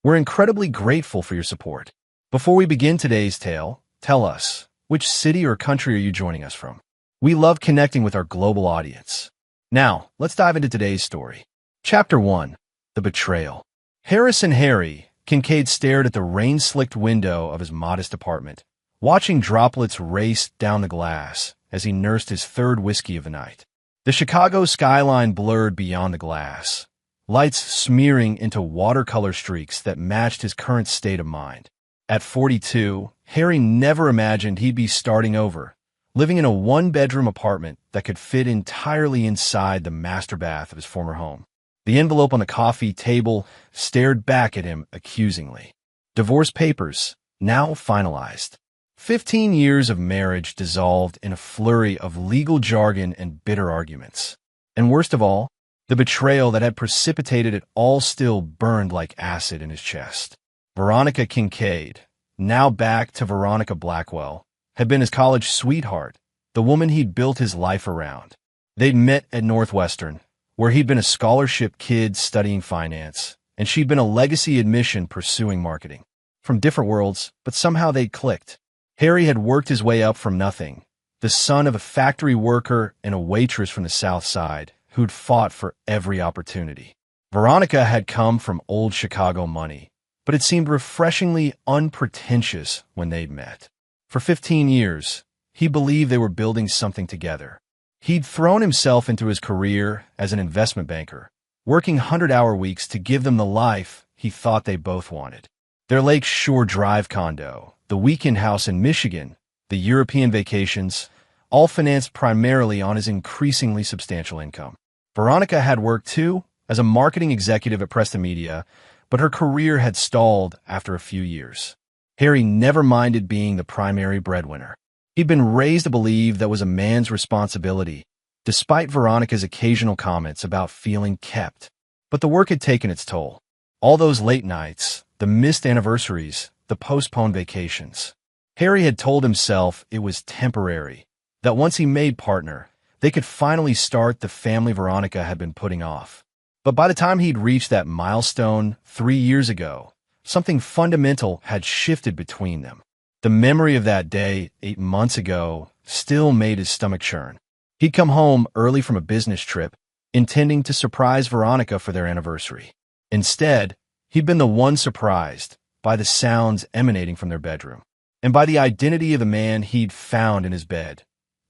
We're incredibly grateful for your support. Before we begin today's tale, tell us, which city or country are you joining us from? We love connecting with our global audience. Now, let's dive into today's story. Chapter 1. The Betrayal. Harrison Harry Kincaid stared at the rain-slicked window of his modest apartment, watching droplets race down the glass as he nursed his third whiskey of the night. The Chicago skyline blurred beyond the glass, lights smearing into watercolor streaks that matched his current state of mind. At 42, Harry never imagined he'd be starting over, living in a one-bedroom apartment that could fit entirely inside the master bath of his former home. The envelope on the coffee table stared back at him accusingly. Divorce papers, now finalized. 15 years of marriage dissolved in a flurry of legal jargon and bitter arguments. And worst of all, the betrayal that had precipitated it all still burned like acid in his chest. Veronica Kincaid, now back to Veronica Blackwell, had been his college sweetheart, the woman he'd built his life around. They'd met at Northwestern, where he'd been a scholarship kid studying finance, and she'd been a legacy admission pursuing marketing. From different worlds, but somehow they'd clicked. Harry had worked his way up from nothing, the son of a factory worker and a waitress from the South Side who'd fought for every opportunity. Veronica had come from old Chicago money, but it seemed refreshingly unpretentious when they'd met. For 15 years, he believed they were building something together. He'd thrown himself into his career as an investment banker, working 100-hour weeks to give them the life he thought they both wanted. Their Lake Shore Drive condo, the weekend house in Michigan, the European vacations, all financed primarily on his increasingly substantial income. Veronica had worked too, as a marketing executive at Preston Media, but her career had stalled after a few years. Harry never minded being the primary breadwinner. He'd been raised to believe that was a man's responsibility, despite Veronica's occasional comments about feeling kept. But the work had taken its toll. All those late nights, the missed anniversaries, the postponed vacations. Harry had told himself it was temporary, that once he made partner, they could finally start the family Veronica had been putting off. But by the time he'd reached that milestone 3 years ago, something fundamental had shifted between them. The memory of that day 8 months ago still made his stomach churn. He'd come home early from a business trip, intending to surprise Veronica for their anniversary. Instead, he'd been the one surprised by the sounds emanating from their bedroom, and by the identity of the man he'd found in his bed.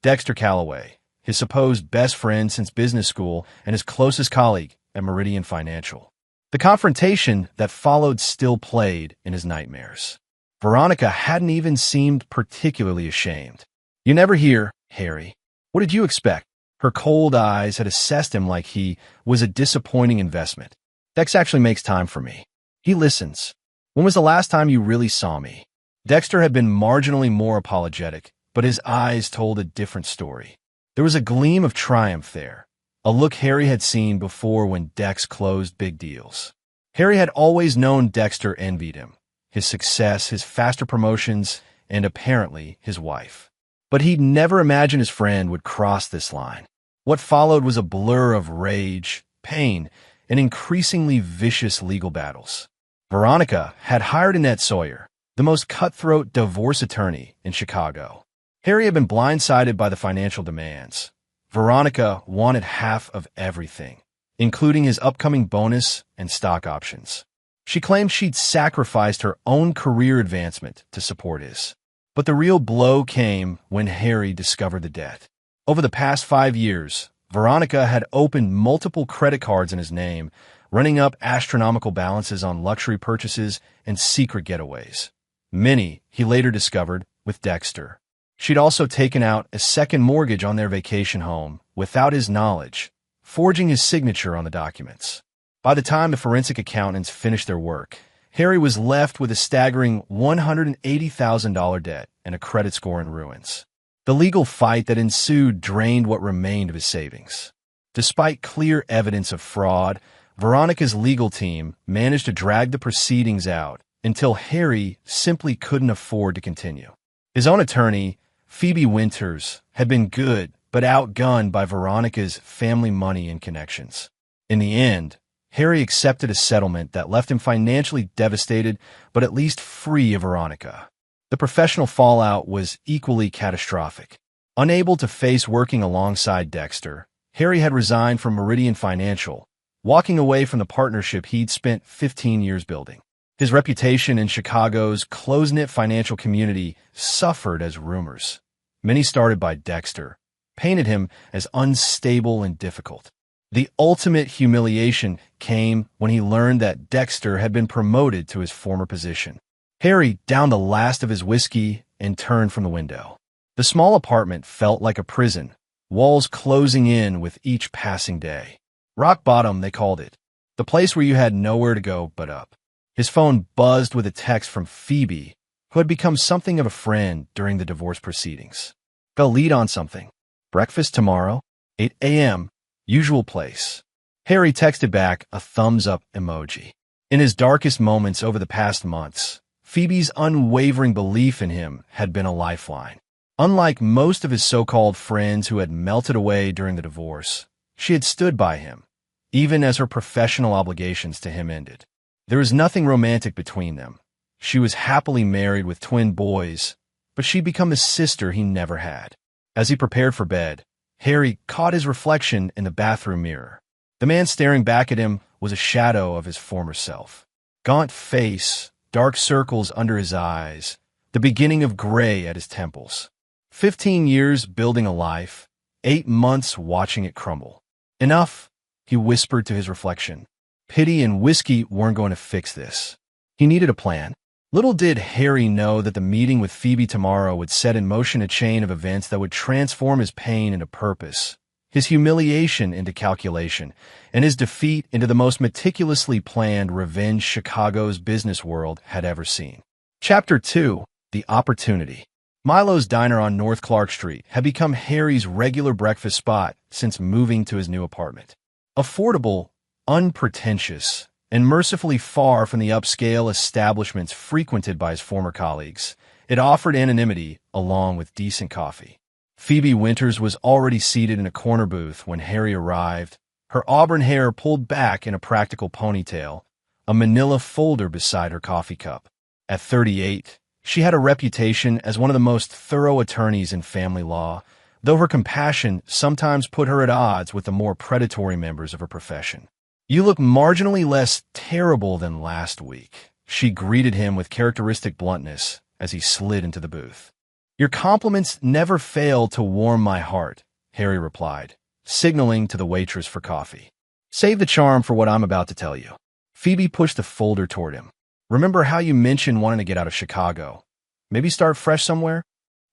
Dexter Calloway, his supposed best friend since business school and his closest colleague at Meridian Financial. The confrontation that followed still played in his nightmares. Veronica hadn't even seemed particularly ashamed. "You never hear, Harry. What did you expect?" Her cold eyes had assessed him like he was a disappointing investment. "Dex actually makes time for me. He listens. When was the last time you really saw me?" Dexter had been marginally more apologetic, but his eyes told a different story. There was a gleam of triumph there, a look Harry had seen before when Dex closed big deals. Harry had always known Dexter envied him, his success, his faster promotions, and apparently his wife. But he'd never imagined his friend would cross this line. What followed was a blur of rage, pain, and increasingly vicious legal battles. Veronica had hired Annette Sawyer, the most cutthroat divorce attorney in Chicago. Harry had been blindsided by the financial demands. Veronica wanted half of everything, including his upcoming bonus and stock options. She claimed she'd sacrificed her own career advancement to support his. But the real blow came when Harry discovered the debt. Over the past 5 years, Veronica had opened multiple credit cards in his name, running up astronomical balances on luxury purchases and secret getaways. Many, he later discovered, with Dexter. She'd also taken out a second mortgage on their vacation home without his knowledge, forging his signature on the documents. By the time the forensic accountants finished their work, Harry was left with a staggering $180,000 debt and a credit score in ruins. The legal fight that ensued drained what remained of his savings. Despite clear evidence of fraud, Veronica's legal team managed to drag the proceedings out until Harry simply couldn't afford to continue. His own attorney, Phoebe Winters, had been good but outgunned by Veronica's family money and connections. In the end, Harry accepted a settlement that left him financially devastated, but at least free of Veronica. The professional fallout was equally catastrophic. Unable to face working alongside Dexter, Harry had resigned from Meridian Financial, walking away from the partnership he'd spent 15 years building. His reputation in Chicago's close-knit financial community suffered as rumors, many started by Dexter, painted him as unstable and difficult. The ultimate humiliation came when he learned that Dexter had been promoted to his former position. Harry downed the last of his whiskey and turned from the window. The small apartment felt like a prison, walls closing in with each passing day. Rock bottom, they called it. The place where you had nowhere to go but up. His phone buzzed with a text from Phoebe, who had become something of a friend during the divorce proceedings. Fell lead on something. Breakfast tomorrow, 8 a.m., usual place. Harry texted back a thumbs-up emoji. In his darkest moments over the past months, Phoebe's unwavering belief in him had been a lifeline. Unlike most of his so-called friends who had melted away during the divorce, she had stood by him, even as her professional obligations to him ended. There was nothing romantic between them. She was happily married with twin boys, but she'd become the sister he never had. As he prepared for bed, Harry caught his reflection in the bathroom mirror. The man staring back at him was a shadow of his former self. Gaunt face, dark circles under his eyes, the beginning of gray at his temples. 15 years building a life, 8 months watching it crumble. Enough, he whispered to his reflection. Pity and whiskey weren't going to fix this. He needed a plan. Little did Harry know that the meeting with Phoebe tomorrow would set in motion a chain of events that would transform his pain into purpose, his humiliation into calculation, and his defeat into the most meticulously planned revenge Chicago's business world had ever seen. Chapter 2: The Opportunity. Milo's Diner on North Clark Street had become Harry's regular breakfast spot since moving to his new apartment. Affordable, unpretentious, and mercifully far from the upscale establishments frequented by his former colleagues, it offered anonymity along with decent coffee. Phoebe Winters was already seated in a corner booth when Harry arrived, her auburn hair pulled back in a practical ponytail, a manila folder beside her coffee cup. At 38, she had a reputation as one of the most thorough attorneys in family law, though her compassion sometimes put her at odds with the more predatory members of her profession. "You look marginally less terrible than last week," she greeted him with characteristic bluntness as he slid into the booth. "Your compliments never fail to warm my heart," Harry replied, signaling to the waitress for coffee. "Save the charm for what I'm about to tell you." Phoebe pushed the folder toward him. "Remember how you mentioned wanting to get out of Chicago? Maybe start fresh somewhere?"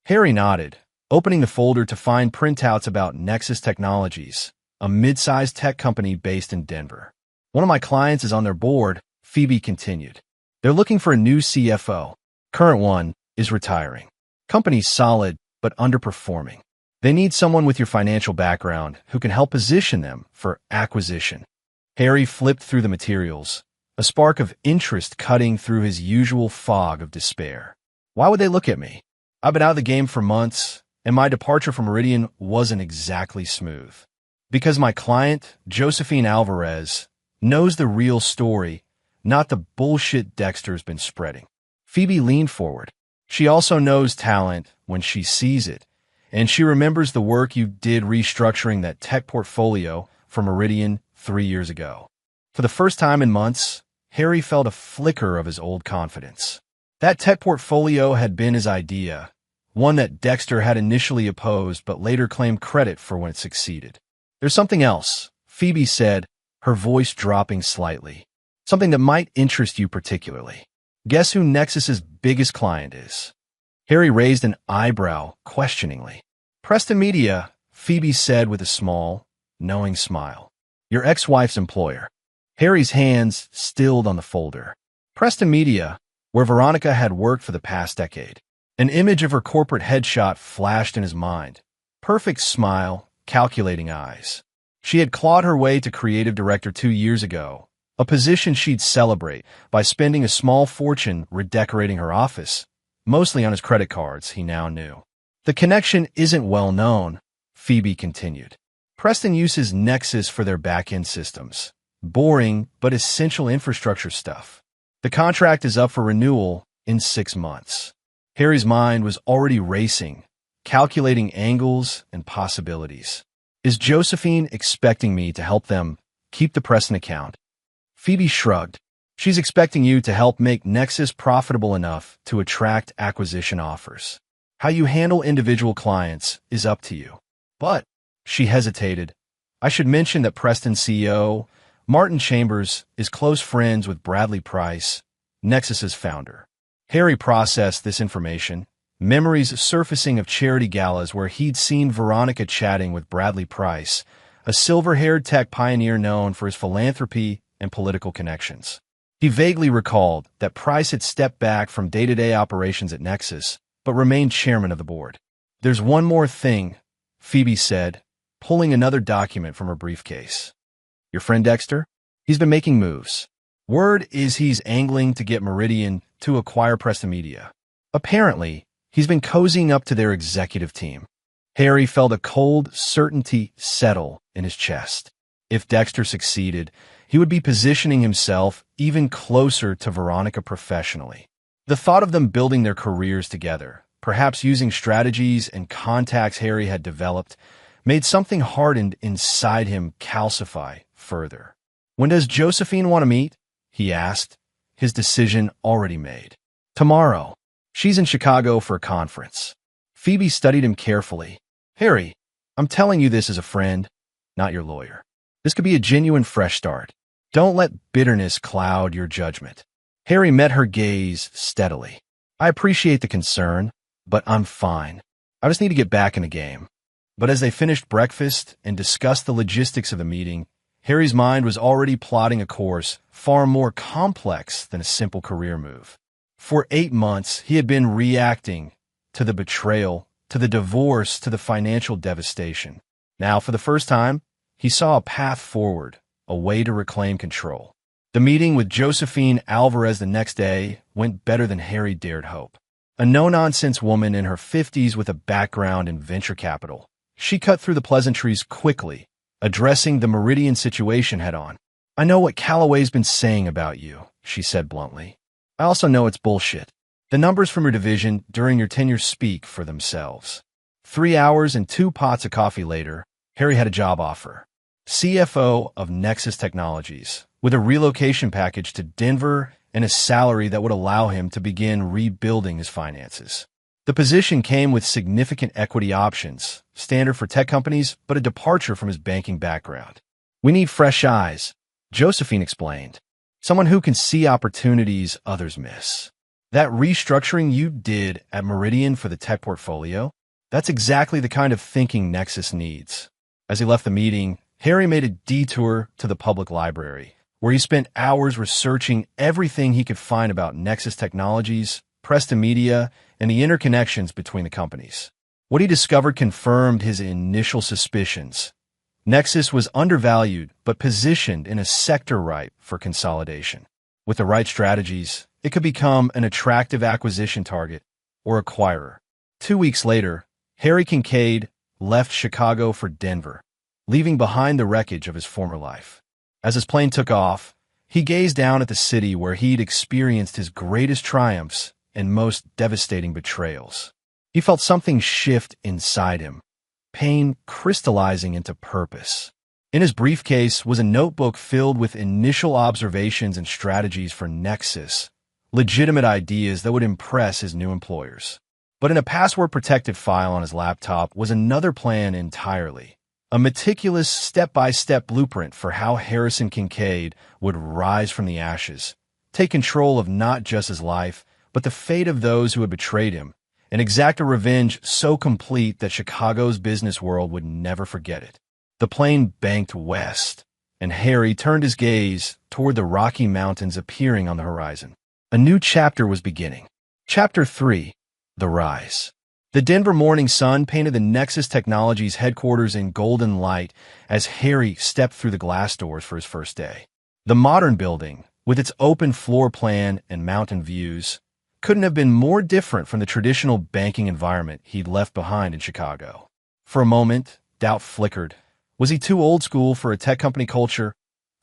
Harry nodded, opening the folder to find printouts about Nexus Technologies, a mid-sized tech company based in Denver. "One of my clients is on their board," Phoebe continued. "They're looking for a new CFO. Current one is retiring. Company's solid, but underperforming. They need someone with your financial background who can help position them for acquisition." Harry flipped through the materials, a spark of interest cutting through his usual fog of despair. "Why would they look at me? I've been out of the game for months, and my departure from Meridian wasn't exactly smooth. Because my client, Josephine Alvarez, knows the real story, not the bullshit Dexter's been spreading." Phoebe leaned forward. "She also knows talent when she sees it, and she remembers the work you did restructuring that tech portfolio for Meridian 3 years ago." For the first time in months, Harry felt a flicker of his old confidence. That tech portfolio had been his idea, one that Dexter had initially opposed but later claimed credit for when it succeeded. "There's something else," Phoebe said, her voice dropping slightly. "Something that might interest you particularly. Guess who Nexus's biggest client is?" Harry raised an eyebrow questioningly. "Preston Media," Phoebe said with a small, knowing smile. "Your ex-wife's employer." Harry's hands stilled on the folder. Preston Media, where Veronica had worked for the past decade. An image of her corporate headshot flashed in his mind. Perfect smile, calculating eyes. She had clawed her way to creative director 2 years ago, a position she'd celebrate by spending a small fortune redecorating her office, mostly on his credit cards, he now knew. "The connection isn't well known," Phoebe continued. "Preston uses Nexus for their back-end systems. Boring, but essential infrastructure stuff. The contract is up for renewal in 6 months. Harry's mind was already racing, calculating angles and possibilities. Is Josephine expecting me to help them keep the Preston account? Phoebe shrugged. She's expecting you to help make Nexus profitable enough to attract acquisition offers. How you handle individual clients is up to you. But, she hesitated, I should mention that Preston CEO, Martin Chambers, is close friends with Bradley Price, Nexus's founder. Harry processed this information, memories surfacing of charity galas where he'd seen Veronica chatting with Bradley Price, a silver-haired tech pioneer known for his philanthropy and political connections. He vaguely recalled that Price had stepped back from day-to-day operations at Nexus, but remained chairman of the board. There's one more thing, Phoebe said, pulling another document from her briefcase. Your friend Dexter? He's been making moves. Word is he's angling to get Meridian to acquire Preston Media. Apparently, he's been cozying up to their executive team. Harry felt a cold certainty settle in his chest. If Dexter succeeded, he would be positioning himself even closer to Veronica professionally. The thought of them building their careers together, perhaps using strategies and contacts Harry had developed, made something hardened inside him calcify further. When does Josephine want to meet? He asked, his decision already made. Tomorrow. She's in Chicago for a conference. Phoebe studied him carefully. Harry, I'm telling you this as a friend, not your lawyer. This could be a genuine fresh start. Don't let bitterness cloud your judgment. Harry met her gaze steadily. I appreciate the concern, but I'm fine. I just need to get back in the game. But as they finished breakfast and discussed the logistics of the meeting, Harry's mind was already plotting a course far more complex than a simple career move. For 8 months, he had been reacting to the betrayal, to the divorce, to the financial devastation. Now, for the first time, he saw a path forward, a way to reclaim control. The meeting with Josephine Alvarez the next day went better than Harry dared hope. A no-nonsense woman in her 50s with a background in venture capital. She cut through the pleasantries quickly, addressing the Meridian situation head-on. I know what Callaway's been saying about you, she said bluntly. I also know it's bullshit. The numbers from your division during your tenure speak for themselves. 3 hours and 2 pots of coffee later, Harry had a job offer. CFO of Nexus Technologies, with a relocation package to Denver and a salary that would allow him to begin rebuilding his finances. The position came with significant equity options, standard for tech companies, but a departure from his banking background. We need fresh eyes, Josephine explained. Someone who can see opportunities others miss. That restructuring you did at Meridian for the tech portfolio, that's exactly the kind of thinking Nexus needs. As he left the meeting, Harry made a detour to the public library, where he spent hours researching everything he could find about Nexus Technologies, Preston Media, and the interconnections between the companies. What he discovered confirmed his initial suspicions. Nexus was undervalued, but positioned in a sector ripe for consolidation. With the right strategies, it could become an attractive acquisition target or acquirer. 2 weeks later, Harry Kincaid left Chicago for Denver, leaving behind the wreckage of his former life. As his plane took off, he gazed down at the city where he'd experienced his greatest triumphs and most devastating betrayals. He felt something shift inside him, pain crystallizing into purpose. In his briefcase was a notebook filled with initial observations and strategies for Nexus, legitimate ideas that would impress his new employers. But in a password-protected file on his laptop was another plan entirely. A meticulous step-by-step blueprint for how Harrison Kincaid would rise from the ashes, take control of not just his life, but the fate of those who had betrayed him, and exact a revenge so complete that Chicago's business world would never forget it. The plane banked west, and Harry turned his gaze toward the Rocky Mountains appearing on the horizon. A new chapter was beginning. Chapter 3, The Rise. The Denver morning sun painted the Nexus Technologies headquarters in golden light as Harry stepped through the glass doors for his first day. The modern building, with its open floor plan and mountain views, couldn't have been more different from the traditional banking environment he'd left behind in Chicago. For a moment, doubt flickered. Was he too old school for a tech company culture?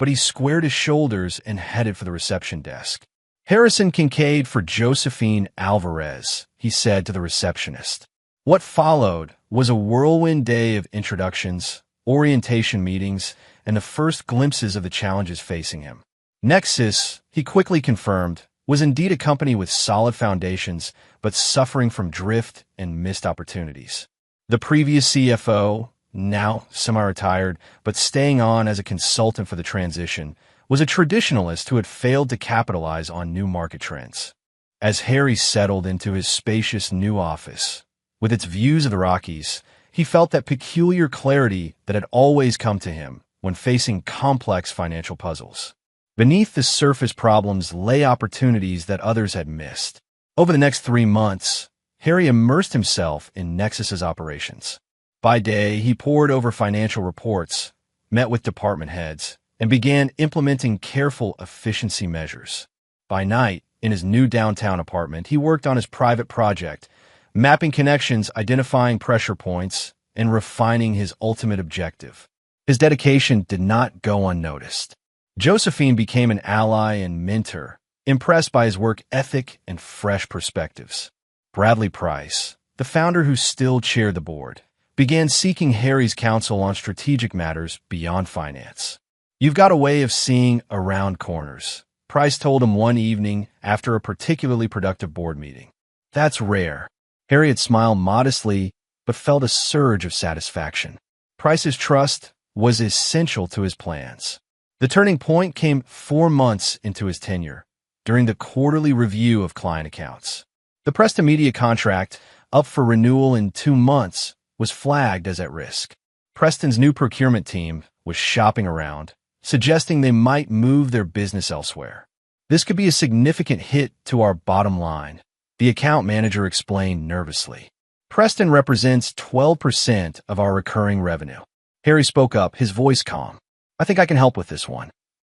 but he squared his shoulders and headed for the reception desk. "Harrison Kincaid for Josephine Alvarez," he said to the receptionist. What followed was a whirlwind day of introductions, orientation meetings, and the first glimpses of the challenges facing him. Nexus, he quickly confirmed, was indeed a company with solid foundations, but suffering from drift and missed opportunities. The previous CFO, now semi-retired, but staying on as a consultant for the transition, was a traditionalist who had failed to capitalize on new market trends. As Harry settled into his spacious new office, with its views of the Rockies, he felt that peculiar clarity that had always come to him when facing complex financial puzzles. Beneath the surface problems lay opportunities that others had missed. Over the next 3 months, Harry immersed himself in Nexus's operations. By day, he pored over financial reports, met with department heads, and began implementing careful efficiency measures. By night, in his new downtown apartment, he worked on his private project, mapping connections, identifying pressure points, and refining his ultimate objective. His dedication did not go unnoticed. Josephine became an ally and mentor, impressed by his work ethic and fresh perspectives. Bradley Price, the founder who still chaired the board, began seeking Harry's counsel on strategic matters beyond finance. "You've got a way of seeing around corners," Price told him one evening after a particularly productive board meeting. "That's rare." Harry had smiled modestly, but felt a surge of satisfaction. Price's trust was essential to his plans. The turning point came 4 months into his tenure, during the quarterly review of client accounts. The Preston Media contract, up for renewal in 2 months, was flagged as at risk. Preston's new procurement team was shopping around, suggesting they might move their business elsewhere. "This could be a significant hit to our bottom line," the account manager explained nervously. "Preston represents 12% of our recurring revenue." Harry spoke up, his voice calm. "I think I can help with this one."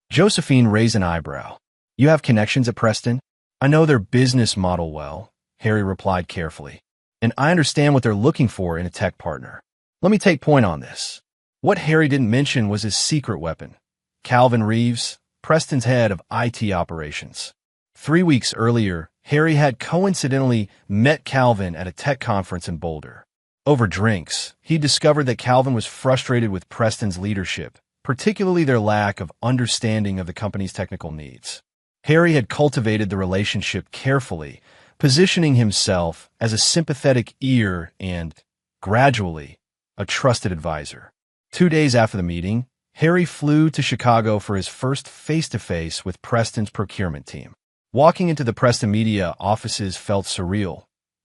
Josephine raised an eyebrow. "You have connections at Preston?" "I know their business model well," Harry replied carefully. "And I understand what they're looking for in a tech partner." Let me take point on this. What Harry didn't mention was his secret weapon, Calvin Reeves, Preston's head of IT operations. 3 weeks earlier, Harry had coincidentally met Calvin at a tech conference in Boulder. Over drinks, he discovered that Calvin was frustrated with Preston's leadership, particularly their lack of understanding of the company's technical needs. Harry had cultivated the relationship carefully, positioning himself as a sympathetic ear and, gradually, a trusted advisor. 2 days after the meeting, Harry flew to Chicago for his first face-to-face with Preston's procurement team. Walking into the Preston Media offices felt surreal,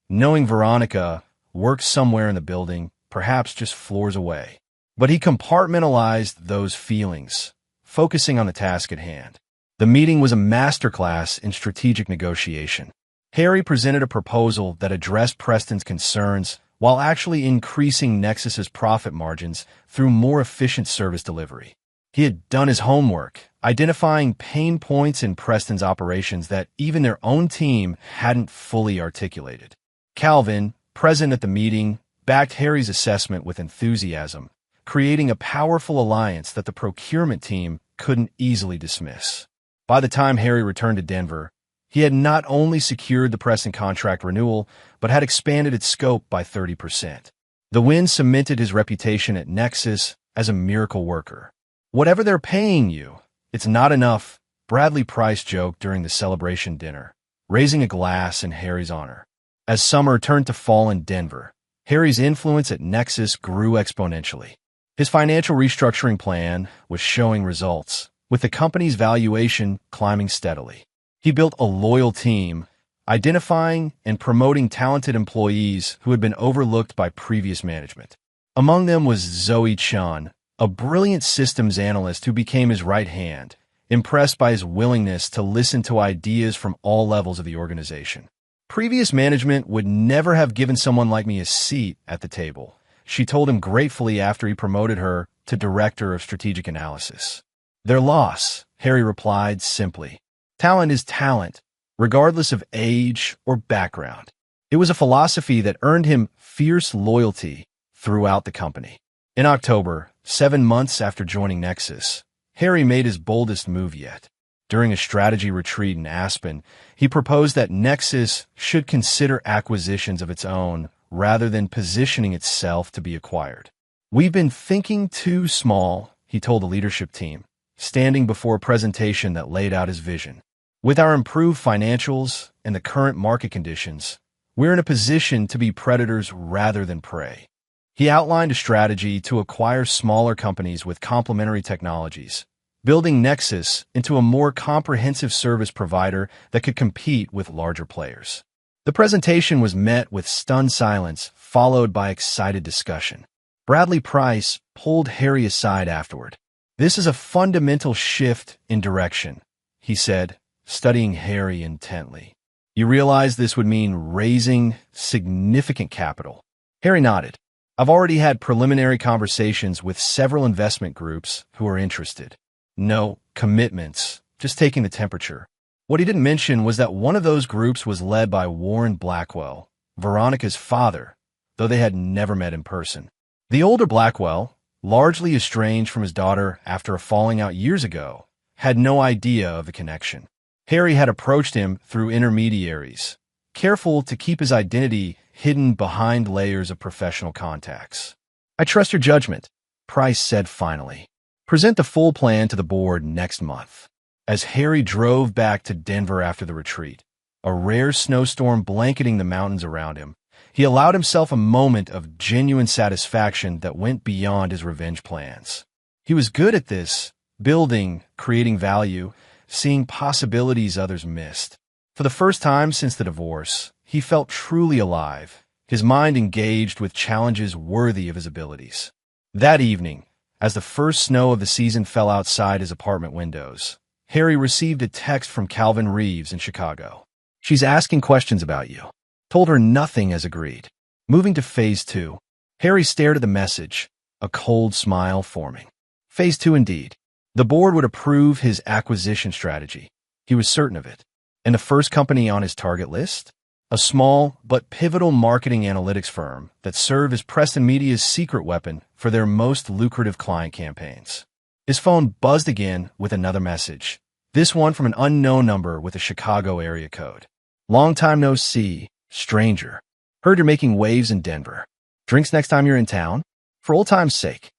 knowing Veronica worked somewhere in the building, perhaps just floors away. But he compartmentalized those feelings, focusing on the task at hand. The meeting was a masterclass in strategic negotiation. Harry presented a proposal that addressed Preston's concerns while actually increasing Nexus's profit margins through more efficient service delivery. He had done his homework, identifying pain points in Preston's operations that even their own team hadn't fully articulated. Calvin, present at the meeting, backed Harry's assessment with enthusiasm, creating a powerful alliance that the procurement team couldn't easily dismiss. By the time Harry returned to Denver, he had not only secured the Preston contract renewal, but had expanded its scope by 30%. The win cemented his reputation at Nexus as a miracle worker. "Whatever they're paying you, it's not enough," Bradley Price joked during the celebration dinner, raising a glass in Harry's honor. As summer turned to fall in Denver, Harry's influence at Nexus grew exponentially. His financial restructuring plan was showing results, with the company's valuation climbing steadily. He built a loyal team, identifying and promoting talented employees who had been overlooked by previous management. Among them was Zoe Chun, a brilliant systems analyst who became his right hand, impressed by his willingness to listen to ideas from all levels of the organization. "Previous management would never have given someone like me a seat at the table," she told him gratefully after he promoted her to Director of Strategic Analysis. "Their loss," Harry replied simply. "Talent is talent, regardless of age or background." It was a philosophy that earned him fierce loyalty throughout the company. In October, 7 months after joining Nexus, Harry made his boldest move yet. During a strategy retreat in Aspen, he proposed that Nexus should consider acquisitions of its own rather than positioning itself to be acquired. "We've been thinking too small," he told the leadership team, standing before a presentation that laid out his vision. "With our improved financials and the current market conditions, we're in a position to be predators rather than prey." He outlined a strategy to acquire smaller companies with complementary technologies, building Nexus into a more comprehensive service provider that could compete with larger players. The presentation was met with stunned silence, followed by excited discussion. Bradley Price pulled Harry aside afterward. "This is a fundamental shift in direction," he said, studying Harry intently. "You realize this would mean raising significant capital?" Harry nodded. "I've already had preliminary conversations with several investment groups who are interested. No commitments, just taking the temperature." What he didn't mention was that one of those groups was led by Warren Blackwell, Veronica's father, though they had never met in person. The older Blackwell, largely estranged from his daughter after a falling out years ago, had no idea of the connection. Harry had approached him through intermediaries, careful to keep his identity hidden behind layers of professional contacts. "I trust your judgment," Price said finally. "Present the full plan to the board next month." As Harry drove back to Denver after the retreat, a rare snowstorm blanketing the mountains around him, he allowed himself a moment of genuine satisfaction that went beyond his revenge plans. He was good at this, building, creating value, seeing possibilities others missed. For the first time since the divorce, he felt truly alive, his mind engaged with challenges worthy of his abilities. That evening, as the first snow of the season fell outside his apartment windows, Harry received a text from Calvin Reeves in Chicago. "She's asking questions about you. Told her nothing as agreed. Moving to Phase 2. Harry stared at the message, a cold smile forming. Phase 2 indeed. The board would approve his acquisition strategy. He was certain of it. And the first company on his target list? A small but pivotal marketing analytics firm that served as Preston Media's secret weapon for their most lucrative client campaigns. His phone buzzed again with another message, this one from an unknown number with a Chicago area code. "Long time no see, stranger. Heard you're making waves in Denver. Drinks next time you're in town? For old time's sake.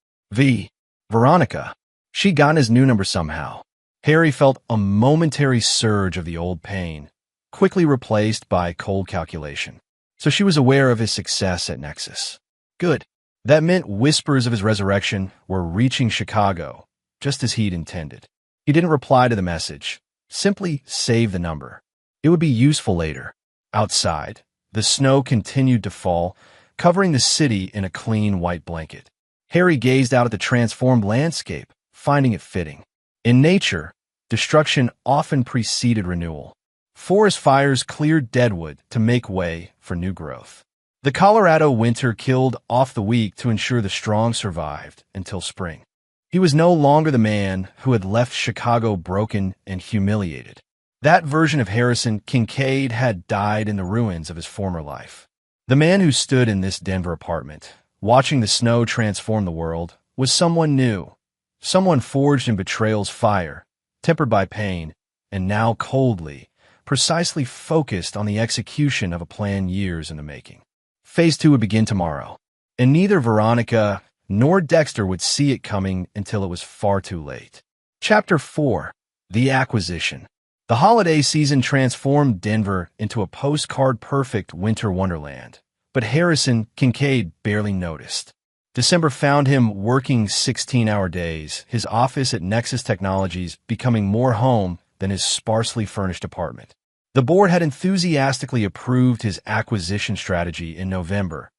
Veronica." She'd gotten his new number somehow. Harry felt a momentary surge of the old pain, quickly replaced by cold calculation. So she was aware of his success at Nexus. Good. That meant whispers of his resurrection were reaching Chicago, just as he'd intended. He didn't reply to the message, simply saved the number. It would be useful later. Outside, the snow continued to fall, covering the city in a clean white blanket. Harry gazed out at the transformed landscape, finding it fitting. In nature, destruction often preceded renewal. Forest fires cleared deadwood to make way for new growth. The Colorado winter killed off the weak to ensure the strong survived until spring. He was no longer the man who had left Chicago broken and humiliated. That version of Harrison Kincaid had died in the ruins of his former life. The man who stood in this Denver apartment, watching the snow transform the world, was someone new, someone forged in betrayal's fire, tempered by pain, and now coldly, precisely focused on the execution of a plan years in the making. Phase 2 would begin tomorrow, and neither Veronica nor Dexter would see it coming until it was far too late. Chapter 4. The Acquisition. The holiday season transformed Denver into a postcard-perfect winter wonderland, but Harrison Kincaid barely noticed. December found him working 16-hour days, his office at Nexus Technologies becoming more home than his sparsely furnished apartment. The board had enthusiastically approved his acquisition strategy in November,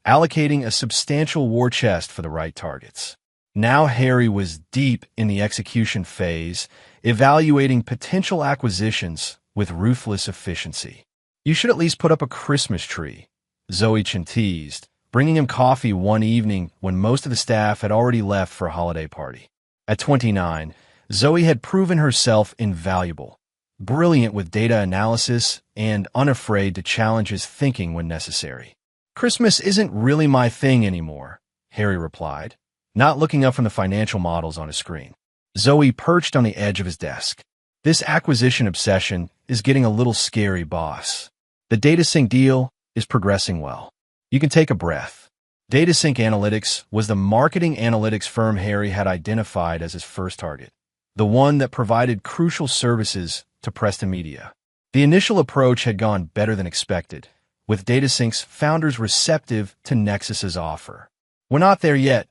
allocating a substantial war chest for the right targets. Now Harry was deep in the execution phase, evaluating potential acquisitions with ruthless efficiency. "You should at least put up a Christmas tree," Zoe teased, bringing him coffee one evening when most of the staff had already left for a holiday party. At 29, Zoe had proven herself invaluable, brilliant with data analysis and unafraid to challenge his thinking when necessary. "Christmas isn't really my thing anymore," Harry replied, not looking up from the financial models on his screen. Zoe perched on the edge of his desk. This acquisition obsession is getting a little scary, boss. The DataSync deal is progressing well. You can take a breath. DataSync Analytics was the marketing analytics firm Harry had identified as his first target, the one that provided crucial services to Preston Media. The initial approach had gone better than expected, with DataSync's founders receptive to Nexus's offer. "We're not there yet,"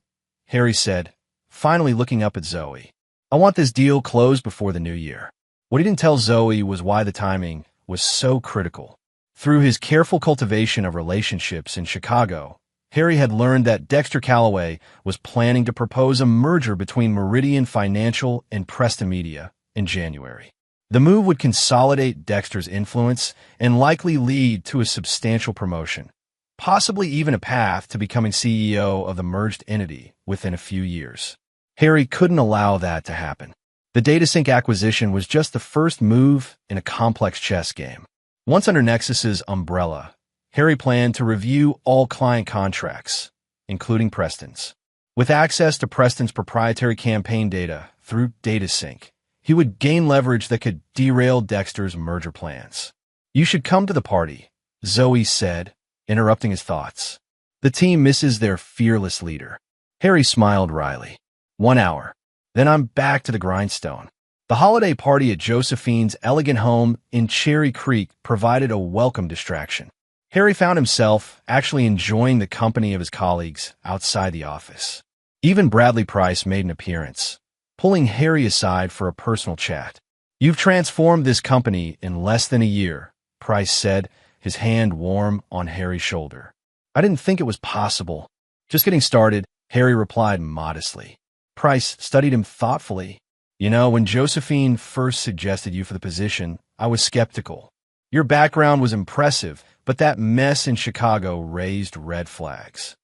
Harry said, finally looking up at Zoe. "I want this deal closed before the new year." What he didn't tell Zoe was why the timing was so critical. Through his careful cultivation of relationships in Chicago, Harry had learned that Dexter Calloway was planning to propose a merger between Meridian Financial and Preston Media in January. The move would consolidate Dexter's influence and likely lead to a substantial promotion, possibly even a path to becoming CEO of the merged entity within a few years. Harry couldn't allow that to happen. The DataSync acquisition was just the first move in a complex chess game. Once under Nexus's umbrella, Harry planned to review all client contracts, including Preston's. With access to Preston's proprietary campaign data through DataSync, he would gain leverage that could derail Dexter's merger plans. "You should come to the party," Zoe said, interrupting his thoughts. "The team misses their fearless leader." Harry smiled wryly. 1 hour. Then I'm back to the grindstone. The holiday party at Josephine's elegant home in Cherry Creek provided a welcome distraction. Harry found himself actually enjoying the company of his colleagues outside the office. Even Bradley Price made an appearance, pulling Harry aside for a personal chat. "You've transformed this company in less than a year," Price said, his hand warm on Harry's shoulder. "I didn't think it was possible." "Just getting started," Harry replied modestly. Price studied him thoughtfully. "You know, when Josephine first suggested you for the position, I was skeptical. Your background was impressive, but that mess in Chicago raised red flags."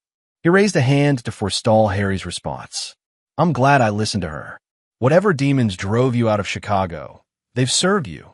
He raised a hand to forestall Harry's response. "I'm glad I listened to her. Whatever demons drove you out of Chicago, they've served you.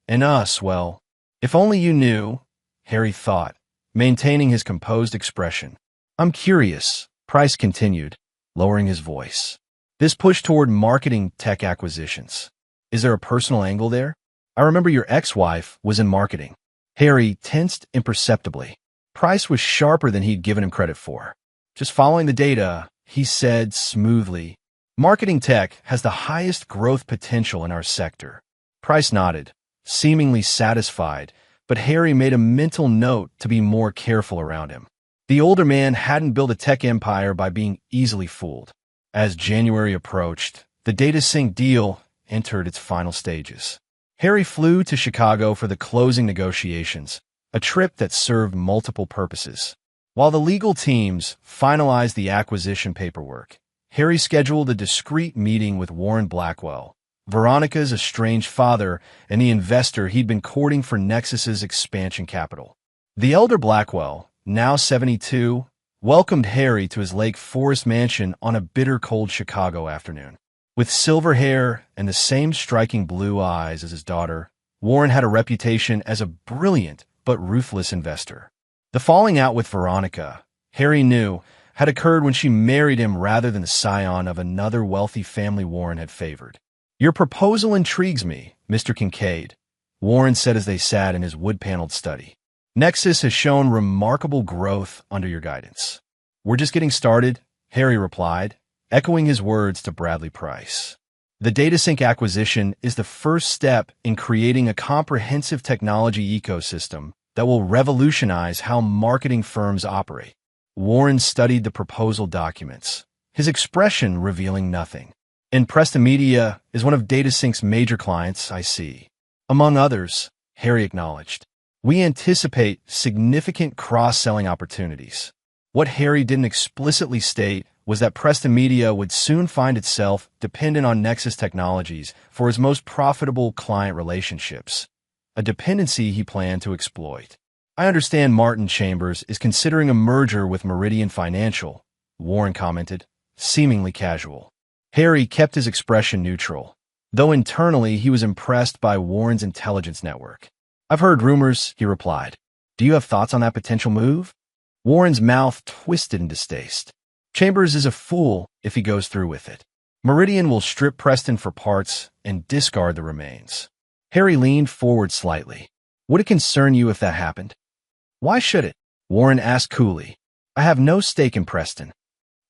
And us, well, if only you knew," Harry thought, maintaining his composed expression. "I'm curious," Price continued, lowering his voice. "This push toward marketing tech acquisitions. Is there a personal angle there? I remember your ex-wife was in marketing." Harry tensed imperceptibly. Price was sharper than he'd given him credit for. "Just following the data," he said smoothly. "Marketing tech has the highest growth potential in our sector." Price nodded, seemingly satisfied, but Harry made a mental note to be more careful around him. The older man hadn't built a tech empire by being easily fooled. As January approached, the DataSync deal entered its final stages. Harry flew to Chicago for the closing negotiations, a trip that served multiple purposes. While the legal teams finalized the acquisition paperwork, Harry scheduled a discreet meeting with Warren Blackwell, Veronica's estranged father and the investor he'd been courting for Nexus's expansion capital. The elder Blackwell, now 72, welcomed Harry to his Lake Forest mansion on a bitter cold Chicago afternoon. With silver hair and the same striking blue eyes as his daughter, Warren had a reputation as a brilliant but ruthless investor. The falling out with Veronica, Harry knew, had occurred when she married him rather than the scion of another wealthy family Warren had favored. "Your proposal intrigues me, Mr. Kincaid," Warren said as they sat in his wood-paneled study. "Nexus has shown remarkable growth under your guidance." "We're just getting started," Harry replied, echoing his words to Bradley Price. "The DataSync acquisition is the first step in creating a comprehensive technology ecosystem that will revolutionize how marketing firms operate." Warren studied the proposal documents, his expression revealing nothing. "And Preston Media is one of DataSync's major clients, I see." "Among others," Harry acknowledged. "We anticipate significant cross-selling opportunities." What Harry didn't explicitly state was that Preston Media would soon find itself dependent on Nexus Technologies for its most profitable client relationships, a dependency he planned to exploit. "I understand Martin Chambers is considering a merger with Meridian Financial," Warren commented, seemingly casual. Harry kept his expression neutral, though internally he was impressed by Warren's intelligence network. "I've heard rumors," he replied. "Do you have thoughts on that potential move?" Warren's mouth twisted in distaste. "Chambers is a fool if he goes through with it. Meridian will strip Preston for parts and discard the remains. Harry leaned forward slightly. Would it concern you if that happened? Why should it? Warren asked coolly. I have no stake in Preston.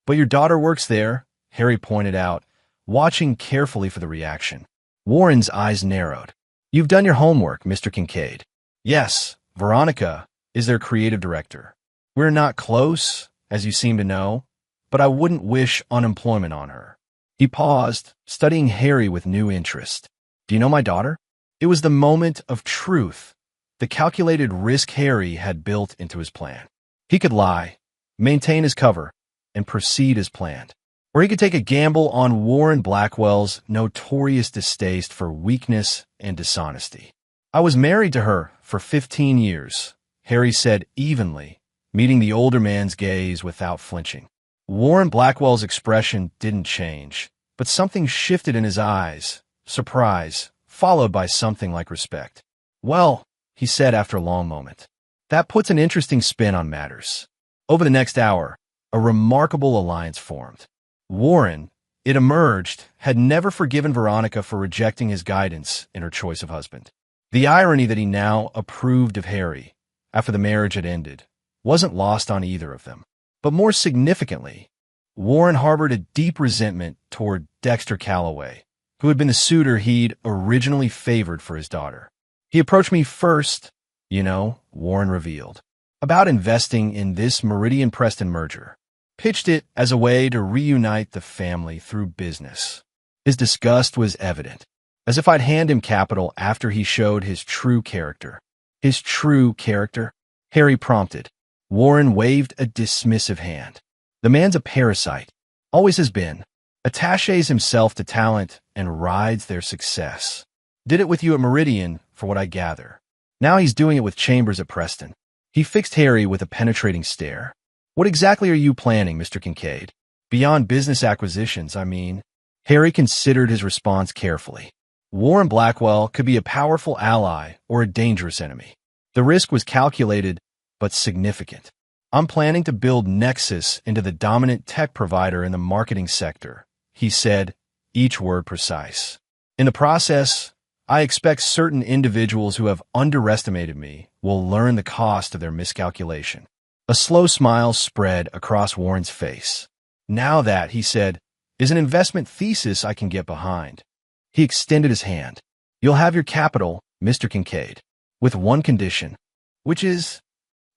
But your daughter works there, Harry pointed out, watching carefully for the reaction. Warren's eyes narrowed. You've done your homework, Mr. Kincaid. Yes, Veronica is their creative director. We're not close, as you seem to know, but I wouldn't wish unemployment on her. He paused, studying Harry with new interest. Do you know my daughter? It was the moment of truth, the calculated risk Harry had built into his plan. He could lie, maintain his cover, and proceed as planned. Or he could take a gamble on Warren Blackwell's notorious distaste for weakness and dishonesty. I was married to her for 15 years, Harry said evenly, meeting the older man's gaze without flinching. Warren Blackwell's expression didn't change, but something shifted in his eyes, surprise, followed by something like respect. Well, he said after a long moment, that puts an interesting spin on matters. Over the next hour, a remarkable alliance formed. Warren, it emerged, had never forgiven Veronica for rejecting his guidance in her choice of husband. The irony that he now approved of Harry, after the marriage had ended, wasn't lost on either of them. But more significantly, Warren harbored a deep resentment toward Dexter Calloway, who had been the suitor he'd originally favored for his daughter. He approached me first, Warren revealed, about investing in this Meridian-Preston merger. Pitched it as a way to reunite the family through business. His disgust was evident, as if I'd hand him capital after he showed his true character. His true character? Harry prompted. Warren waved a dismissive hand. The man's a parasite, always has been, attaches himself to talent and rides their success. Did it with you at Meridian, for what I gather. Now he's doing it with Chambers at Preston. He fixed Harry with a penetrating stare. What exactly are you planning, Mr. Kincaid? Beyond business acquisitions, I mean. Harry considered his response carefully. Warren Blackwell could be a powerful ally or a dangerous enemy. The risk was calculated, but significant. I'm planning to build Nexus into the dominant tech provider in the marketing sector, he said, each word precise. In the process, I expect certain individuals who have underestimated me will learn the cost of their miscalculation. A slow smile spread across Warren's face. Now that, he said, is an investment thesis I can get behind. He extended his hand. You'll have your capital, Mr. Kincaid, with one condition, which is,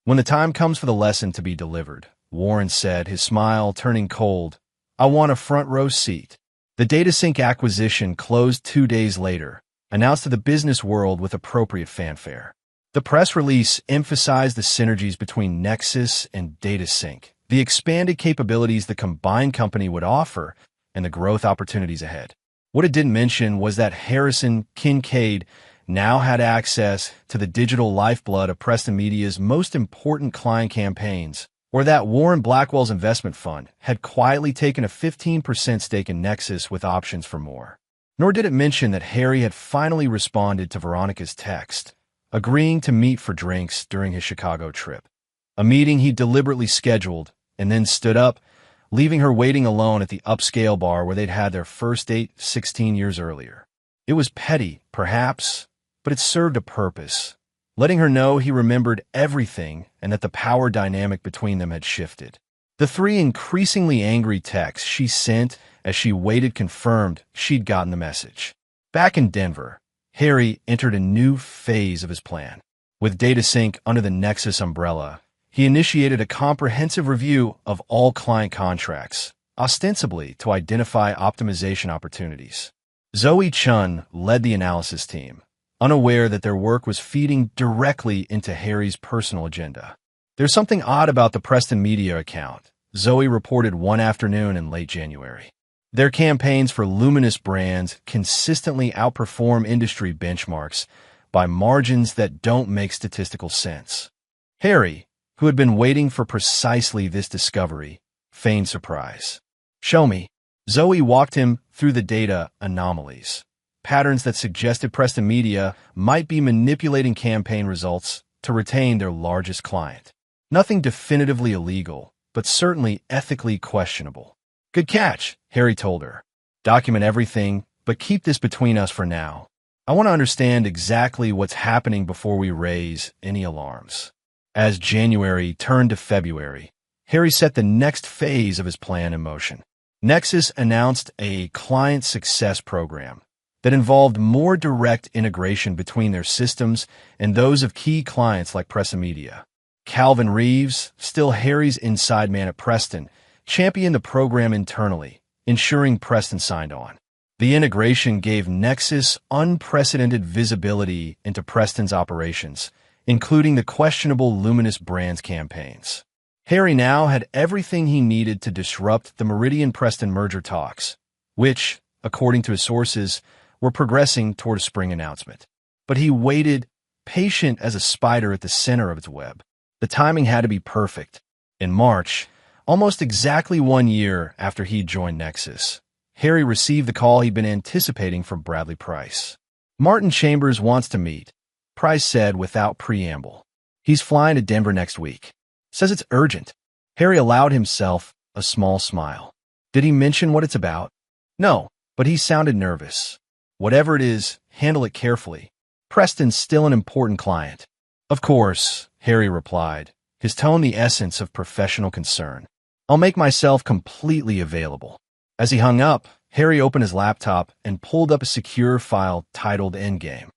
when the time comes for the lesson to be delivered, Warren said, his smile turning cold, I want a front row seat. The DataSync acquisition closed 2 days later, announced to the business world with appropriate fanfare. The press release emphasized the synergies between Nexus and DataSync, the expanded capabilities the combined company would offer, and the growth opportunities ahead. What it didn't mention was that Harrison Kincaid now had access to the digital lifeblood of Preston Media's most important client campaigns, or that Warren Blackwell's investment fund had quietly taken a 15% stake in Nexus with options for more. Nor did it mention that Harry had finally responded to Veronica's text, agreeing to meet for drinks during his Chicago trip, a meeting he deliberately scheduled and then stood up, leaving her waiting alone at the upscale bar where they'd had their first date 16 years earlier. It was petty, perhaps, but it served a purpose, letting her know he remembered everything and that the power dynamic between them had shifted. The 3 increasingly angry texts she sent as she waited confirmed she'd gotten the message. Back in Denver, Harry entered a new phase of his plan. With DataSync under the Nexus umbrella, he initiated a comprehensive review of all client contracts, ostensibly to identify optimization opportunities. Zoe Chun led the analysis team, unaware that their work was feeding directly into Harry's personal agenda. There's something odd about the Preston Media account, Zoe reported one afternoon in late January. Their campaigns for luminous brands consistently outperform industry benchmarks by margins that don't make statistical sense. Harry, who had been waiting for precisely this discovery, feigned surprise. Show me. Zoe walked him through the data anomalies, patterns that suggested Preston Media might be manipulating campaign results to retain their largest client. Nothing definitively illegal, but certainly ethically questionable. Good catch, Harry told her. Document everything, but keep this between us for now. I want to understand exactly what's happening before we raise any alarms." As January turned to February, Harry set the next phase of his plan in motion. Nexus announced a client success program that involved more direct integration between their systems and those of key clients like Pressa Media. Calvin Reeves, still Harry's inside man at Preston, championed the program internally, ensuring Preston signed on. The integration gave Nexus unprecedented visibility into Preston's operations, including the questionable Luminous Brands campaigns. Harry now had everything he needed to disrupt the Meridian-Preston merger talks, which, according to his sources, were progressing toward a spring announcement. But he waited, patient as a spider at the center of its web. The timing had to be perfect. In March, almost exactly 1 year after he joined Nexus, Harry received the call he'd been anticipating from Bradley Price. "Martin Chambers wants to meet," Price said without preamble. "He's flying to Denver next week. Says it's urgent." Harry allowed himself a small smile. Did he mention what it's about? No, but he sounded nervous. "Whatever it is, handle it carefully. Preston's still an important client." "Of course," Harry replied, his tone the essence of professional concern. "I'll make myself completely available." As he hung up, Harry opened his laptop and pulled up a secure file titled Endgame.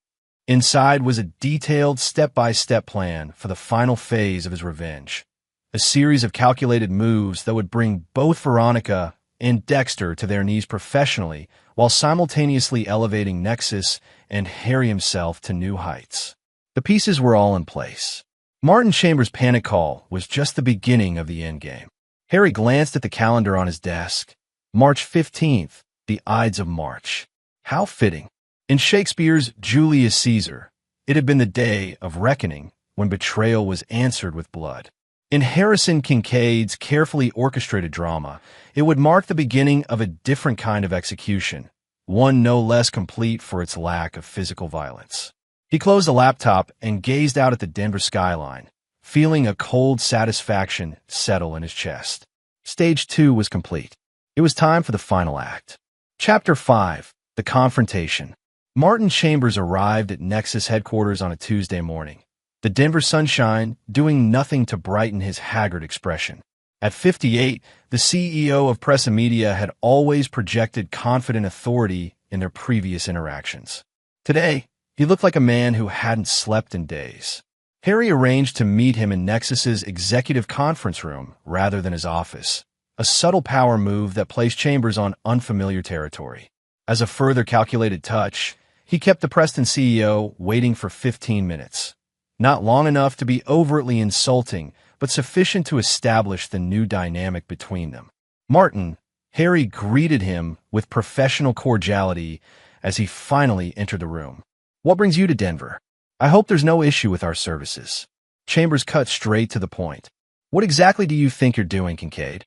Inside was a detailed step-by-step plan for the final phase of his revenge, a series of calculated moves that would bring both Veronica and Dexter to their knees professionally while simultaneously elevating Nexus and Harry himself to new heights. The pieces were all in place. Martin Chambers' panic call was just the beginning of the endgame. Harry glanced at the calendar on his desk. March 15th, the Ides of March. How fitting. In Shakespeare's Julius Caesar, it had been the day of reckoning when betrayal was answered with blood. In Harrison Kincaid's carefully orchestrated drama, it would mark the beginning of a different kind of execution, one no less complete for its lack of physical violence. He closed the laptop and gazed out at the Denver skyline, feeling a cold satisfaction settle in his chest. Stage 2 was complete. It was time for the final act. Chapter 5, The Confrontation. Martin Chambers arrived at Nexus headquarters on a Tuesday morning, the Denver sunshine doing nothing to brighten his haggard expression. At 58, the CEO of Pressa Media had always projected confident authority in their previous interactions. Today, he looked like a man who hadn't slept in days. Harry arranged to meet him in Nexus's executive conference room rather than his office, a subtle power move that placed Chambers on unfamiliar territory. As a further calculated touch, he kept the Preston CEO waiting for 15 minutes. Not long enough to be overtly insulting, but sufficient to establish the new dynamic between them. "Martin," Harry greeted him with professional cordiality as he finally entered the room. "What brings you to Denver? I hope there's no issue with our services." Chambers cut straight to the point. "What exactly do you think you're doing, Kincaid?"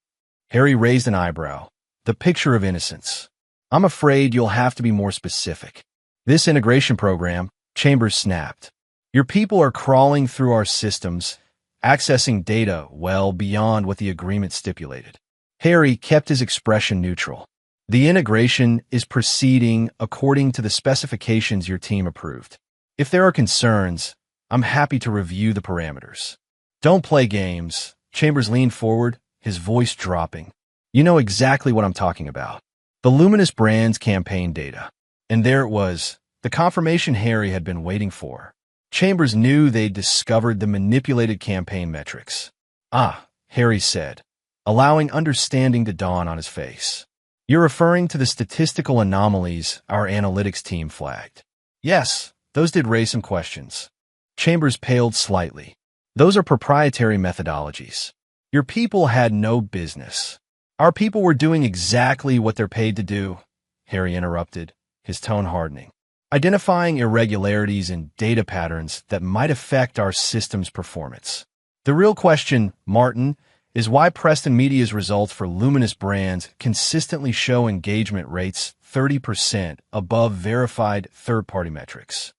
Harry raised an eyebrow, the picture of innocence. "I'm afraid you'll have to be more specific." "This integration program," Chambers snapped. "Your people are crawling through our systems, accessing data well beyond what the agreement stipulated." Harry kept his expression neutral. "The integration is proceeding according to the specifications your team approved. If there are concerns, I'm happy to review the parameters." "Don't play games." Chambers leaned forward, his voice dropping. "You know exactly what I'm talking about. The Luminous Brands campaign data." And there it was, the confirmation Harry had been waiting for. Chambers knew they'd discovered the manipulated campaign metrics. "Ah," Harry said, allowing understanding to dawn on his face. "You're referring to the statistical anomalies our analytics team flagged." "Yes, those did raise some questions." Chambers paled slightly. "Those are proprietary methodologies. Your people had no business." "Our people were doing exactly what they're paid to do," Harry interrupted, his tone hardening. "Identifying irregularities in data patterns that might affect our system's performance. The real question, Martin, is why Preston Media's results for Luminous Brands consistently show engagement rates 30% above verified third-party metrics."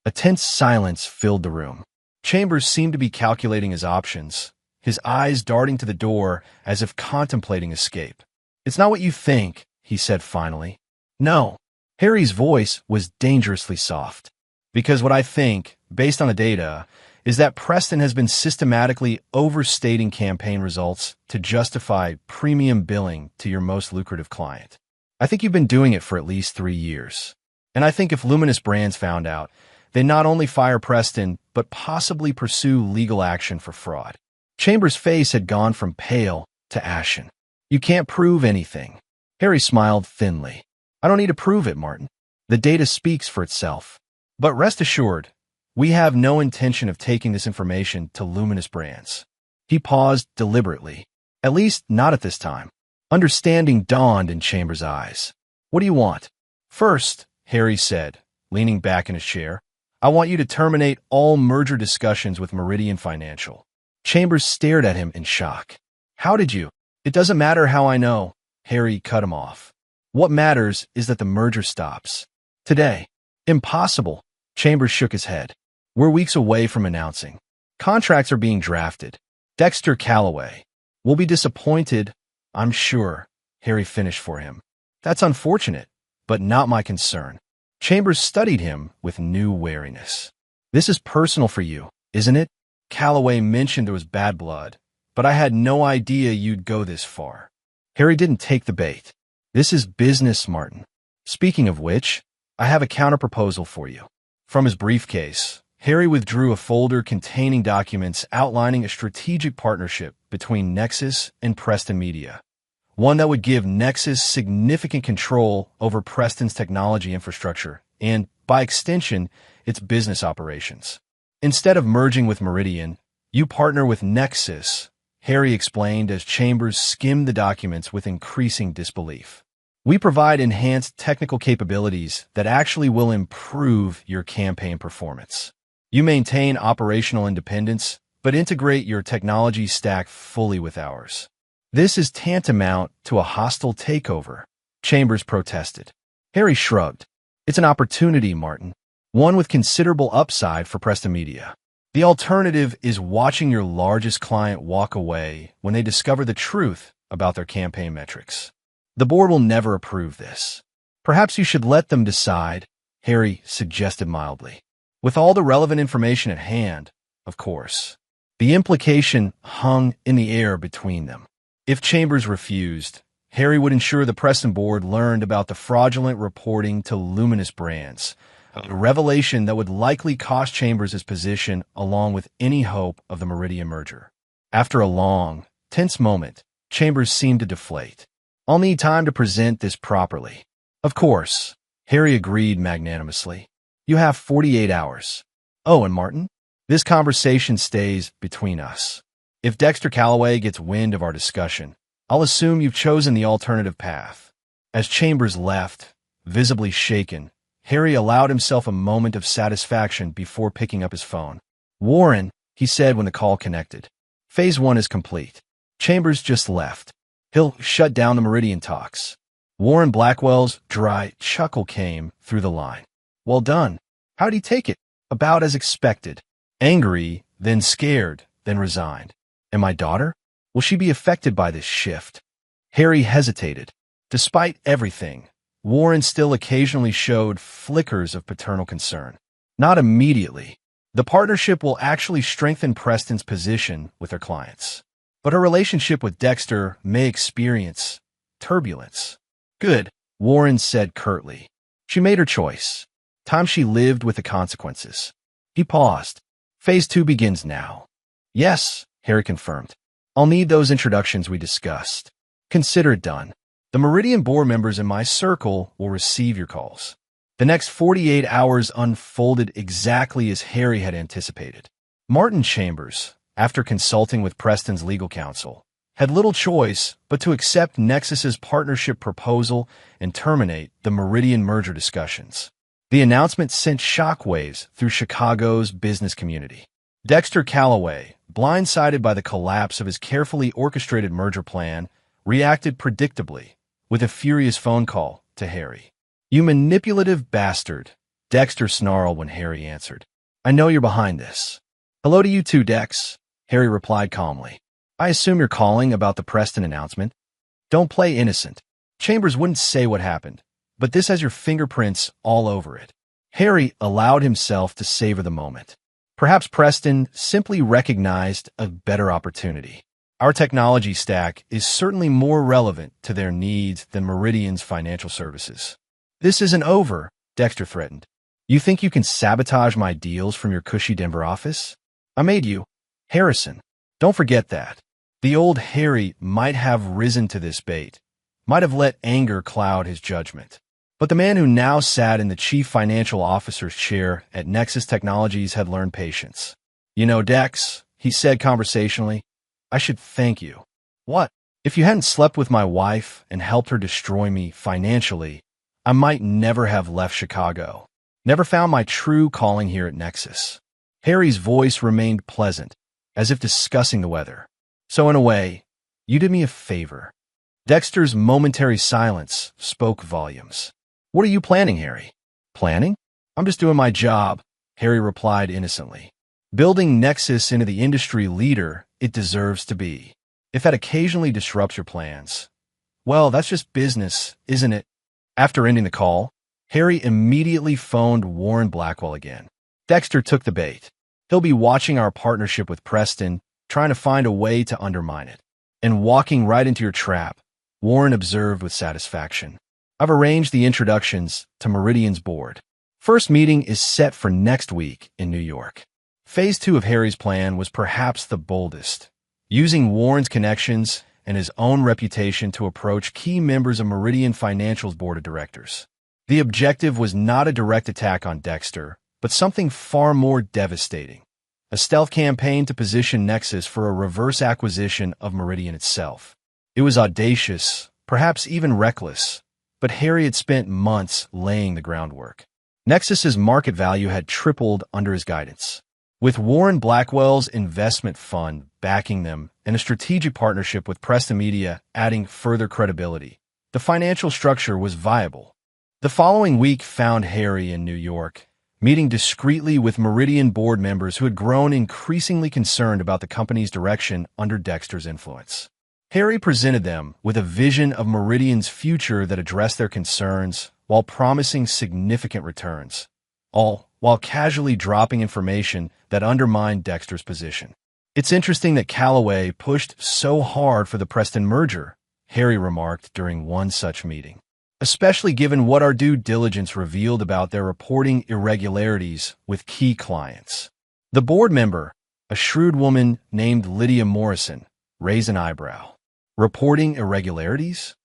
A tense silence filled the room. Chambers seemed to be calculating his options, his eyes darting to the door as if contemplating escape. "It's not what you think," he said finally. No. Harry's voice was dangerously soft. Because what I think, based on the data, is that Preston has been systematically overstating campaign results to justify premium billing to your most lucrative client. I think you've been doing it for at least 3 years. And I think if Luminous Brands found out, they not only fire Preston, but possibly pursue legal action for fraud. Chambers' face had gone from pale to ashen. You can't prove anything. Harry smiled thinly. I don't need to prove it, Martin. The data speaks for itself. But rest assured, we have no intention of taking this information to Luminous Brands. He paused deliberately. At least not at this time. Understanding dawned in Chambers' eyes. What do you want? First, Harry said, leaning back in his chair, I want you to terminate all merger discussions with Meridian Financial. Chambers stared at him in shock. How did you? It doesn't matter how I know. Harry cut him off. What matters is that the merger stops. Today. Impossible. Chambers shook his head. We're weeks away from announcing. Contracts are being drafted. Dexter Calloway will be disappointed, I'm sure. Harry finished for him. That's unfortunate, but not my concern. Chambers studied him with new wariness. This is personal for you, isn't it? Calloway mentioned there was bad blood, but I had no idea you'd go this far. Harry didn't take the bait. This is business, Martin. Speaking of which, I have a counterproposal for you. From his briefcase, Harry withdrew a folder containing documents outlining a strategic partnership between Nexus and Preston Media, one that would give Nexus significant control over Preston's technology infrastructure and, by extension, its business operations. Instead of merging with Meridian, you partner with Nexus, Harry explained as Chambers skimmed the documents with increasing disbelief. We provide enhanced technical capabilities that actually will improve your campaign performance. You maintain operational independence, but integrate your technology stack fully with ours. This is tantamount to a hostile takeover, Chambers protested. Harry shrugged. It's an opportunity, Martin. One with considerable upside for Preston Media. The alternative is watching your largest client walk away when they discover the truth about their campaign metrics. The board will never approve this. Perhaps you should let them decide, Harry suggested mildly. With all the relevant information at hand, of course. The implication hung in the air between them. If Chambers refused, Harry would ensure the Preston board learned about the fraudulent reporting to Luminous Brands, a revelation that would likely cost Chambers his position along with any hope of the Meridian merger. After a long, tense moment, Chambers seemed to deflate. I'll need time to present this properly. Of course, Harry agreed magnanimously. You have 48 hours. Oh, and Martin, this conversation stays between us. If Dexter Calloway gets wind of our discussion, I'll assume you've chosen the alternative path. As Chambers left, visibly shaken, Harry allowed himself a moment of satisfaction before picking up his phone. Warren, he said when the call connected. Phase 1 is complete. Chambers just left. He'll shut down the Meridian talks. Warren Blackwell's dry chuckle came through the line. Well done. How'd he take it? About as expected. Angry, then scared, then resigned. And my daughter? Will she be affected by this shift? Harry hesitated. Despite everything, Warren still occasionally showed flickers of paternal concern. Not immediately. The partnership will actually strengthen Preston's position with her clients. But her relationship with Dexter may experience turbulence. Good, Warren said curtly. She made her choice. Time she lived with the consequences. He paused. Phase 2 begins now. Yes, Harry confirmed. I'll need those introductions we discussed. Consider it done. The Meridian board members in my circle will receive your calls. The next 48 hours unfolded exactly as Harry had anticipated. Martin Chambers, after consulting with Preston's legal counsel, had little choice but to accept Nexus's partnership proposal and terminate the Meridian merger discussions. The announcement sent shockwaves through Chicago's business community. Dexter Calloway, blindsided by the collapse of his carefully orchestrated merger plan, reacted predictably with a furious phone call to Harry. You manipulative bastard, Dexter snarled when Harry answered. I know you're behind this. Hello to you too, Dex, Harry replied calmly. I assume you're calling about the Preston announcement? Don't play innocent. Chambers wouldn't say what happened, but this has your fingerprints all over it. Harry allowed himself to savor the moment. Perhaps Preston simply recognized a better opportunity. Our technology stack is certainly more relevant to their needs than Meridian's financial services. This isn't over, Dexter threatened. You think you can sabotage my deals from your cushy Denver office? I made you, Harrison. Don't forget that. The old Harry might have risen to this bait, might have let anger cloud his judgment. But the man who now sat in the chief financial officer's chair at Nexus Technologies had learned patience. You know, Dex, he said conversationally, I should thank you. What? If you hadn't slept with my wife and helped her destroy me financially, I might never have left Chicago. Never found my true calling here at Nexus. Harry's voice remained pleasant, as if discussing the weather. So in a way, you did me a favor. Dexter's momentary silence spoke volumes. What are you planning, Harry? Planning? I'm just doing my job, Harry replied innocently. Building Nexus into the industry leader it deserves to be. If that occasionally disrupts your plans, well, that's just business, isn't it? After ending the call, Harry immediately phoned Warren Blackwell again. Dexter took the bait. He'll be watching our partnership with Preston, trying to find a way to undermine it. And walking right into your trap, Warren observed with satisfaction. I've arranged the introductions to Meridian's board. First meeting is set for next week in New York. Phase 2 of Harry's plan was perhaps the boldest, using Warren's connections and his own reputation to approach key members of Meridian Financial's board of directors. The objective was not a direct attack on Dexter, but something far more devastating. A stealth campaign to position Nexus for a reverse acquisition of Meridian itself. It was audacious, perhaps even reckless, but Harry had spent months laying the groundwork. Nexus's market value had tripled under his guidance. With Warren Blackwell's investment fund backing them and a strategic partnership with Preston Media adding further credibility, the financial structure was viable. The following week found Harry in New York, meeting discreetly with Meridian board members who had grown increasingly concerned about the company's direction under Dexter's influence. Harry presented them with a vision of Meridian's future that addressed their concerns while promising significant returns, all while casually dropping information that undermined Dexter's position. It's interesting that Callaway pushed so hard for the Preston merger, Harry remarked during one such meeting, especially given what our due diligence revealed about their reporting irregularities with key clients. The board member, a shrewd woman named Lydia Morrison, raised an eyebrow. Reporting irregularities?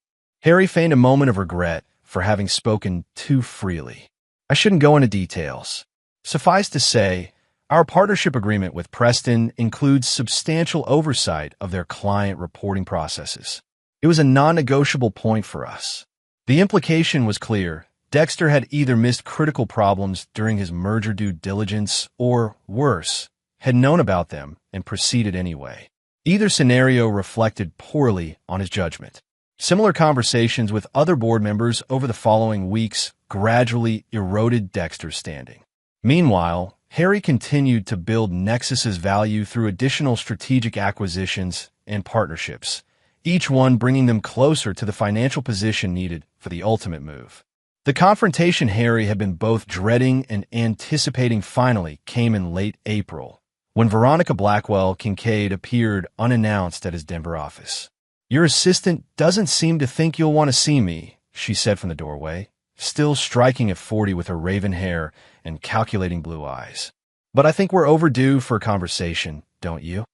Harry feigned a moment of regret for having spoken too freely. I shouldn't go into details. Suffice to say, our partnership agreement with Preston includes substantial oversight of their client reporting processes. It was a non-negotiable point for us. The implication was clear. Dexter had either missed critical problems during his merger due diligence or, worse, had known about them and proceeded anyway. Either scenario reflected poorly on his judgment. Similar conversations with other board members over the following weeks gradually eroded Dexter's standing. Meanwhile, Harry continued to build Nexus's value through additional strategic acquisitions and partnerships, each one bringing them closer to the financial position needed for the ultimate move. The confrontation Harry had been both dreading and anticipating finally came in late April, when Veronica Blackwell Kincaid appeared unannounced at his Denver office. Your assistant doesn't seem to think you'll want to see me, she said from the doorway, still striking at 40 with her raven hair and calculating blue eyes. But I think we're overdue for a conversation, don't you?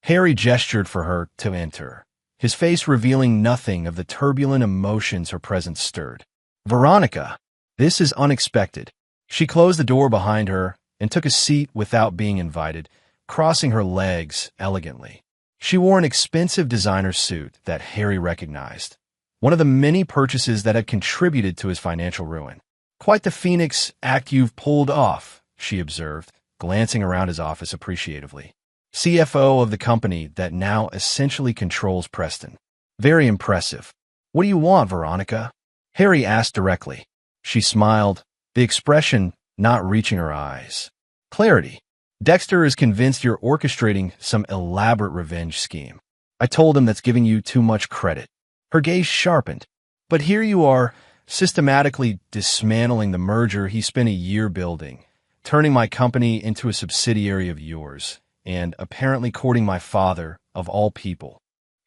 Harry gestured for her to enter, his face revealing nothing of the turbulent emotions her presence stirred. Veronica, this is unexpected. She closed the door behind her and took a seat without being invited, crossing her legs elegantly. She wore an expensive designer suit that Harry recognized, one of the many purchases that had contributed to his financial ruin. Quite the Phoenix act you've pulled off, she observed, glancing around his office appreciatively. CFO of the company that now essentially controls Preston. Very impressive. What do you want, Veronica? Harry asked directly. She smiled, the expression not reaching her eyes. Clarity. Dexter is convinced you're orchestrating some elaborate revenge scheme. I told him that's giving you too much credit. Her gaze sharpened. But here you are, systematically dismantling the merger he spent a year building, turning my company into a subsidiary of yours, and apparently courting my father, of all people.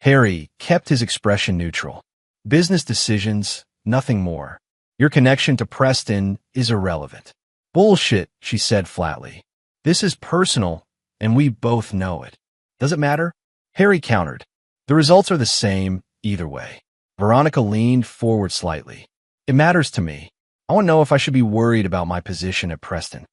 Harry kept his expression neutral. Business decisions, nothing more. Your connection to Preston is irrelevant. Bullshit, she said flatly. This is personal, and we both know it. Does it matter? Harry countered. The results are the same, either way. Veronica leaned forward slightly. It matters to me. I want to know if I should be worried about my position at Preston.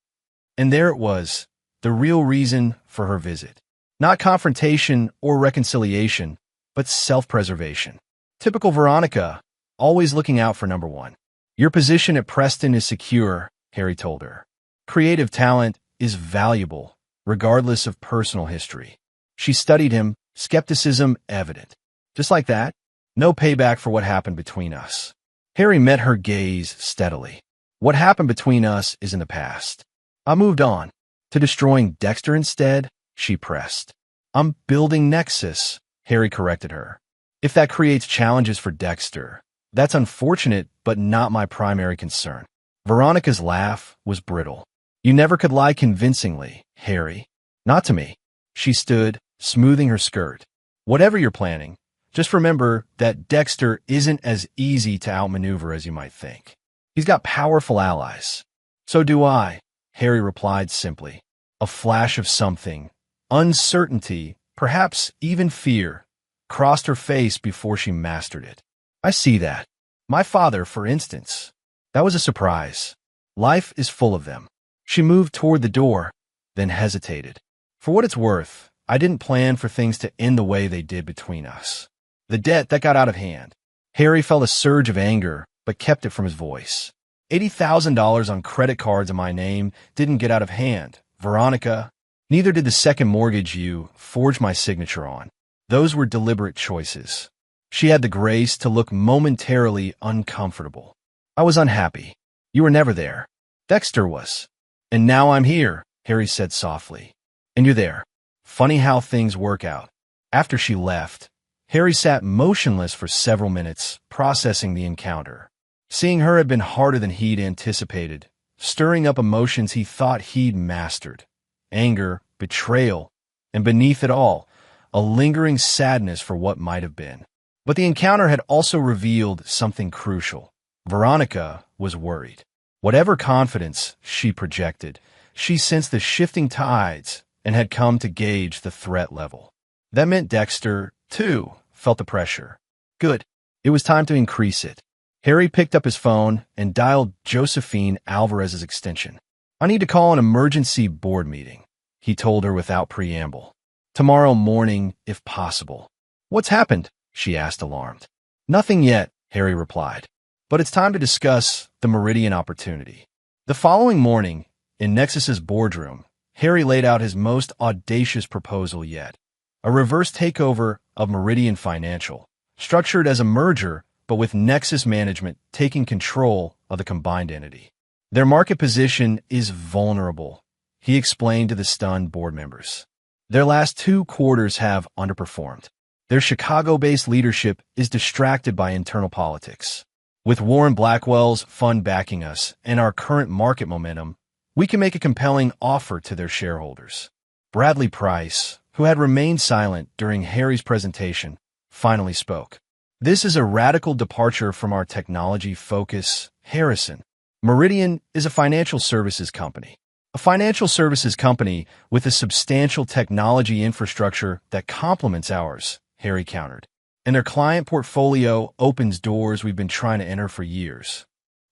And there it was, the real reason for her visit. Not confrontation or reconciliation, but self-preservation. Typical Veronica, always looking out for number one. Your position at Preston is secure, Harry told her. Creative talent is valuable, regardless of personal history. She studied him, skepticism evident. Just like that, no payback for what happened between us. Harry met her gaze steadily. What happened between us is in the past. I moved on. To destroying Dexter instead, she pressed. I'm building Nexus, Harry corrected her. If that creates challenges for Dexter, that's unfortunate, but not my primary concern. Veronica's laugh was brittle. You never could lie convincingly, Harry. Not to me. She stood, smoothing her skirt. Whatever you're planning, just remember that Dexter isn't as easy to outmaneuver as you might think. He's got powerful allies. So do I, Harry replied simply. A flash of something, uncertainty, perhaps even fear, crossed her face before she mastered it. I see that. My father, for instance. That was a surprise. Life is full of them. She moved toward the door, then hesitated. For what it's worth, I didn't plan for things to end the way they did between us. The debt, that got out of hand. Harry felt a surge of anger, but kept it from his voice. $80,000 on credit cards in my name didn't get out of hand. Veronica, neither did the second mortgage you forged my signature on. Those were deliberate choices. She had the grace to look momentarily uncomfortable. I was unhappy. You were never there. Dexter was. And now I'm here, Harry said softly. And you're there. Funny how things work out. After she left, Harry sat motionless for several minutes, processing the encounter. Seeing her had been harder than he'd anticipated, stirring up emotions he thought he'd mastered. Anger, betrayal, and beneath it all, a lingering sadness for what might have been. But the encounter had also revealed something crucial. Veronica was worried. Whatever confidence she projected, she sensed the shifting tides and had come to gauge the threat level. That meant Dexter, too, felt the pressure. Good. It was time to increase it. Harry picked up his phone and dialed Josephine Alvarez's extension. I need to call an emergency board meeting, he told her without preamble. Tomorrow morning, if possible. What's happened? She asked, alarmed. Nothing yet, Harry replied. But it's time to discuss the Meridian opportunity. The following morning, in Nexus's boardroom, Harry laid out his most audacious proposal yet. A reverse takeover of Meridian Financial, structured as a merger, but with Nexus management taking control of the combined entity. Their market position is vulnerable, he explained to the stunned board members. Their last 2 quarters have underperformed. Their Chicago-based leadership is distracted by internal politics. With Warren Blackwell's fund backing us and our current market momentum, we can make a compelling offer to their shareholders. Bradley Price, who had remained silent during Harry's presentation, finally spoke. This is a radical departure from our technology focus, Harrison. Meridian is a financial services company. A financial services company with a substantial technology infrastructure that complements ours, Harry countered. And their client portfolio opens doors we've been trying to enter for years.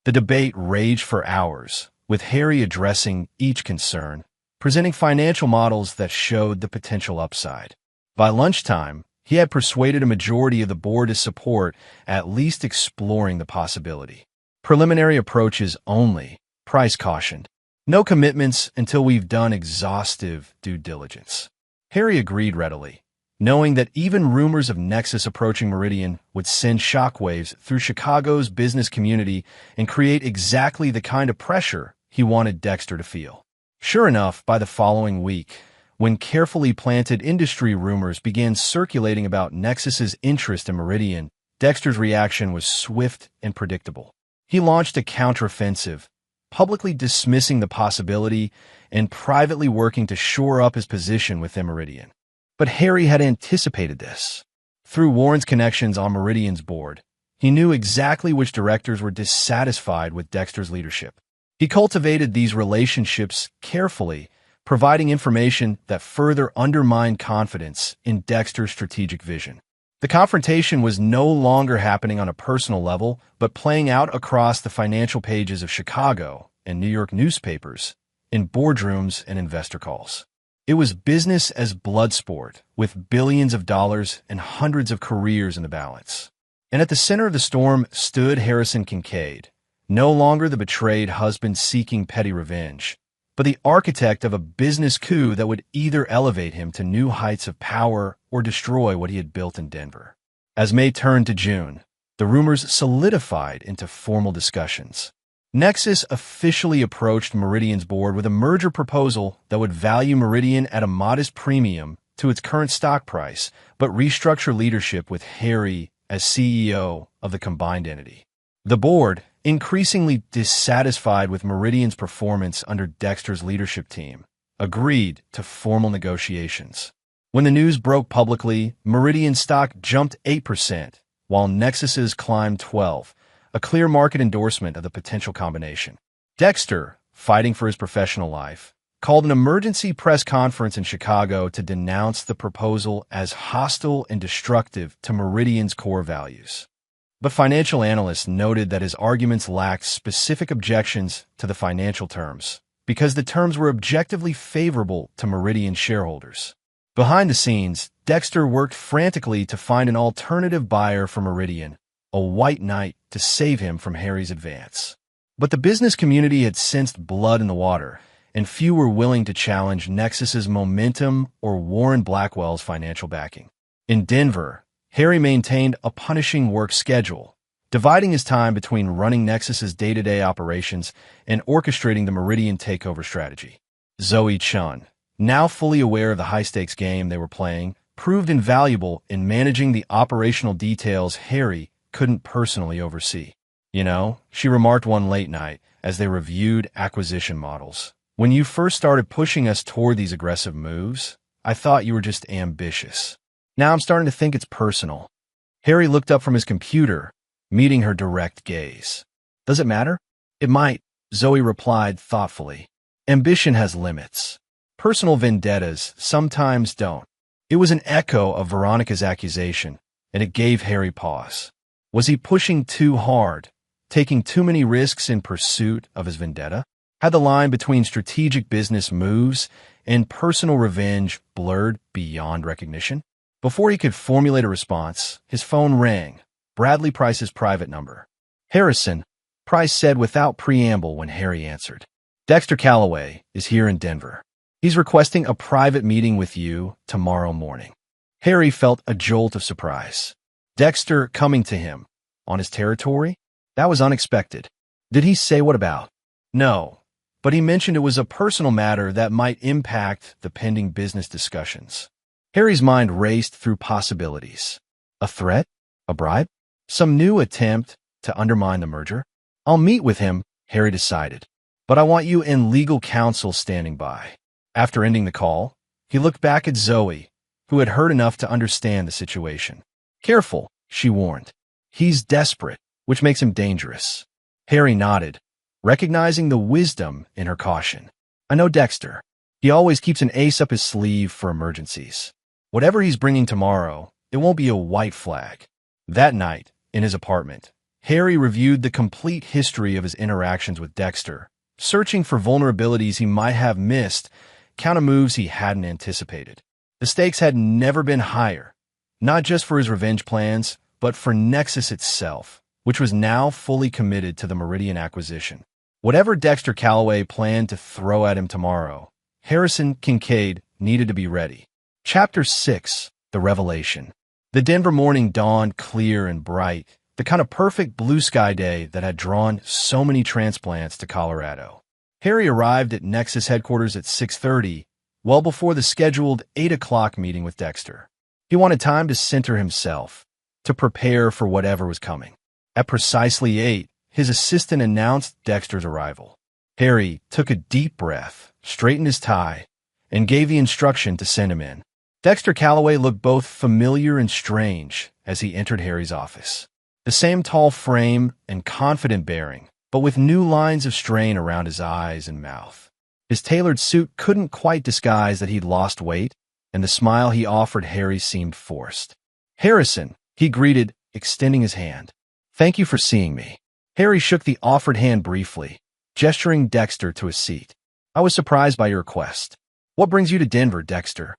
The debate raged for hours, with Harry addressing each concern, presenting financial models that showed the potential upside. By lunchtime, he had persuaded a majority of the board to support at least exploring the possibility. Preliminary approaches only, Price cautioned. No commitments until we've done exhaustive due diligence. Harry agreed readily, knowing that even rumors of Nexus approaching Meridian would send shockwaves through Chicago's business community and create exactly the kind of pressure he wanted Dexter to feel. Sure enough, by the following week, when carefully planted industry rumors began circulating about Nexus's interest in Meridian, Dexter's reaction was swift and predictable. He launched a counteroffensive, publicly dismissing the possibility and privately working to shore up his position within Meridian. But Harry had anticipated this. Through Warren's connections on Meridian's board, he knew exactly which directors were dissatisfied with Dexter's leadership. He cultivated these relationships carefully, providing information that further undermined confidence in Dexter's strategic vision. The confrontation was no longer happening on a personal level, but playing out across the financial pages of Chicago and New York newspapers, in boardrooms and investor calls. It was business as blood sport, with billions of dollars and hundreds of careers in the balance. And at the center of the storm stood Harrison Kincaid, no longer the betrayed husband seeking petty revenge, but the architect of a business coup that would either elevate him to new heights of power or destroy what he had built in Denver. As May turned to June, the rumors solidified into formal discussions. Nexus officially approached Meridian's board with a merger proposal that would value Meridian at a modest premium to its current stock price, but restructure leadership with Harry as CEO of the combined entity. The board, increasingly dissatisfied with Meridian's performance under Dexter's leadership team, agreed to formal negotiations. When the news broke publicly, Meridian stock jumped 8%, while Nexus's climbed 12%, a clear market endorsement of the potential combination. Dexter, fighting for his professional life, called an emergency press conference in Chicago to denounce the proposal as hostile and destructive to Meridian's core values. But financial analysts noted that his arguments lacked specific objections to the financial terms, because the terms were objectively favorable to Meridian shareholders. Behind the scenes, Dexter worked frantically to find an alternative buyer for Meridian, a white knight to save him from Harry's advance. But the business community had sensed blood in the water, and few were willing to challenge Nexus's momentum or Warren Blackwell's financial backing. In Denver, Harry maintained a punishing work schedule, dividing his time between running Nexus's day-to-day operations and orchestrating the Meridian takeover strategy. Zoe Chun, now fully aware of the high-stakes game they were playing, proved invaluable in managing the operational details Harry couldn't personally oversee. You know, she remarked one late night as they reviewed acquisition models. When you first started pushing us toward these aggressive moves, I thought you were just ambitious. Now I'm starting to think it's personal. Harry looked up from his computer, meeting her direct gaze. Does it matter? It might, Zoe replied thoughtfully. Ambition has limits. Personal vendettas sometimes don't. It was an echo of Veronica's accusation, and it gave Harry pause. Was he pushing too hard, taking too many risks in pursuit of his vendetta? Had the line between strategic business moves and personal revenge blurred beyond recognition? Before he could formulate a response, his phone rang, Bradley Price's private number. Harrison, Price said without preamble when Harry answered. Dexter Calloway is here in Denver. He's requesting a private meeting with you tomorrow morning. Harry felt a jolt of surprise. Dexter coming to him, on his territory? That was unexpected. Did he say what about? No, but he mentioned it was a personal matter that might impact the pending business discussions. Harry's mind raced through possibilities. A threat? A bribe? Some new attempt to undermine the merger? I'll meet with him, Harry decided. But I want you and legal counsel standing by. After ending the call, he looked back at Zoe, who had heard enough to understand the situation. Careful, she warned. He's desperate, which makes him dangerous. Harry nodded, recognizing the wisdom in her caution. I know Dexter. He always keeps an ace up his sleeve for emergencies. Whatever he's bringing tomorrow, it won't be a white flag. That night, in his apartment, Harry reviewed the complete history of his interactions with Dexter, searching for vulnerabilities he might have missed, counter-moves he hadn't anticipated. The stakes had never been higher, not just for his revenge plans, but for Nexus itself, which was now fully committed to the Meridian acquisition. Whatever Dexter Calloway planned to throw at him tomorrow, Harrison Kincaid needed to be ready. Chapter 6, The Revelation. The Denver morning dawned clear and bright, the kind of perfect blue sky day that had drawn so many transplants to Colorado. Harry arrived at Nexus headquarters at 6:30, well before the scheduled 8 o'clock meeting with Dexter. He wanted time to center himself, to prepare for whatever was coming. At precisely 8, his assistant announced Dexter's arrival. Harry took a deep breath, straightened his tie, and gave the instruction to send him in. Dexter Calloway looked both familiar and strange as he entered Harry's office. The same tall frame and confident bearing, but with new lines of strain around his eyes and mouth. His tailored suit couldn't quite disguise that he'd lost weight, and the smile he offered Harry seemed forced. "Harrison," he greeted, extending his hand. "Thank you for seeing me." Harry shook the offered hand briefly, gesturing Dexter to a seat. "I was surprised by your request. What brings you to Denver, Dexter?"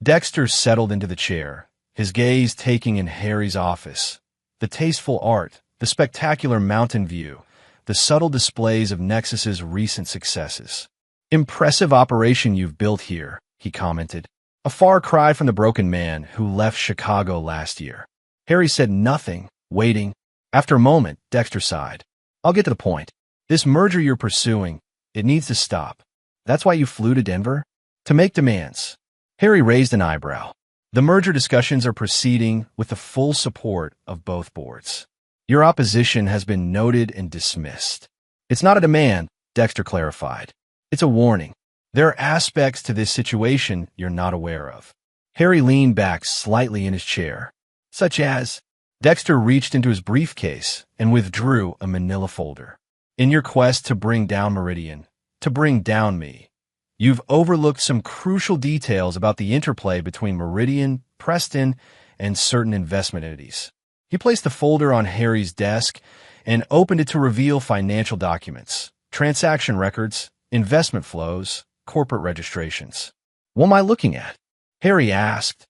Dexter settled into the chair, his gaze taking in Harry's office. The tasteful art, the spectacular mountain view, the subtle displays of Nexus's recent successes. "Impressive operation you've built here," he commented. "A far cry from the broken man who left Chicago last year." Harry said nothing, waiting. After a moment, Dexter sighed. "I'll get to the point. This merger you're pursuing, it needs to stop. That's why you flew to Denver? To make demands." Harry raised an eyebrow. "The merger discussions are proceeding with the full support of both boards. Your opposition has been noted and dismissed." "It's not a demand," Dexter clarified. "It's a warning. There are aspects to this situation you're not aware of." Harry leaned back slightly in his chair. "Such as?" Dexter reached into his briefcase and withdrew a manila folder. "In your quest to bring down Meridian, to bring down me, you've overlooked some crucial details about the interplay between Meridian, Preston, and certain investment entities." He placed the folder on Harry's desk and opened it to reveal financial documents, transaction records, investment flows, corporate registrations. "What am I looking at?" Harry asked,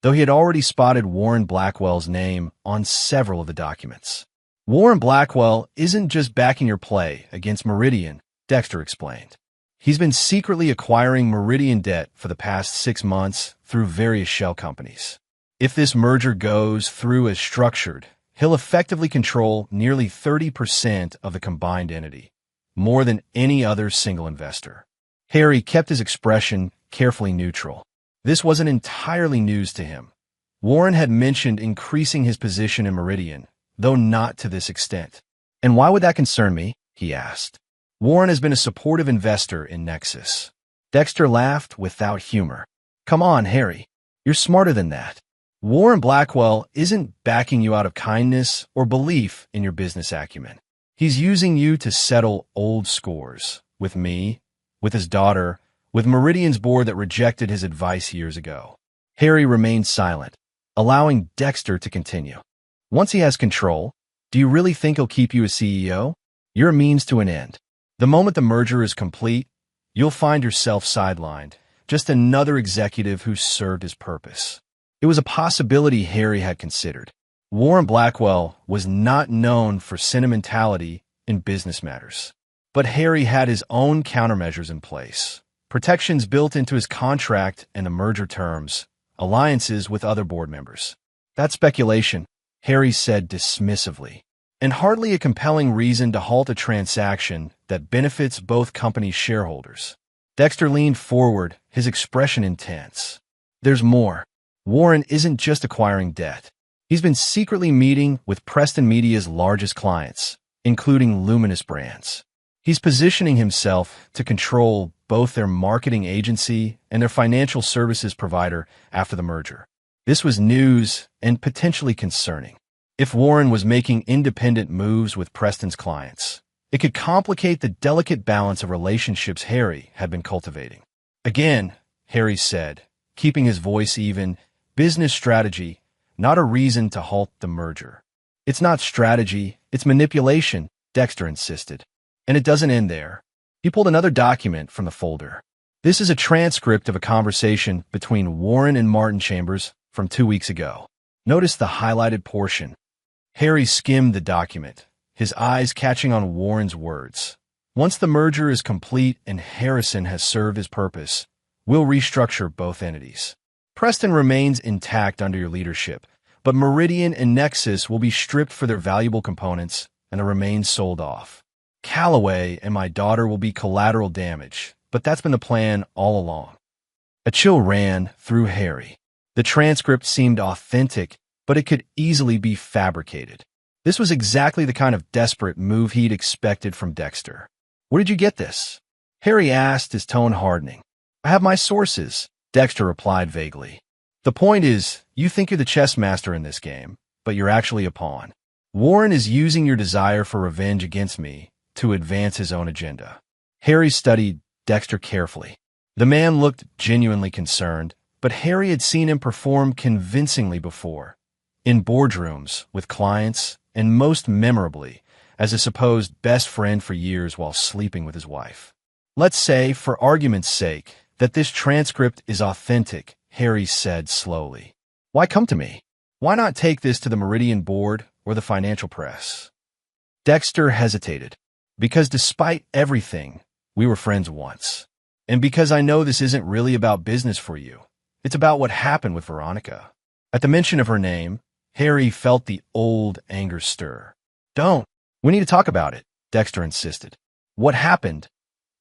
though he had already spotted Warren Blackwell's name on several of the documents. "Warren Blackwell isn't just backing your play against Meridian," Dexter explained. "He's been secretly acquiring Meridian debt for the past 6 months through various shell companies. If this merger goes through as structured, he'll effectively control nearly 30% of the combined entity, more than any other single investor." Harry kept his expression carefully neutral. This wasn't entirely news to him. Warren had mentioned increasing his position in Meridian, though not to this extent. "And why would that concern me?" he asked. "Warren has been a supportive investor in Nexus." Dexter laughed without humor. "Come on, Harry. You're smarter than that. Warren Blackwell isn't backing you out of kindness or belief in your business acumen. He's using you to settle old scores with me, with his daughter, with Meridian's board that rejected his advice years ago." Harry remained silent, allowing Dexter to continue. "Once he has control, do you really think he'll keep you as CEO? You're a means to an end. The moment the merger is complete, you'll find yourself sidelined, just another executive who served his purpose." It was a possibility Harry had considered. Warren Blackwell was not known for sentimentality in business matters. But Harry had his own countermeasures in place, protections built into his contract and the merger terms, alliances with other board members. "That's speculation," Harry said dismissively, "and hardly a compelling reason to halt a transaction that benefits both companies' shareholders." Dexter leaned forward, his expression intense. "There's more. Warren isn't just acquiring debt. He's been secretly meeting with Preston Media's largest clients, including Luminous Brands. He's positioning himself to control both their marketing agency and their financial services provider after the merger." This was news and potentially concerning. If Warren was making independent moves with Preston's clients, it could complicate the delicate balance of relationships Harry had been cultivating. "Again," Harry said, keeping his voice even, "business strategy, not a reason to halt the merger." "It's not strategy, it's manipulation," Dexter insisted. "And it doesn't end there." He pulled another document from the folder. "This is a transcript of a conversation between Warren and Martin Chambers from 2 weeks ago." Notice the highlighted portion. Harry skimmed the document, his eyes catching on Warren's words. "Once the merger is complete and Harrison has served his purpose, we'll restructure both entities. Preston remains intact under your leadership, but Meridian and Nexus will be stripped for their valuable components and the remains sold off. Calloway and my daughter will be collateral damage, but that's been the plan all along." A chill ran through Harry. The transcript seemed authentic, but it could easily be fabricated. This was exactly the kind of desperate move he'd expected from Dexter. "Where did you get this?" Harry asked, his tone hardening. "I have my sources," Dexter replied vaguely. "The point is, you think you're the chess master in this game, but you're actually a pawn. Warren is using your desire for revenge against me to advance his own agenda." Harry studied Dexter carefully. The man looked genuinely concerned, but Harry had seen him perform convincingly before, in boardrooms, with clients, and most memorably, as a supposed best friend for years while sleeping with his wife. "Let's say, for argument's sake, that this transcript is authentic," Harry said slowly. "Why come to me? Why not take this to the Meridian board or the financial press?" Dexter hesitated. "Because despite everything, we were friends once. And because I know this isn't really about business for you. It's about what happened with Veronica." At the mention of her name, Harry felt the old anger stir. "Don't. We need to talk about it," Dexter insisted. "What happened?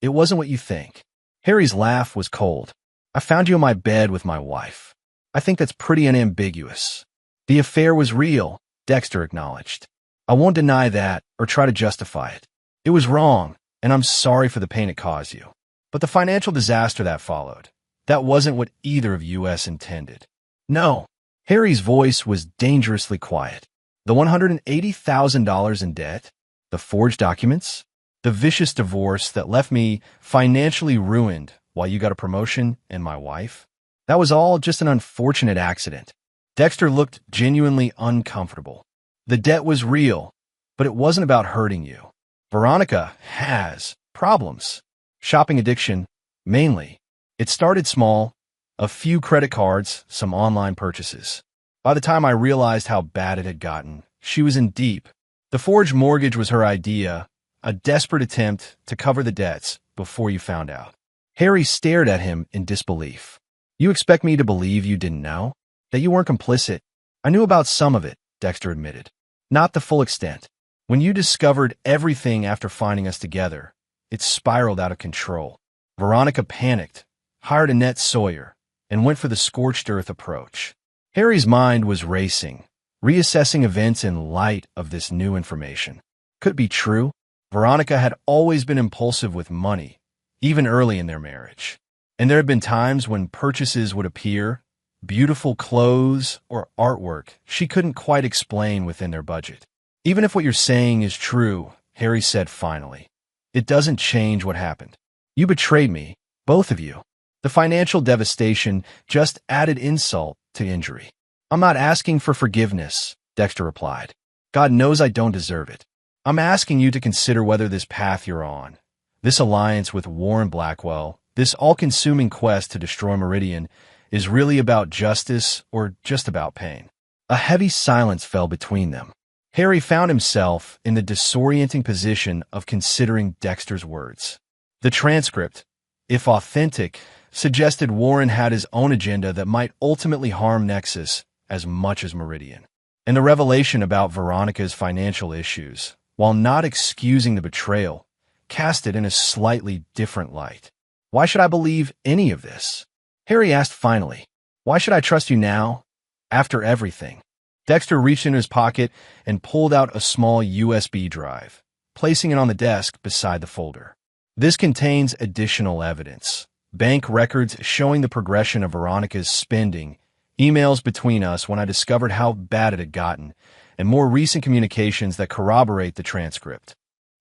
It wasn't what you think." Harry's laugh was cold. "I found you in my bed with my wife. I think that's pretty unambiguous." "The affair was real," Dexter acknowledged. "I won't deny that or try to justify it. It was wrong, and I'm sorry for the pain it caused you. But the financial disaster that followed, that wasn't what either of us intended." "No." Harry's voice was dangerously quiet. "The $180,000 in debt, the forged documents, the vicious divorce that left me financially ruined while you got a promotion and my wife, that was all just an unfortunate accident." Dexter looked genuinely uncomfortable. "The debt was real, but it wasn't about hurting you. Veronica has problems. Shopping addiction, mainly. It started small, a few credit cards, some online purchases. By the time I realized how bad it had gotten, she was in deep. The forged mortgage was her idea, a desperate attempt to cover the debts before you found out." Harry stared at him in disbelief. "You expect me to believe you didn't know? That you weren't complicit?" "I knew about some of it," Dexter admitted. "Not the full extent. When you discovered everything after finding us together, it spiraled out of control. Veronica panicked, hired Annette Sawyer, and went for the scorched earth approach." Harry's mind was racing, reassessing events in light of this new information. Could it be true? Veronica had always been impulsive with money, even early in their marriage. And there had been times when purchases would appear, beautiful clothes or artwork she couldn't quite explain within their budget. "Even if what you're saying is true," Harry said finally, "it doesn't change what happened. You betrayed me, both of you. The financial devastation just added insult to injury." "I'm not asking for forgiveness," Dexter replied. "God knows I don't deserve it. I'm asking you to consider whether this path you're on, this alliance with Warren Blackwell, this all-consuming quest to destroy Meridian, is really about justice or just about pain." A heavy silence fell between them. Harry found himself in the disorienting position of considering Dexter's words. The transcript, if authentic, suggested Warren had his own agenda that might ultimately harm Nexus as much as Meridian. And the revelation about Veronica's financial issues, while not excusing the betrayal, cast it in a slightly different light. "Why should I believe any of this?" Harry asked finally. "Why should I trust you now, after everything?" Dexter reached into his pocket and pulled out a small USB drive, placing it on the desk beside the folder. "This contains additional evidence. Bank records showing the progression of Veronica's spending, emails between us when I discovered how bad it had gotten, and more recent communications that corroborate the transcript."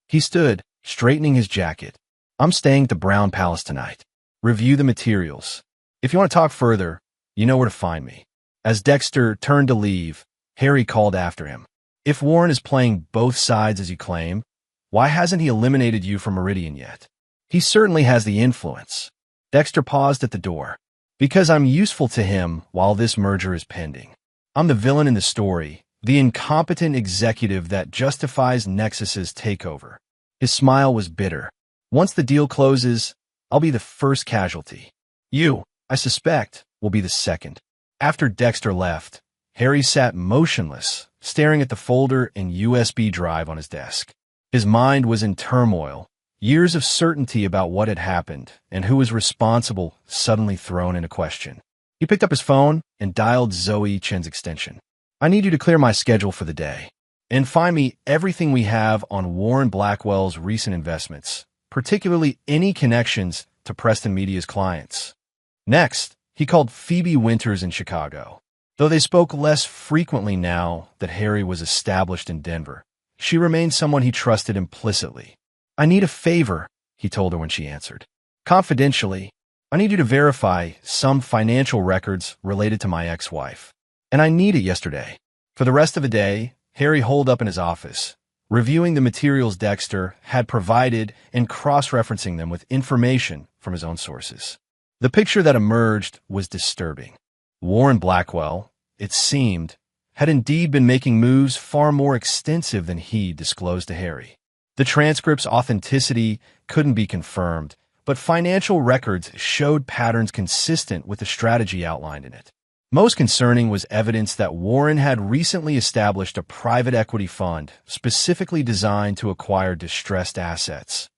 He stood, straightening his jacket. "I'm staying at the Brown Palace tonight. Review the materials. If you want to talk further, you know where to find me." As Dexter turned to leave, Harry called after him. "If Warren is playing both sides as you claim, why hasn't he eliminated you from Meridian yet? He certainly has the influence." Dexter paused at the door. "Because I'm useful to him while this merger is pending. I'm the villain in the story, the incompetent executive that justifies Nexus's takeover." His smile was bitter. "Once the deal closes, I'll be the first casualty. You, I suspect, will be the second." After Dexter left, Harry sat motionless, staring at the folder and USB drive on his desk. His mind was in turmoil, years of certainty about what had happened and who was responsible suddenly thrown into question. He picked up his phone and dialed Zoe Chen's extension. "I need you to clear my schedule for the day." And find me everything we have on Warren Blackwell's recent investments, particularly any connections to Preston Media's clients. Next, he called Phoebe Winters in Chicago. Though they spoke less frequently now that Harry was established in Denver, she remained someone he trusted implicitly. "I need a favor," he told her when she answered. "Confidentially, I need you to verify some financial records related to my ex-wife. And I need it yesterday." For the rest of the day, Harry holed up in his office, reviewing the materials Dexter had provided and cross-referencing them with information from his own sources. The picture that emerged was disturbing. Warren Blackwell, it seemed, had indeed been making moves far more extensive than he disclosed to Harry. The transcript's authenticity couldn't be confirmed, but financial records showed patterns consistent with the strategy outlined in it. Most concerning was evidence that Warren had recently established a private equity fund specifically designed to acquire distressed assets.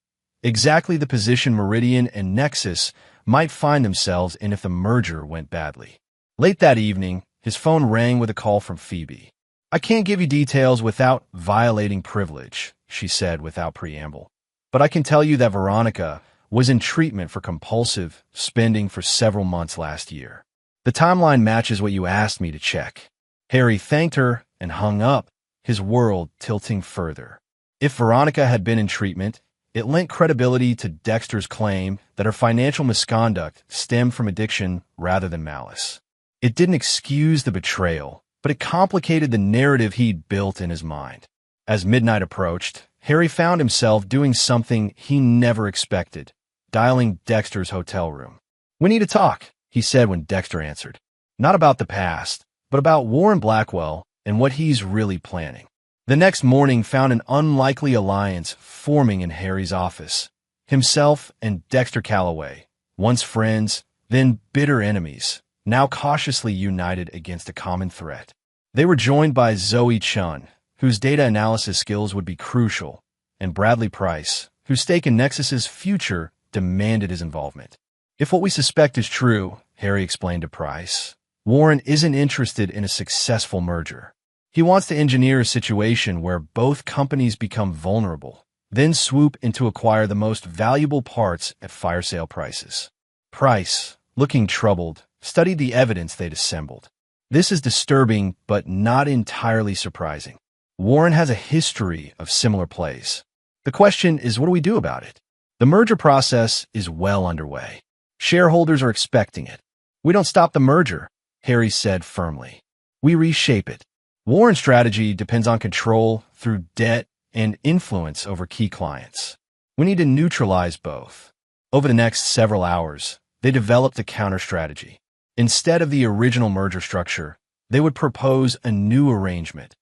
Exactly the position Meridian and Nexus might find themselves in if the merger went badly. Late that evening, his phone rang with a call from Phoebe. "I can't give you details without violating privilege," she said without preamble. "But I can tell you that Veronica was in treatment for compulsive spending for several months last year. The timeline matches what you asked me to check." Harry thanked her and hung up, his world tilting further. If Veronica had been in treatment, it lent credibility to Dexter's claim that her financial misconduct stemmed from addiction rather than malice. It didn't excuse the betrayal, but it complicated the narrative he'd built in his mind. As midnight approached, Harry found himself doing something he never expected, dialing Dexter's hotel room. "We need to talk," he said when Dexter answered. "Not about the past, but about Warren Blackwell and what he's really planning." The next morning found an unlikely alliance forming in Harry's office. Himself and Dexter Calloway, once friends, then bitter enemies, now cautiously united against a common threat. They were joined by Zoe Chun, whose data analysis skills would be crucial, and Bradley Price, whose stake in Nexus's future demanded his involvement. "If what we suspect is true," Harry explained to Price, "Warren isn't interested in a successful merger. He wants to engineer a situation where both companies become vulnerable, then swoop in to acquire the most valuable parts at fire sale prices." Price, looking troubled, studied the evidence they'd assembled. "This is disturbing, but not entirely surprising. Warren has a history of similar plays. The question is, what do we do about it? The merger process is well underway. Shareholders are expecting it. We don't stop the merger," Harry said firmly. "We reshape it. Warren's strategy depends on control through debt and influence over key clients. We need to neutralize both." Over the next several hours, they developed a counter-strategy. Instead of the original merger structure, they would propose a new arrangement,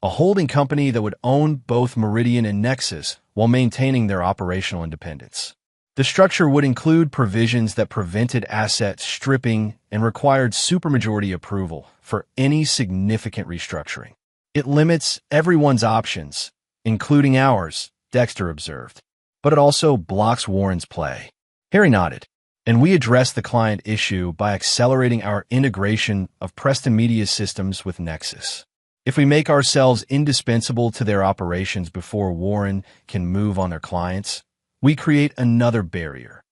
a holding company that would own both Meridian and Nexus while maintaining their operational independence. The structure would include provisions that prevented asset stripping and required supermajority approval for any significant restructuring. "It limits everyone's options, including ours," Dexter observed. "But it also blocks Warren's play." Harry nodded. "And we address the client issue by accelerating our integration of Preston Media's systems with Nexus. If we make ourselves indispensable to their operations before Warren can move on their clients, we create another barrier."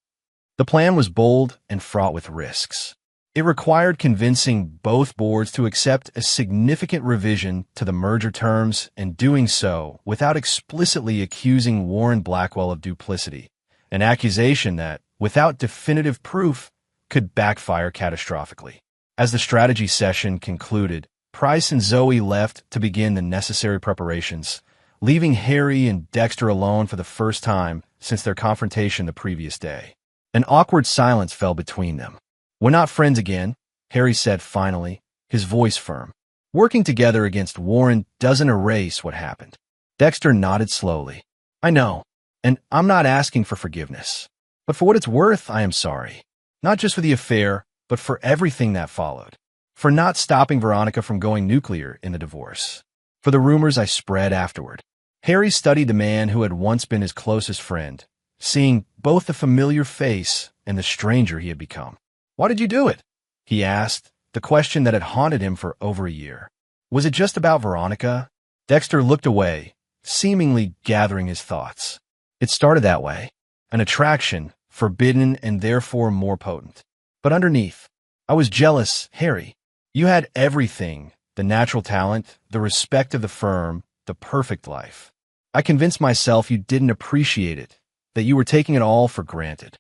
The plan was bold and fraught with risks. It required convincing both boards to accept a significant revision to the merger terms and doing so without explicitly accusing Warren Blackwell of duplicity, an accusation that, without definitive proof, could backfire catastrophically. As the strategy session concluded, Price and Zoe left to begin the necessary preparations, leaving Harry and Dexter alone for the first time since their confrontation the previous day. An awkward silence fell between them. "We're not friends again," Harry said finally, his voice firm. "Working together against Warren doesn't erase what happened." Dexter nodded slowly. "I know, and I'm not asking for forgiveness. But for what it's worth, I am sorry. Not just for the affair, but for everything that followed. For not stopping Veronica from going nuclear in the divorce. For the rumors I spread afterward." Harry studied the man who had once been his closest friend, seeing both the familiar face and the stranger he had become. "Why did you do it?" he asked, the question that had haunted him for over a year. Was it just about Veronica? Dexter looked away, seemingly gathering his thoughts. It started that way. An attraction, forbidden and therefore more potent. But underneath, I was jealous, Harry. You had everything, the natural talent, the respect of the firm, the perfect life. I convinced myself you didn't appreciate it, that you were taking it all for granted.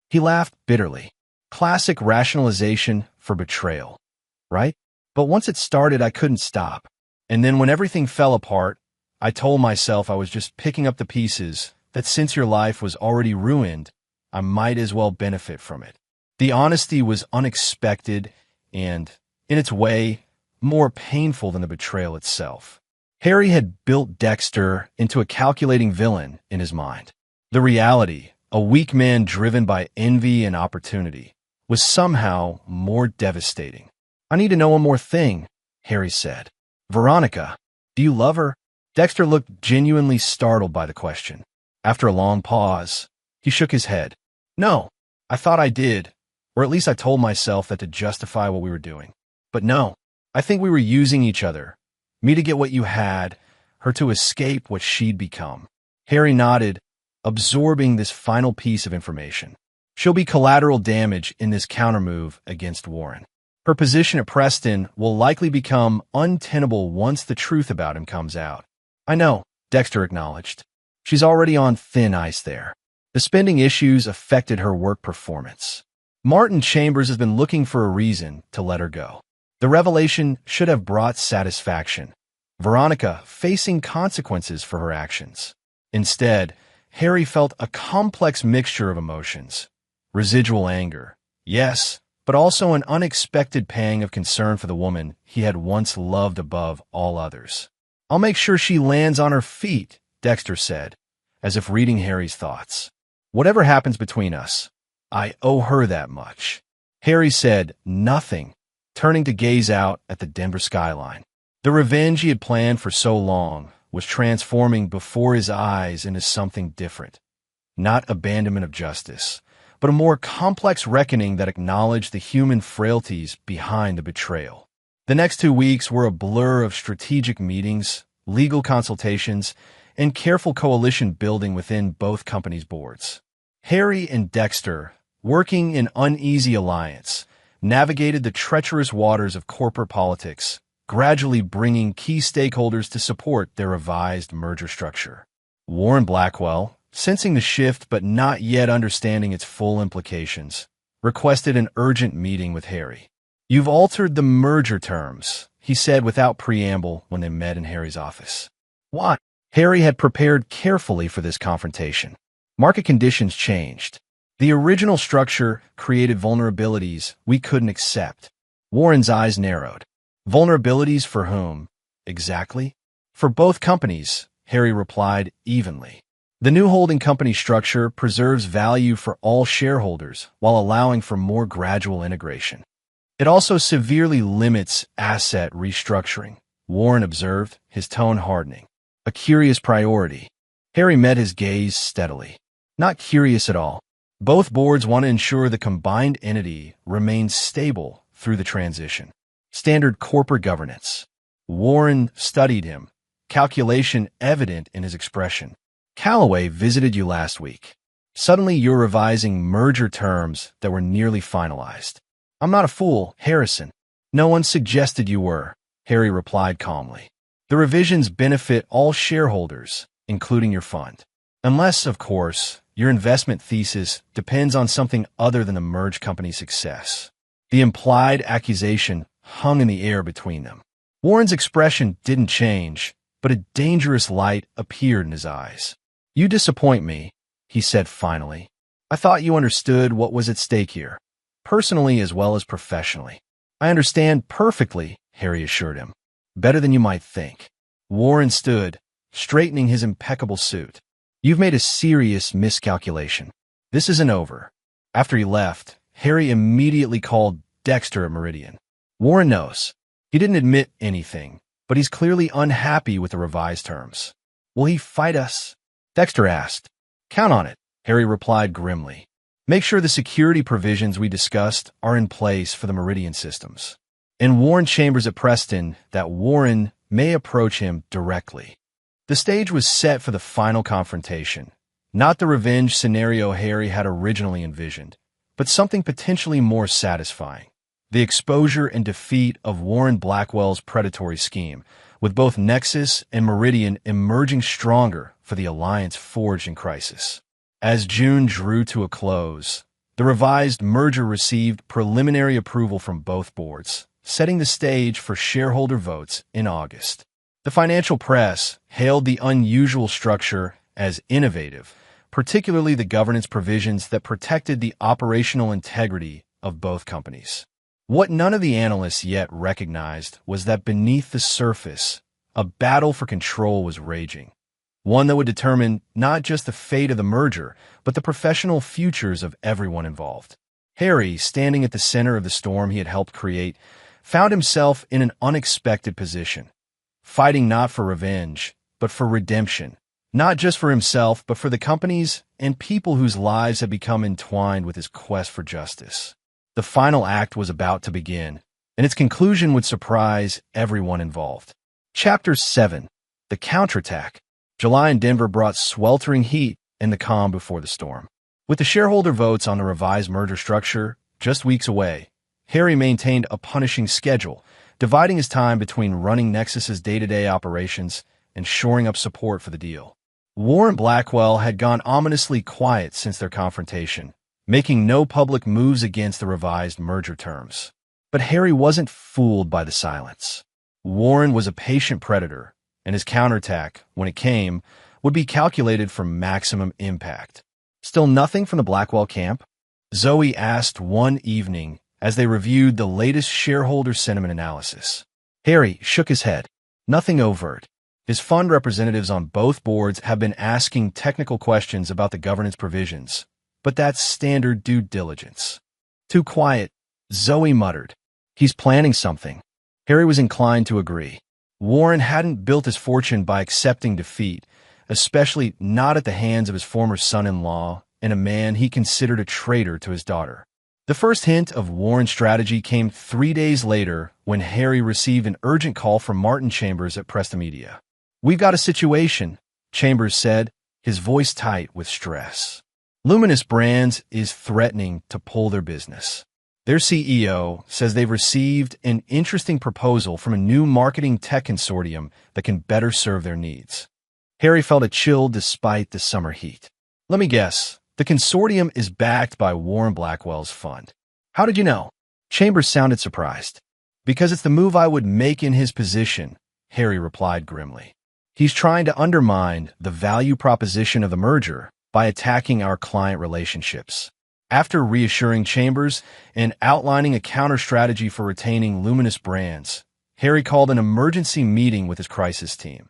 He laughed bitterly. Classic rationalization for betrayal, right? But once it started, I couldn't stop. And then when everything fell apart, I told myself I was just picking up the pieces, that since your life was already ruined, I might as well benefit from it. The honesty was unexpected and, in its way, more painful than the betrayal itself. Harry had built Dexter into a calculating villain in his mind. The reality, a weak man driven by envy and opportunity, was somehow more devastating. I need to know one more thing, Harry said. Veronica, do you love her? Dexter looked genuinely startled by the question. After a long pause, he shook his head. No, I thought I did, or at least I told myself that to justify what we were doing. But no, I think we were using each other. Me to get what you had, her to escape what she'd become. Harry nodded, absorbing this final piece of information. She'll be collateral damage in this countermove against Warren. Her position at Preston will likely become untenable once the truth about him comes out. I know, Dexter acknowledged. She's already on thin ice there. The spending issues affected her work performance. Martin Chambers has been looking for a reason to let her go. The revelation should have brought satisfaction. Veronica facing consequences for her actions. Instead, Harry felt a complex mixture of emotions. Residual anger, yes, but also an unexpected pang of concern for the woman he had once loved above all others. I'll make sure she lands on her feet, Dexter said, as if reading Harry's thoughts. Whatever happens between us, I owe her that much. Harry said nothing, turning to gaze out at the Denver skyline. The revenge he had planned for so long was transforming before his eyes into something different. Not abandonment of justice, but a more complex reckoning that acknowledged the human frailties behind the betrayal. The next 2 weeks were a blur of strategic meetings, legal consultations, and careful coalition building within both companies' boards. Harry and Dexter, working in uneasy alliance, navigated the treacherous waters of corporate politics, gradually bringing key stakeholders to support their revised merger structure. Warren Blackwell, sensing the shift but not yet understanding its full implications, requested an urgent meeting with Harry. You've altered the merger terms, he said without preamble when they met in Harry's office. Why? Harry had prepared carefully for this confrontation. Market conditions changed. The original structure created vulnerabilities we couldn't accept. Warren's eyes narrowed. Vulnerabilities for whom? Exactly? For both companies, Harry replied evenly. The new holding company structure preserves value for all shareholders while allowing for more gradual integration. It also severely limits asset restructuring, Warren observed, his tone hardening. A curious priority. Harry met his gaze steadily. Not curious at all. Both boards want to ensure the combined entity remains stable through the transition. Standard corporate governance. Warren studied him, calculation evident in his expression. Callaway visited you last week. Suddenly you're revising merger terms that were nearly finalized. I'm not a fool, Harrison. No one suggested you were, Harry replied calmly. The revisions benefit all shareholders, including your fund. Unless, of course, your investment thesis depends on something other than the merged company's success. The implied accusation hung in the air between them. Warren's expression didn't change, but a dangerous light appeared in his eyes. You disappoint me, he said finally. I thought you understood what was at stake here, personally as well as professionally. I understand perfectly, Harry assured him. Better than you might think. Warren stood, straightening his impeccable suit. You've made a serious miscalculation. This isn't over. After he left, Harry immediately called Dexter at Meridian. Warren knows. He didn't admit anything, but he's clearly unhappy with the revised terms. Will he fight us? Dexter asked. Count on it, Harry replied grimly. Make sure the security provisions we discussed are in place for the Meridian systems. And warn Chambers at Preston that Warren may approach him directly. The stage was set for the final confrontation, not the revenge scenario Harry had originally envisioned, but something potentially more satisfying: the exposure and defeat of Warren Blackwell's predatory scheme, with both Nexus and Meridian emerging stronger for the alliance forged in crisis. As June drew to a close, the revised merger received preliminary approval from both boards, setting the stage for shareholder votes in August. The financial press hailed the unusual structure as innovative, particularly the governance provisions that protected the operational integrity of both companies. What none of the analysts yet recognized was that beneath the surface, a battle for control was raging, one that would determine not just the fate of the merger, but the professional futures of everyone involved. Harry, standing at the center of the storm he had helped create, found himself in an unexpected position, fighting not for revenge, but for redemption, not just for himself, but for the companies and people whose lives had become entwined with his quest for justice. The final act was about to begin, and its conclusion would surprise everyone involved. Chapter 7. The Counterattack. July in Denver brought sweltering heat and the calm before the storm. With the shareholder votes on the revised merger structure just weeks away, Harry maintained a punishing schedule, dividing his time between running Nexus's day-to-day operations and shoring up support for the deal. Warren Blackwell had gone ominously quiet since their confrontation, making no public moves against the revised merger terms. But Harry wasn't fooled by the silence. Warren was a patient predator, and his counterattack, when it came, would be calculated for maximum impact. Still nothing from the Blackwell camp? Zoe asked one evening as they reviewed the latest shareholder sentiment analysis. Harry shook his head. Nothing overt. His fund representatives on both boards have been asking technical questions about the governance provisions, but that's standard due diligence. Too quiet, Zoe muttered. He's planning something. Harry was inclined to agree. Warren hadn't built his fortune by accepting defeat, especially not at the hands of his former son-in-law and a man he considered a traitor to his daughter. The first hint of Warren's strategy came 3 days later when Harry received an urgent call from Martin Chambers at Presta Media. "We've got a situation," Chambers said, his voice tight with stress. Luminous Brands is threatening to pull their business. Their CEO says they've received an interesting proposal from a new marketing tech consortium that can better serve their needs. Harry felt a chill despite the summer heat. "Let me guess, the consortium is backed by Warren Blackwell's fund." "How did you know?" Chambers sounded surprised. "Because it's the move I would make in his position," Harry replied grimly. "He's trying to undermine the value proposition of the merger by attacking our client relationships." After reassuring Chambers and outlining a counter-strategy for retaining Luminous Brands, Harry called an emergency meeting with his crisis team.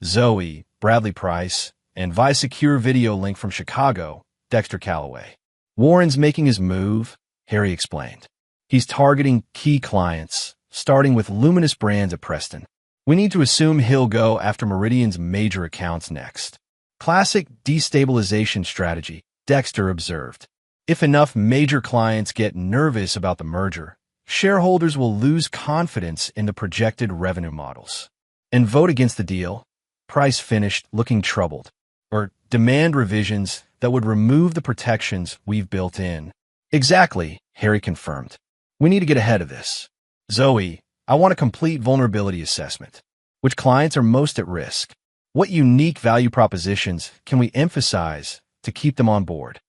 Zoe, Bradley Price, and via secure video link from Chicago, Dexter Calloway. "Warren's making his move," Harry explained. "He's targeting key clients, starting with Luminous Brands at Preston. We need to assume he'll go after Meridian's major accounts next." "Classic destabilization strategy," Dexter observed. "If enough major clients get nervous about the merger, shareholders will lose confidence in the projected revenue models and vote against the deal." Price finished, looking troubled. "Or demand revisions that would remove the protections we've built in." "Exactly," Harry confirmed. "We need to get ahead of this." "Zoe, I want a complete vulnerability assessment. Which clients are most at risk? What unique value propositions can we emphasize to keep them on board?"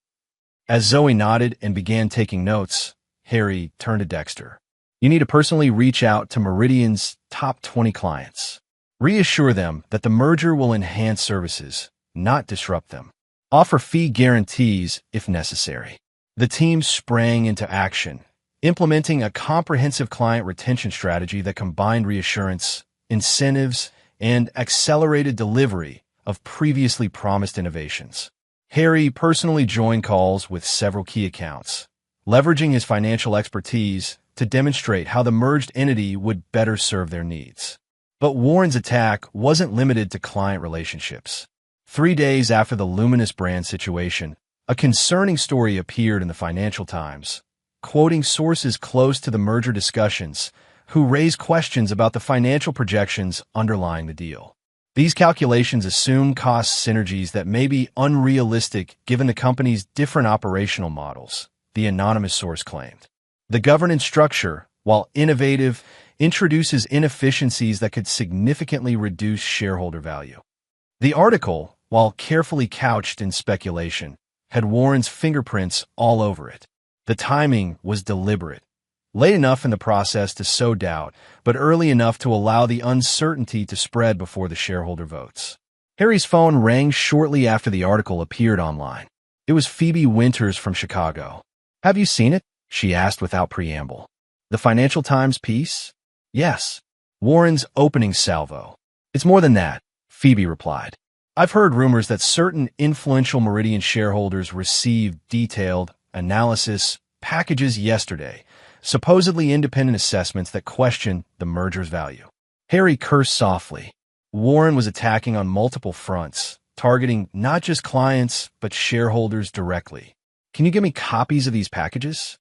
As Zoe nodded and began taking notes, Harry turned to Dexter. "You need to personally reach out to Meridian's top 20 clients. Reassure them that the merger will enhance services, not disrupt them. Offer fee guarantees if necessary." The team sprang into action, implementing a comprehensive client retention strategy that combined reassurance, incentives, and accelerated delivery of previously promised innovations. Harry personally joined calls with several key accounts, leveraging his financial expertise to demonstrate how the merged entity would better serve their needs. But Warren's attack wasn't limited to client relationships. 3 days after the Luminous Brand situation, a concerning story appeared in the Financial Times, quoting sources close to the merger discussions, who raised questions about the financial projections underlying the deal. These calculations assume cost synergies that may be unrealistic given the company's different operational models, the anonymous source claimed. The governance structure, while innovative, introduces inefficiencies that could significantly reduce shareholder value. The article, while carefully couched in speculation, had Warren's fingerprints all over it. The timing was deliberate, late enough in the process to sow doubt, but early enough to allow the uncertainty to spread before the shareholder votes. Harry's phone rang shortly after the article appeared online. It was Phoebe Winters from Chicago. "Have you seen it?" she asked without preamble. "The Financial Times piece?" "Yes." Warren's opening salvo. "It's more than that," Phoebe replied. "I've heard rumors that certain influential Meridian shareholders received detailed analysis packages yesterday, supposedly independent assessments that question the merger's value." Harry cursed softly. Warren was attacking on multiple fronts, targeting not just clients, but shareholders directly. "Can you give me copies of these packages?"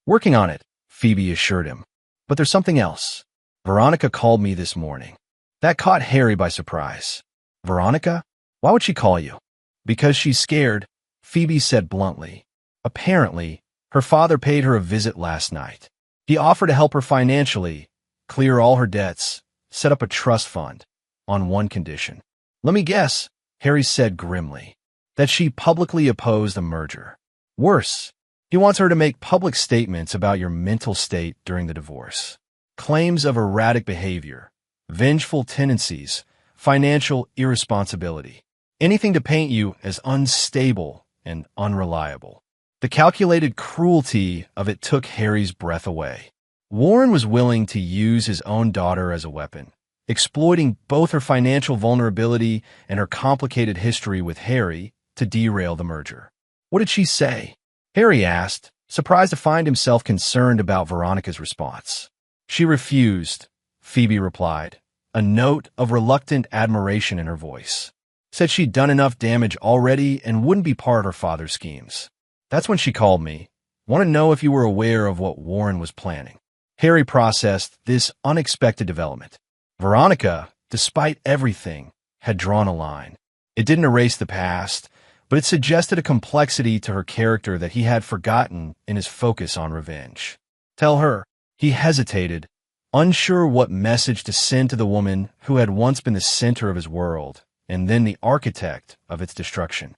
"Working on it," Phoebe assured him. "But there's something else. Veronica called me this morning." That caught Harry by surprise. "Veronica? Why would she call you?" "Because she's scared," Phoebe said bluntly. Apparently, her father paid her a visit last night. He offered to help her financially, clear all her debts, set up a trust fund, on one condition. "Let me guess," Harry said grimly, "that she publicly opposed the merger. Worse, he wants her to make public statements about your mental state during the divorce. Claims of erratic behavior, vengeful tendencies, financial irresponsibility. Anything to paint you as unstable and unreliable." The calculated cruelty of it took Harry's breath away. Warren was willing to use his own daughter as a weapon, exploiting both her financial vulnerability and her complicated history with Harry to derail the merger. "What did she say?" Harry asked, surprised to find himself concerned about Veronica's response. "She refused," Phoebe replied, a note of reluctant admiration in her voice. "Said she'd done enough damage already and wouldn't be part of her father's schemes. That's when she called me. Want to know if you were aware of what Warren was planning." Harry processed this unexpected development. Veronica, despite everything, had drawn a line. It didn't erase the past, but it suggested a complexity to her character that he had forgotten in his focus on revenge. "Tell her." He hesitated, unsure what message to send to the woman who had once been the center of his world, and then the architect of its destruction.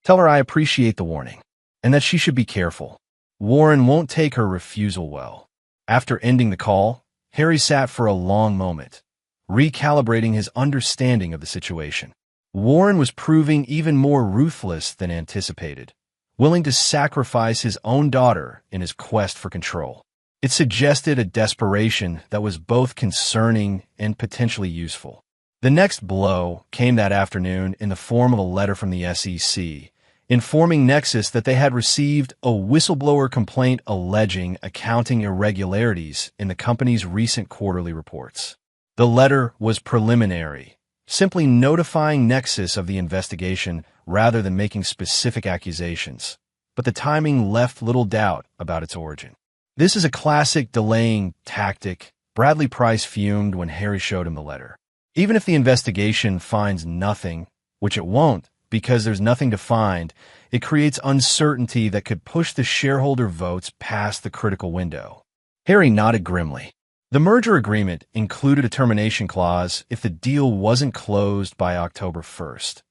"Tell her I appreciate the warning, and that she should be careful. Warren won't take her refusal well." After ending the call, Harry sat for a long moment, recalibrating his understanding of the situation. Warren was proving even more ruthless than anticipated, willing to sacrifice his own daughter in his quest for control. It suggested a desperation that was both concerning and potentially useful. The next blow came that afternoon in the form of a letter from the SEC, informing Nexus that they had received a whistleblower complaint alleging accounting irregularities in the company's recent quarterly reports. The letter was preliminary, simply notifying Nexus of the investigation rather than making specific accusations, but the timing left little doubt about its origin. "This is a classic delaying tactic," Bradley Price fumed when Harry showed him the letter. "Even if the investigation finds nothing, which it won't, because there's nothing to find, it creates uncertainty that could push the shareholder votes past the critical window." Harry nodded grimly. The merger agreement included a termination clause if the deal wasn't closed by October 1st.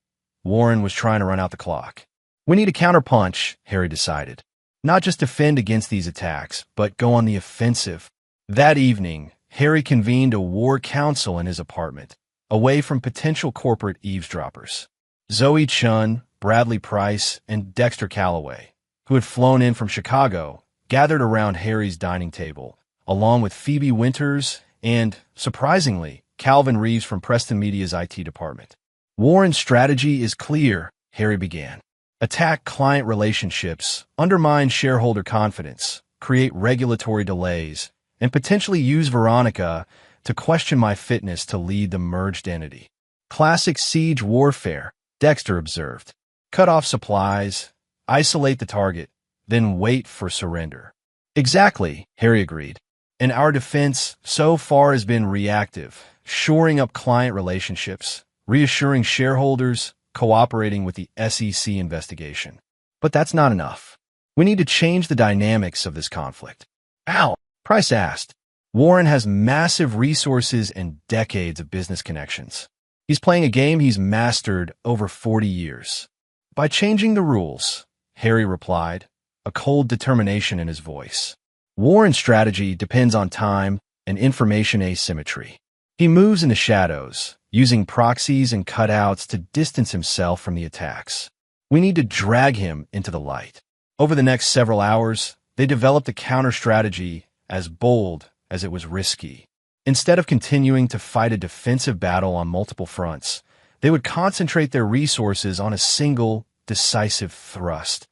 Warren was trying to run out the clock. "We need a counterpunch," Harry decided. "Not just defend against these attacks, but go on the offensive." That evening, Harry convened a war council in his apartment, away from potential corporate eavesdroppers. Zoe Chun, Bradley Price, and Dexter Calloway, who had flown in from Chicago, gathered around Harry's dining table, along with Phoebe Winters and, surprisingly, Calvin Reeves from Preston Media's IT department. "Warren's strategy is clear," Harry began. "Attack client relationships, undermine shareholder confidence, create regulatory delays, and potentially use Veronica to question my fitness to lead the merged entity. Classic siege warfare," Dexter observed. "Cut off supplies, isolate the target, then wait for surrender." "Exactly," Harry agreed. And our defense so far has been reactive, shoring up client relationships, reassuring shareholders, cooperating with the SEC investigation. But that's not enough. We need to change the dynamics of this conflict. How? Price asked. Warren has massive resources and decades of business connections. He's playing a game he's mastered over 40 years. By changing the rules, Harry replied, a cold determination in his voice. Warren's strategy depends on time and information asymmetry. He moves in the shadows, using proxies and cutouts to distance himself from the attacks. We need to drag him into the light. Over the next several hours, they developed a counter-strategy as bold as it was risky. Instead of continuing to fight a defensive battle on multiple fronts, they would concentrate their resources on a single, decisive thrust,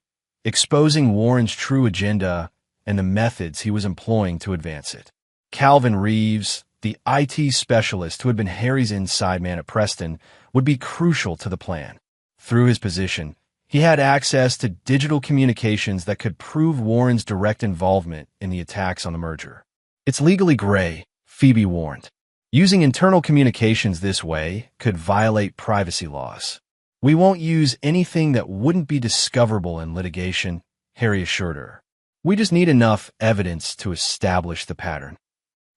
exposing Warren's true agenda and the methods he was employing to advance it. Calvin Reeves, the IT specialist who had been Harry's inside man at Preston, would be crucial to the plan. Through his position, he had access to digital communications that could prove Warren's direct involvement in the attacks on the merger. It's legally gray, Phoebe warned. Using internal communications this way could violate privacy laws. We won't use anything that wouldn't be discoverable in litigation, Harry assured her. We just need enough evidence to establish the pattern.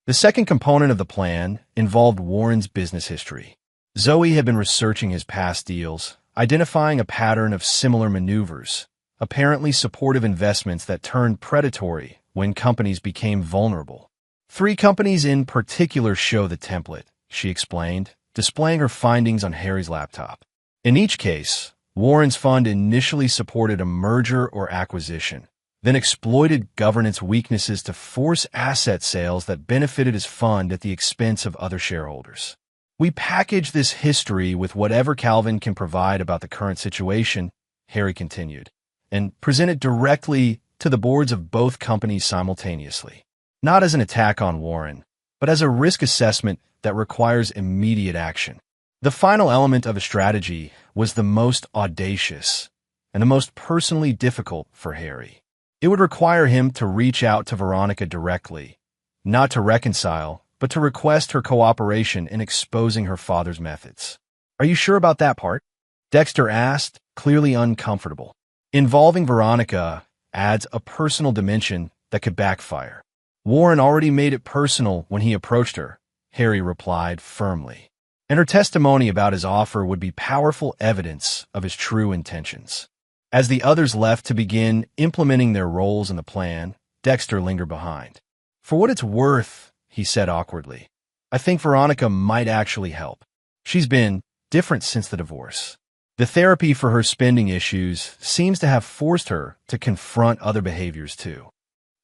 The second component of the plan involved Warren's business history. Zoe had been researching his past deals, identifying a pattern of similar maneuvers, apparently supportive investments that turned predatory when companies became vulnerable. 3 companies in particular show the template, she explained, displaying her findings on Harry's laptop. In each case, Warren's fund initially supported a merger or acquisition, then exploited governance weaknesses to force asset sales that benefited his fund at the expense of other shareholders. We package this history with whatever Calvin can provide about the current situation, Harry continued, and present it directly to the boards of both companies simultaneously. Not as an attack on Warren, but as a risk assessment that requires immediate action. The final element of a strategy was the most audacious and the most personally difficult for Harry. It would require him to reach out to Veronica directly, not to reconcile, but to request her cooperation in exposing her father's methods. Are you sure about that part? Dexter asked, clearly uncomfortable. Involving Veronica adds a personal dimension that could backfire. Warren already made it personal when he approached her, Harry replied firmly. And her testimony about his offer would be powerful evidence of his true intentions. As the others left to begin implementing their roles in the plan, Dexter lingered behind. For what it's worth, he said awkwardly, I think Veronica might actually help. She's been different since the divorce. The therapy for her spending issues seems to have forced her to confront other behaviors too.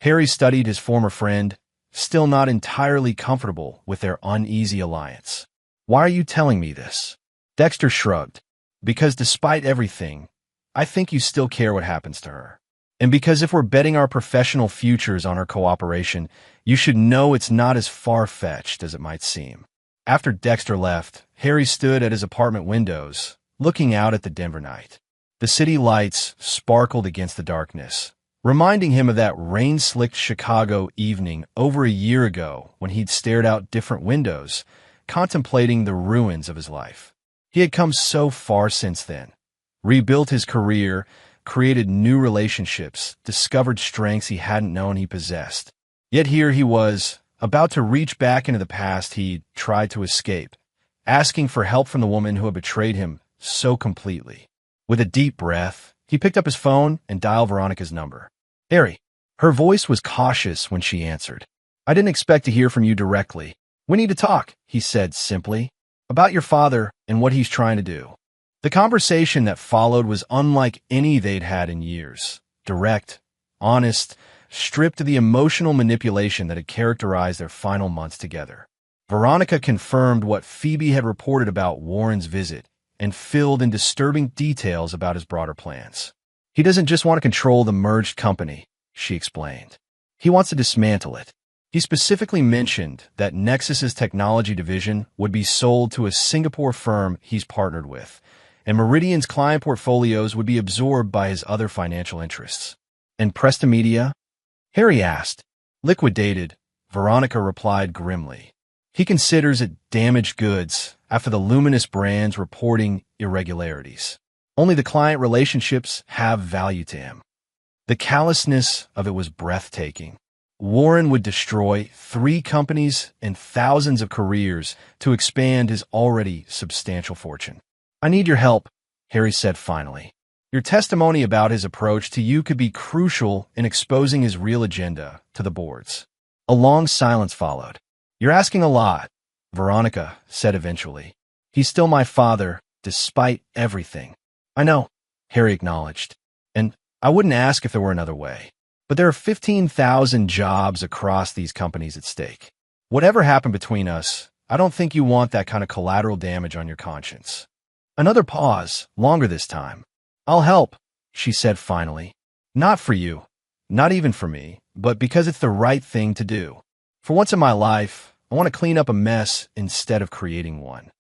Harry studied his former friend, still not entirely comfortable with their uneasy alliance. Why are you telling me this? Dexter shrugged. Because despite everything, I think you still care what happens to her. And because if we're betting our professional futures on her cooperation, you should know it's not as far-fetched as it might seem. After Dexter left, Harry stood at his apartment windows, looking out at the Denver night. The city lights sparkled against the darkness, reminding him of that rain-slicked Chicago evening over a year ago when he'd stared out different windows, contemplating the ruins of his life. He had come so far since then, rebuilt his career, created new relationships, discovered strengths he hadn't known he possessed. Yet here he was, about to reach back into the past he'd tried to escape, asking for help from the woman who had betrayed him so completely. With a deep breath, he picked up his phone and dialed Veronica's number. Harry. Her voice was cautious when she answered. I didn't expect to hear from you directly. We need to talk, he said simply, about your father and what he's trying to do. The conversation that followed was unlike any they'd had in years. Direct, honest, stripped of the emotional manipulation that had characterized their final months together. Veronica confirmed what Phoebe had reported about Warren's visit and filled in disturbing details about his broader plans. He doesn't just want to control the merged company, she explained. He wants to dismantle it. He specifically mentioned that Nexus's technology division would be sold to a Singapore firm he's partnered with, and Meridian's client portfolios would be absorbed by his other financial interests. And Presta Media? Harry asked. Liquidated, Veronica replied grimly. He considers it damaged goods after the Luminous brands reporting irregularities. Only the client relationships have value to him. The callousness of it was breathtaking. Warren would destroy 3 companies and thousands of careers to expand his already substantial fortune. I need your help, Harry said finally. Your testimony about his approach to you could be crucial in exposing his real agenda to the boards. A long silence followed. You're asking a lot, Veronica said eventually. He's still my father, despite everything. I know, Harry acknowledged. And I wouldn't ask if there were another way. But there are 15,000 jobs across these companies at stake. Whatever happened between us, I don't think you want that kind of collateral damage on your conscience. Another pause, longer this time. I'll help, she said finally. Not for you, not even for me, but because it's the right thing to do. For once in my life, I want to clean up a mess instead of creating one.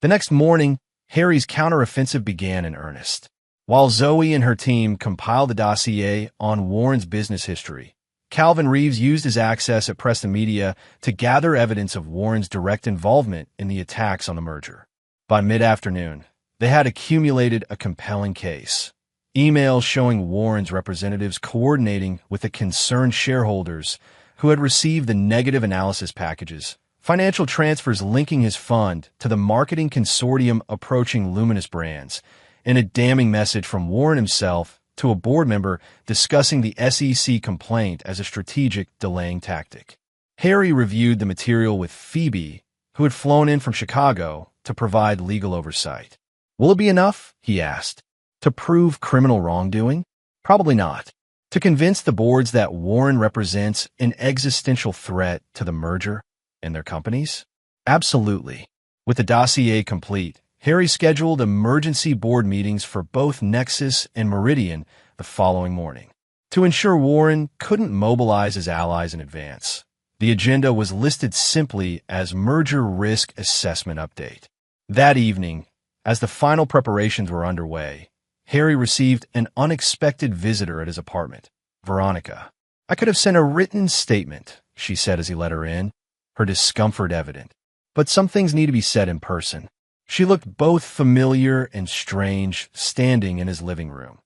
The next morning, Harry's counteroffensive began in earnest. While Zoe and her team compiled the dossier on Warren's business history, Calvin Reeves used his access at Preston Media to gather evidence of Warren's direct involvement in the attacks on the merger. By mid-afternoon, they had accumulated a compelling case. Emails showing Warren's representatives coordinating with the concerned shareholders who had received the negative analysis packages, financial transfers linking his fund to the marketing consortium approaching Luminous brands, and a damning message from Warren himself to a board member discussing the SEC complaint as a strategic delaying tactic. Harry reviewed the material with Phoebe, who had flown in from Chicago to provide legal oversight. Will it be enough, he asked, to prove criminal wrongdoing? Probably not. To convince the boards that Warren represents an existential threat to the merger and their companies? Absolutely. With the dossier complete, Harry scheduled emergency board meetings for both Nexus and Meridian the following morning. To ensure Warren couldn't mobilize his allies in advance, the agenda was listed simply as Merger Risk Assessment Update. That evening, as the final preparations were underway, Harry received an unexpected visitor at his apartment, Veronica. I could have sent a written statement, she said as he let her in, her discomfort evident. But some things need to be said in person. She looked both familiar and strange, standing in his living room.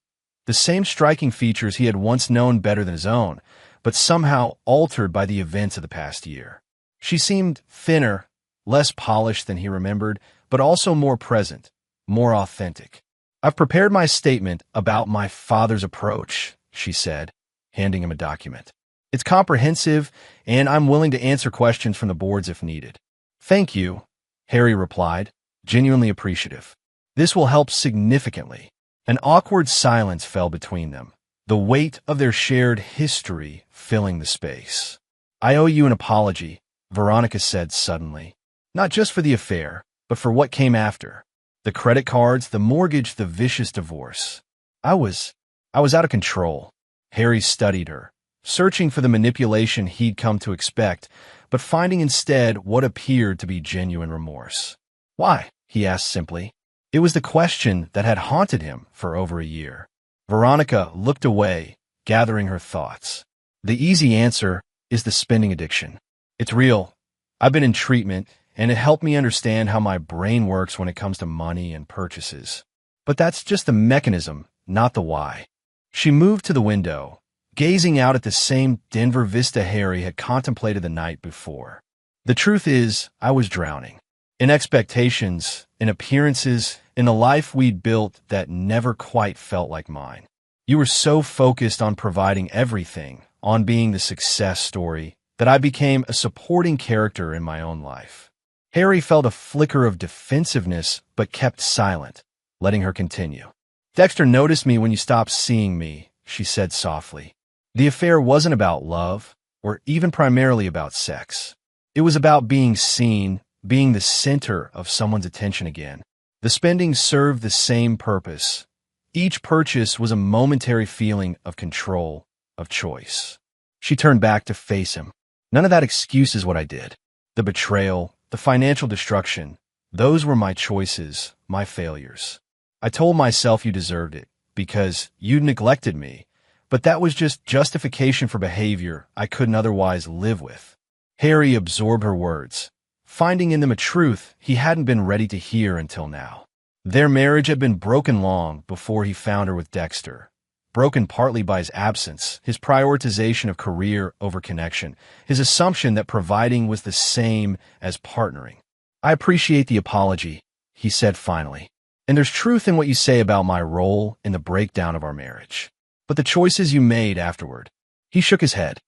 The same striking features he had once known better than his own, but somehow altered by the events of the past year. She seemed thinner, less polished than he remembered, but also more present, more authentic. I've prepared my statement about my father's approach, she said, handing him a document. It's comprehensive, and I'm willing to answer questions from the boards if needed. Thank you, Harry replied, genuinely appreciative. This will help significantly. An awkward silence fell between them, the weight of their shared history filling the space. I owe you an apology, Veronica said suddenly. Not just for the affair, but for what came after. The credit cards, the mortgage, the vicious divorce. I was out of control. Harry studied her, searching for the manipulation he'd come to expect, but finding instead what appeared to be genuine remorse. Why? He asked simply. It was the question that had haunted him for over a year. Veronica looked away, gathering her thoughts. The easy answer is the spending addiction. It's real. I've been in treatment, and it helped me understand how my brain works when it comes to money and purchases. But that's just the mechanism, not the why. She moved to the window, gazing out at the same Denver vista Harry had contemplated the night before. The truth is, I was drowning. In expectations, in appearances, in a life we'd built that never quite felt like mine. You were so focused on providing everything, on being the success story, that I became a supporting character in my own life. Harry felt a flicker of defensiveness, but kept silent, letting her continue. Dexter noticed me when you stopped seeing me, she said softly. The affair wasn't about love, or even primarily about sex. It was about being seen, being the center of someone's attention again. The spending served the same purpose. Each purchase was a momentary feeling of control, of choice. She turned back to face him. None of that excuses what I did. The betrayal, the financial destruction, those were my choices, my failures. I told myself you deserved it, because you'd neglected me, but that was just justification for behavior I couldn't otherwise live with. Harry absorbed her words, finding in them a truth he hadn't been ready to hear until now. Their marriage had been broken long before he found her with Dexter. Broken partly by his absence, his prioritization of career over connection, his assumption that providing was the same as partnering. "I appreciate the apology," he said finally. "And there's truth in what you say about my role in the breakdown of our marriage. But the choices you made afterward." He shook his head.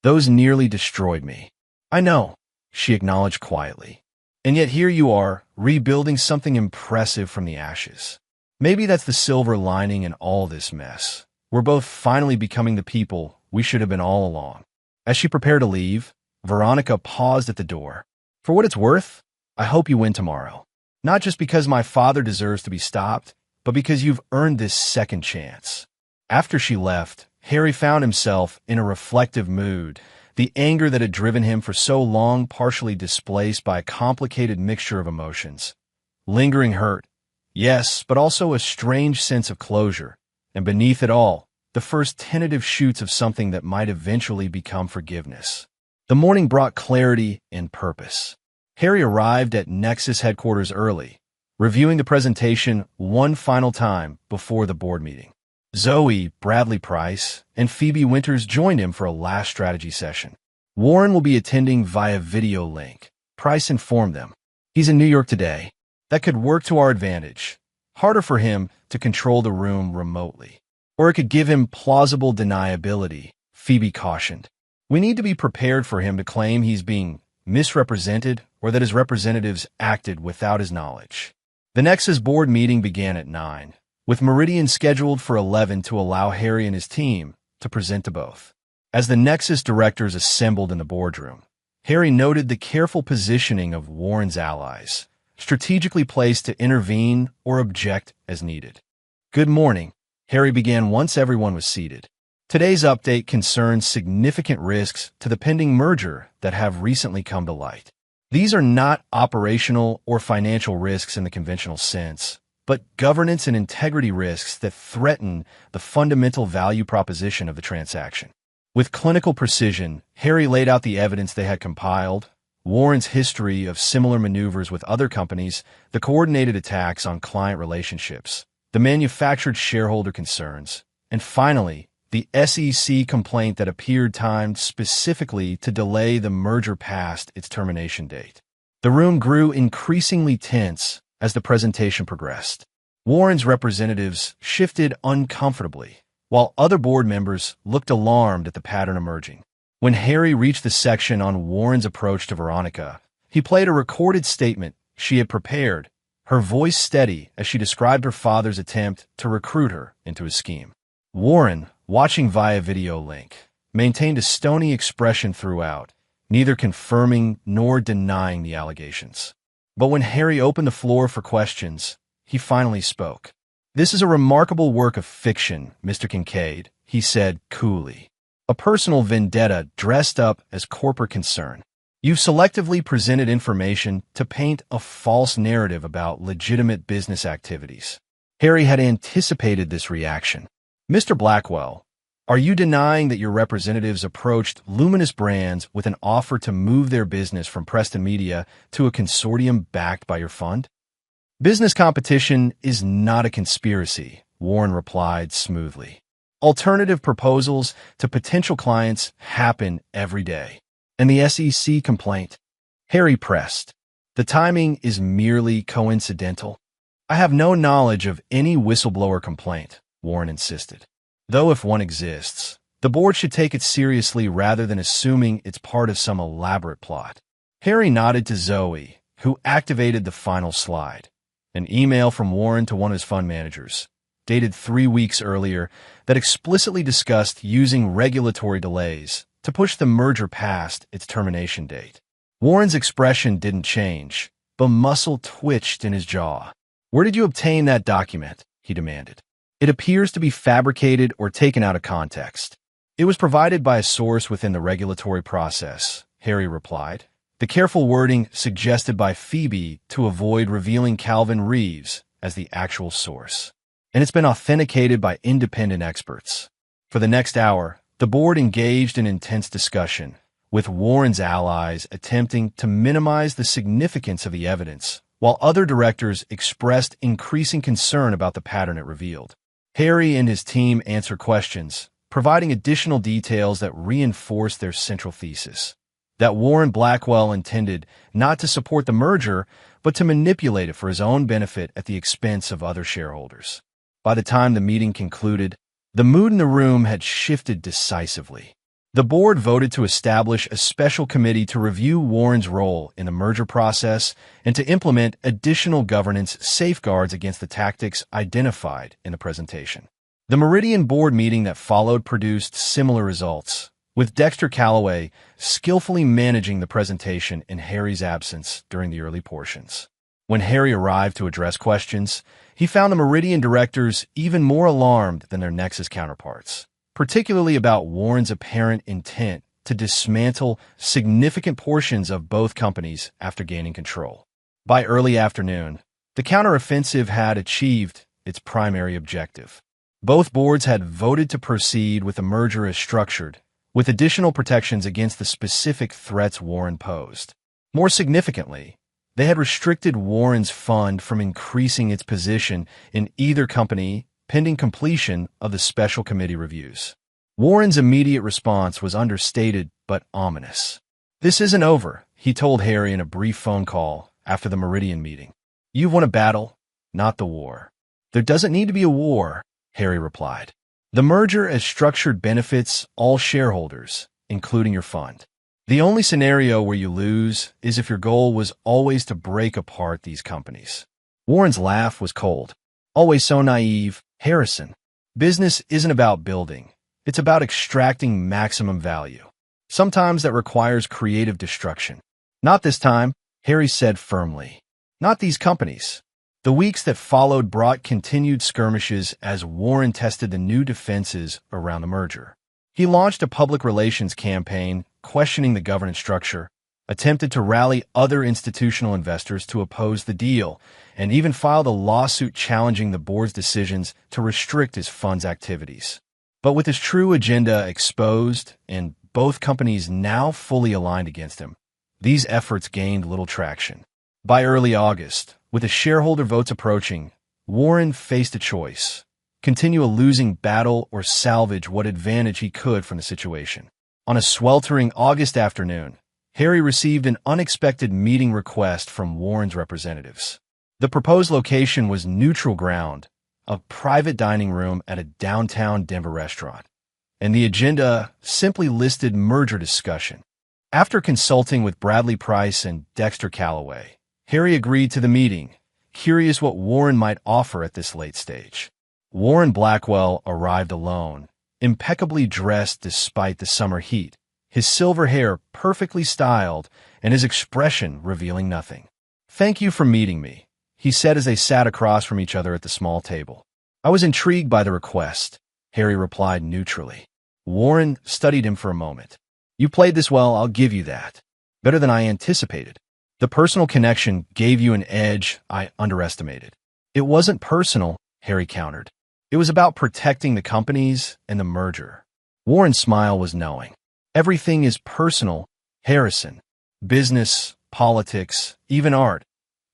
"Those nearly destroyed me." "I know," she acknowledged quietly. "And yet here you are, rebuilding something impressive from the ashes. Maybe that's the silver lining in all this mess. We're both finally becoming the people we should have been all along." As she prepared to leave, Veronica paused at the door. "For what it's worth, I hope you win tomorrow. Not just because my father deserves to be stopped, but because you've earned this second chance." After she left, Harry found himself in a reflective mood, the anger that had driven him for so long partially displaced by a complicated mixture of emotions. Lingering hurt, yes, but also a strange sense of closure, and beneath it all, the first tentative shoots of something that might eventually become forgiveness. The morning brought clarity and purpose. Harry arrived at Nexus headquarters early, reviewing the presentation one final time before the board meeting. Zoe, Bradley Price, and Phoebe Winters joined him for a last strategy session. Warren will be attending via video link, Price informed them. "He's in New York today. That could work to our advantage. Harder for him to control the room remotely. Or it could give him plausible deniability," Phoebe cautioned. "We need to be prepared for him to claim he's being misrepresented or that his representatives acted without his knowledge." The Nexus board meeting began at 9. With Meridian scheduled for 11 to allow Harry and his team to present to both. As the Nexus directors assembled in the boardroom, Harry noted the careful positioning of Warren's allies, strategically placed to intervene or object as needed. "Good morning," Harry began once everyone was seated. "Today's update concerns significant risks to the pending merger that have recently come to light. These are not operational or financial risks in the conventional sense, but governance and integrity risks that threaten the fundamental value proposition of the transaction." With clinical precision, Harry laid out the evidence they had compiled, Warren's history of similar maneuvers with other companies, the coordinated attacks on client relationships, the manufactured shareholder concerns, and finally, the SEC complaint that appeared timed specifically to delay the merger past its termination date. The room grew increasingly tense as the presentation progressed. Warren's representatives shifted uncomfortably, while other board members looked alarmed at the pattern emerging. When Harry reached the section on Warren's approach to Veronica, he played a recorded statement she had prepared, her voice steady as she described her father's attempt to recruit her into his scheme. Warren, watching via video link, maintained a stony expression throughout, neither confirming nor denying the allegations. But when Harry opened the floor for questions, he finally spoke. "This is a remarkable work of fiction, Mr. Kincaid," he said coolly. "A personal vendetta dressed up as corporate concern. You've selectively presented information to paint a false narrative about legitimate business activities." Harry had anticipated this reaction. "Mr. Blackwell, are you denying that your representatives approached Luminous Brands with an offer to move their business from Preston Media to a consortium backed by your fund?" "Business competition is not a conspiracy," Warren replied smoothly. "Alternative proposals to potential clients happen every day. And the SEC complaint," Harry pressed, "the timing is merely coincidental." "I have no knowledge of any whistleblower complaint," Warren insisted. "Though if one exists, the board should take it seriously rather than assuming it's part of some elaborate plot." Harry nodded to Zoe, who activated the final slide, an email from Warren to one of his fund managers, dated 3 weeks earlier, that explicitly discussed using regulatory delays to push the merger past its termination date. Warren's expression didn't change, but muscle twitched in his jaw. "Where did you obtain that document?" he demanded. "It appears to be fabricated or taken out of context." "It was provided by a source within the regulatory process," Harry replied. The careful wording suggested by Phoebe to avoid revealing Calvin Reeves as the actual source. "And it's been authenticated by independent experts." For the next hour, the board engaged in intense discussion, with Warren's allies attempting to minimize the significance of the evidence, while other directors expressed increasing concern about the pattern it revealed. Harry and his team answered questions, providing additional details that reinforced their central thesis, that Warren Blackwell intended not to support the merger, but to manipulate it for his own benefit at the expense of other shareholders. By the time the meeting concluded, the mood in the room had shifted decisively. The board voted to establish a special committee to review Warren's role in the merger process and to implement additional governance safeguards against the tactics identified in the presentation. The Meridian board meeting that followed produced similar results, with Dexter Calloway skillfully managing the presentation in Harry's absence during the early portions. When Harry arrived to address questions, he found the Meridian directors even more alarmed than their Nexus counterparts, particularly about Warren's apparent intent to dismantle significant portions of both companies after gaining control. By early afternoon, the counteroffensive had achieved its primary objective. Both boards had voted to proceed with the merger as structured, with additional protections against the specific threats Warren posed. More significantly, they had restricted Warren's fund from increasing its position in either company pending completion of the special committee reviews. Warren's immediate response was understated but ominous. "This isn't over," he told Harry in a brief phone call after the Meridian meeting. "You've won a battle, not the war." "There doesn't need to be a war," Harry replied. "The merger as structured benefits all shareholders, including your fund. The only scenario where you lose is if your goal was always to break apart these companies." Warren's laugh was cold. "Always so naive, Harrison. Business isn't about building. It's about extracting maximum value. Sometimes that requires creative destruction." "Not this time," Harry said firmly. "Not these companies." The weeks that followed brought continued skirmishes as Warren tested the new defenses around the merger. He launched a public relations campaign questioning the governance structure, attempted to rally other institutional investors to oppose the deal, and even filed a lawsuit challenging the board's decisions to restrict his fund's activities. But with his true agenda exposed and both companies now fully aligned against him, these efforts gained little traction. By early August, with the shareholder votes approaching, Warren faced a choice: continue a losing battle or salvage what advantage he could from the situation. On a sweltering August afternoon, Harry received an unexpected meeting request from Warren's representatives. The proposed location was neutral ground, a private dining room at a downtown Denver restaurant, and the agenda simply listed merger discussion. After consulting with Bradley Price and Dexter Calloway, Harry agreed to the meeting, curious what Warren might offer at this late stage. Warren Blackwell arrived alone, impeccably dressed despite the summer heat, his silver hair perfectly styled and his expression revealing nothing. "Thank you for meeting me," he said as they sat across from each other at the small table. "I was intrigued by the request," Harry replied neutrally. Warren studied him for a moment. "You played this well, I'll give you that. Better than I anticipated. The personal connection gave you an edge I underestimated." "It wasn't personal," Harry countered. "It was about protecting the companies and the merger." Warren's smile was knowing. "Everything is personal, Harrison. Business, politics, even art,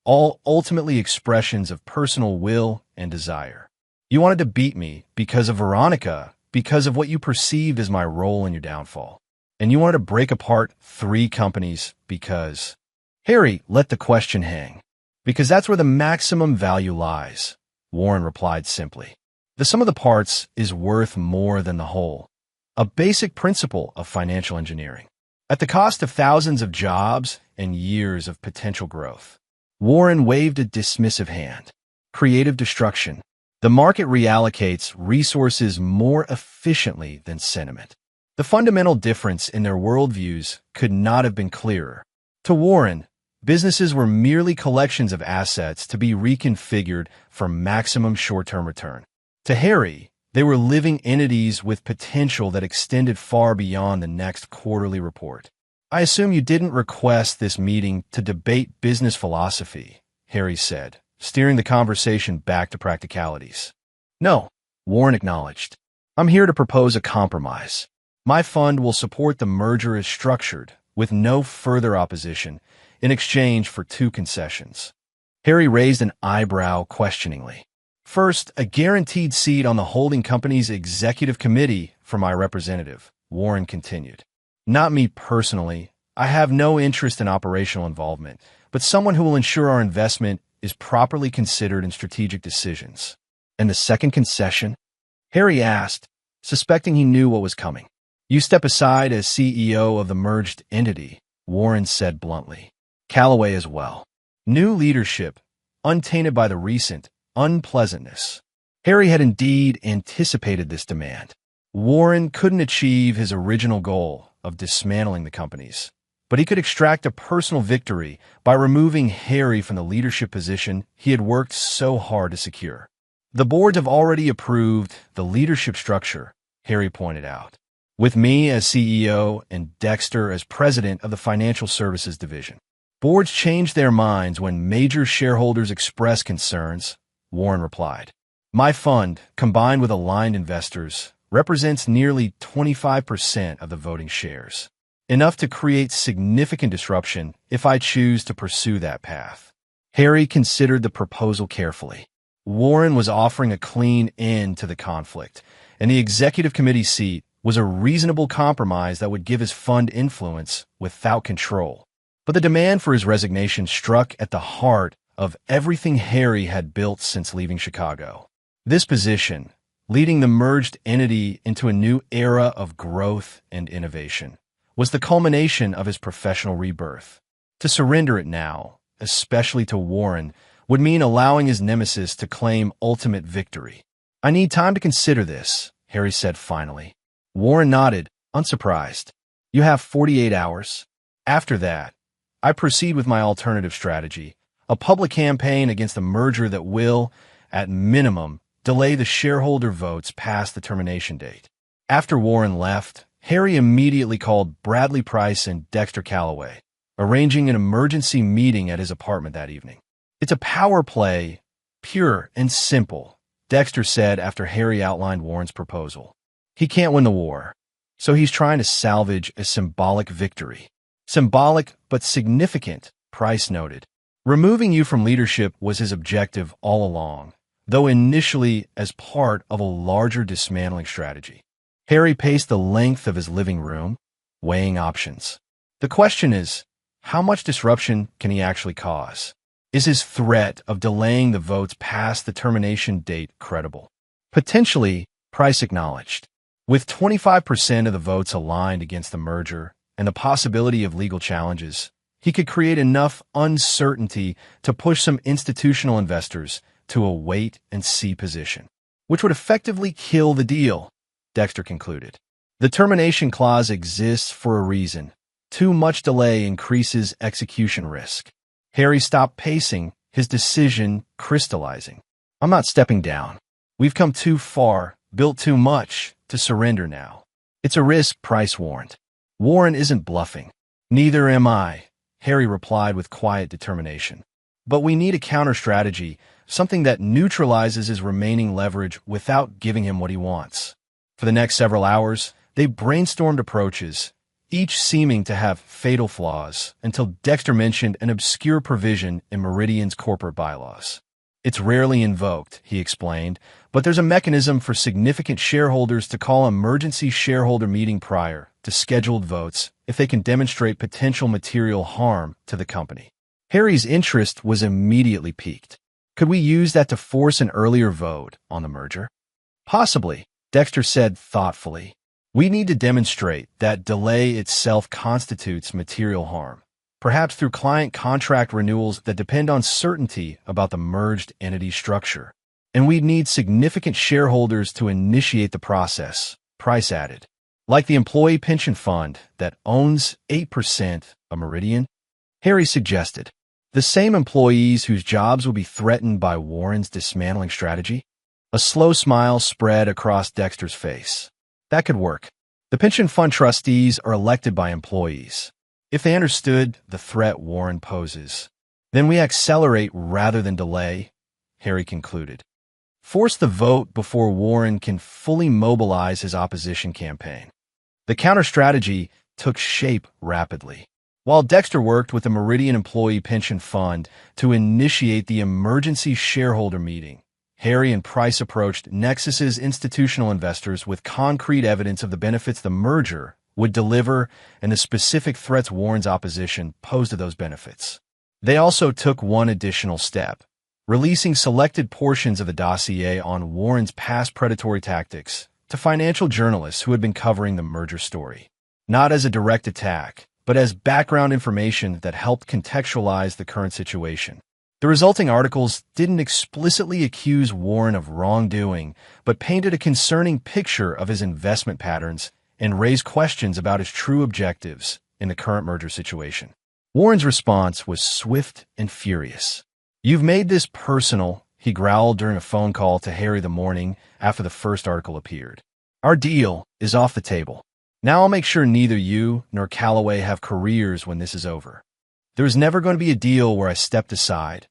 all ultimately expressions of personal will and desire. You wanted to beat me because of Veronica, because of what you perceived as my role in your downfall. And you wanted to break apart 3 companies because—" Harry let the question hang. "Because that's where the maximum value lies," Warren replied simply. "The sum of the parts is worth more than the whole. A basic principle of financial engineering. At the cost of thousands of jobs and years of potential growth." Warren waved a dismissive hand. "Creative destruction. The market reallocates resources more efficiently than sentiment." The fundamental difference in their worldviews could not have been clearer. To Warren, businesses were merely collections of assets to be reconfigured for maximum short-term return. To Harry, they were living entities with potential that extended far beyond the next quarterly report. "I assume you didn't request this meeting to debate business philosophy," Harry said, steering the conversation back to practicalities. "No," Warren acknowledged. "I'm here to propose a compromise. My fund will support the merger as structured, with no further opposition, in exchange for 2 concessions. Harry raised an eyebrow questioningly. First, a guaranteed seat on the holding company's executive committee for my representative, Warren continued. Not me personally. I have no interest in operational involvement, but someone who will ensure our investment is properly considered in strategic decisions. And the second concession? Harry asked, suspecting he knew what was coming. You step aside as CEO of the merged entity, Warren said bluntly. Callaway as well. New leadership, untainted by the recent unpleasantness. Harry had indeed anticipated this demand. Warren couldn't achieve his original goal of dismantling the companies, but he could extract a personal victory by removing Harry from the leadership position he had worked so hard to secure. The boards have already approved the leadership structure, Harry pointed out, with me as CEO and Dexter as president of the Financial Services Division. Boards change their minds when major shareholders express concerns, Warren replied. My fund, combined with aligned investors, represents nearly 25% of the voting shares, enough to create significant disruption if I choose to pursue that path. Harry considered the proposal carefully. Warren was offering a clean end to the conflict, and the executive committee seat was a reasonable compromise that would give his fund influence without control. But the demand for his resignation struck at the heart of everything Harry had built since leaving Chicago. This position, leading the merged entity into a new era of growth and innovation, was the culmination of his professional rebirth. To surrender it now, especially to Warren, would mean allowing his nemesis to claim ultimate victory. I need time to consider this, Harry said finally. Warren nodded, unsurprised. You have 48 hours. After that, I proceed with my alternative strategy, a public campaign against a merger that will, at minimum, delay the shareholder votes past the termination date. After Warren left, Harry immediately called Bradley Price and Dexter Callaway, arranging an emergency meeting at his apartment that evening. It's a power play, pure and simple, Dexter said after Harry outlined Warren's proposal. He can't win the war, so he's trying to salvage a symbolic victory. Symbolic but significant, Price noted. Removing you from leadership was his objective all along, though initially as part of a larger dismantling strategy. Harry paced the length of his living room, weighing options. The question is, how much disruption can he actually cause? Is his threat of delaying the votes past the termination date credible? Potentially, Price acknowledged. With 25% of the votes aligned against the merger and the possibility of legal challenges, he could create enough uncertainty to push some institutional investors to a wait-and-see position, which would effectively kill the deal, Dexter concluded. The termination clause exists for a reason. Too much delay increases execution risk. Harry stopped pacing, his decision crystallizing. I'm not stepping down. We've come too far, built too much, to surrender now. It's a risk, Price warned. Warren isn't bluffing. Neither am I, Harry replied with quiet determination. But we need a counter-strategy, something that neutralizes his remaining leverage without giving him what he wants. For the next several hours, they brainstormed approaches, each seeming to have fatal flaws, until Dexter mentioned an obscure provision in Meridian's corporate bylaws. It's rarely invoked, he explained, but there's a mechanism for significant shareholders to call an emergency shareholder meeting prior to scheduled votes if they can demonstrate potential material harm to the company. Harry's interest was immediately piqued. Could we use that to force an earlier vote on the merger? Possibly, Dexter said thoughtfully. We need to demonstrate that delay itself constitutes material harm, perhaps through client contract renewals that depend on certainty about the merged entity structure. And we'd need significant shareholders to initiate the process, Price added. Like the employee pension fund that owns 8% of Meridian, Harry suggested. The same employees whose jobs would be threatened by Warren's dismantling strategy? A slow smile spread across Dexter's face. That could work. The pension fund trustees are elected by employees. If they understood the threat Warren poses, then we accelerate rather than delay, Harry concluded. Force the vote before Warren can fully mobilize his opposition campaign. The counter-strategy took shape rapidly. While Dexter worked with the Meridian Employee Pension Fund to initiate the emergency shareholder meeting, Harry and Price approached Nexus's institutional investors with concrete evidence of the benefits the merger would deliver and the specific threats Warren's opposition posed to those benefits. They also took one additional step, releasing selected portions of the dossier on Warren's past predatory tactics to financial journalists who had been covering the merger story. Not as a direct attack, but as background information that helped contextualize the current situation. The resulting articles didn't explicitly accuse Warren of wrongdoing, but painted a concerning picture of his investment patterns and raised questions about his true objectives in the current merger situation. Warren's response was swift and furious. "You've made this personal," he growled during a phone call to Harry the morning after the first article appeared. "Our deal is off the table. Now I'll make sure neither you nor Callaway have careers when this is over." "There is never going to be a deal where I stepped aside,"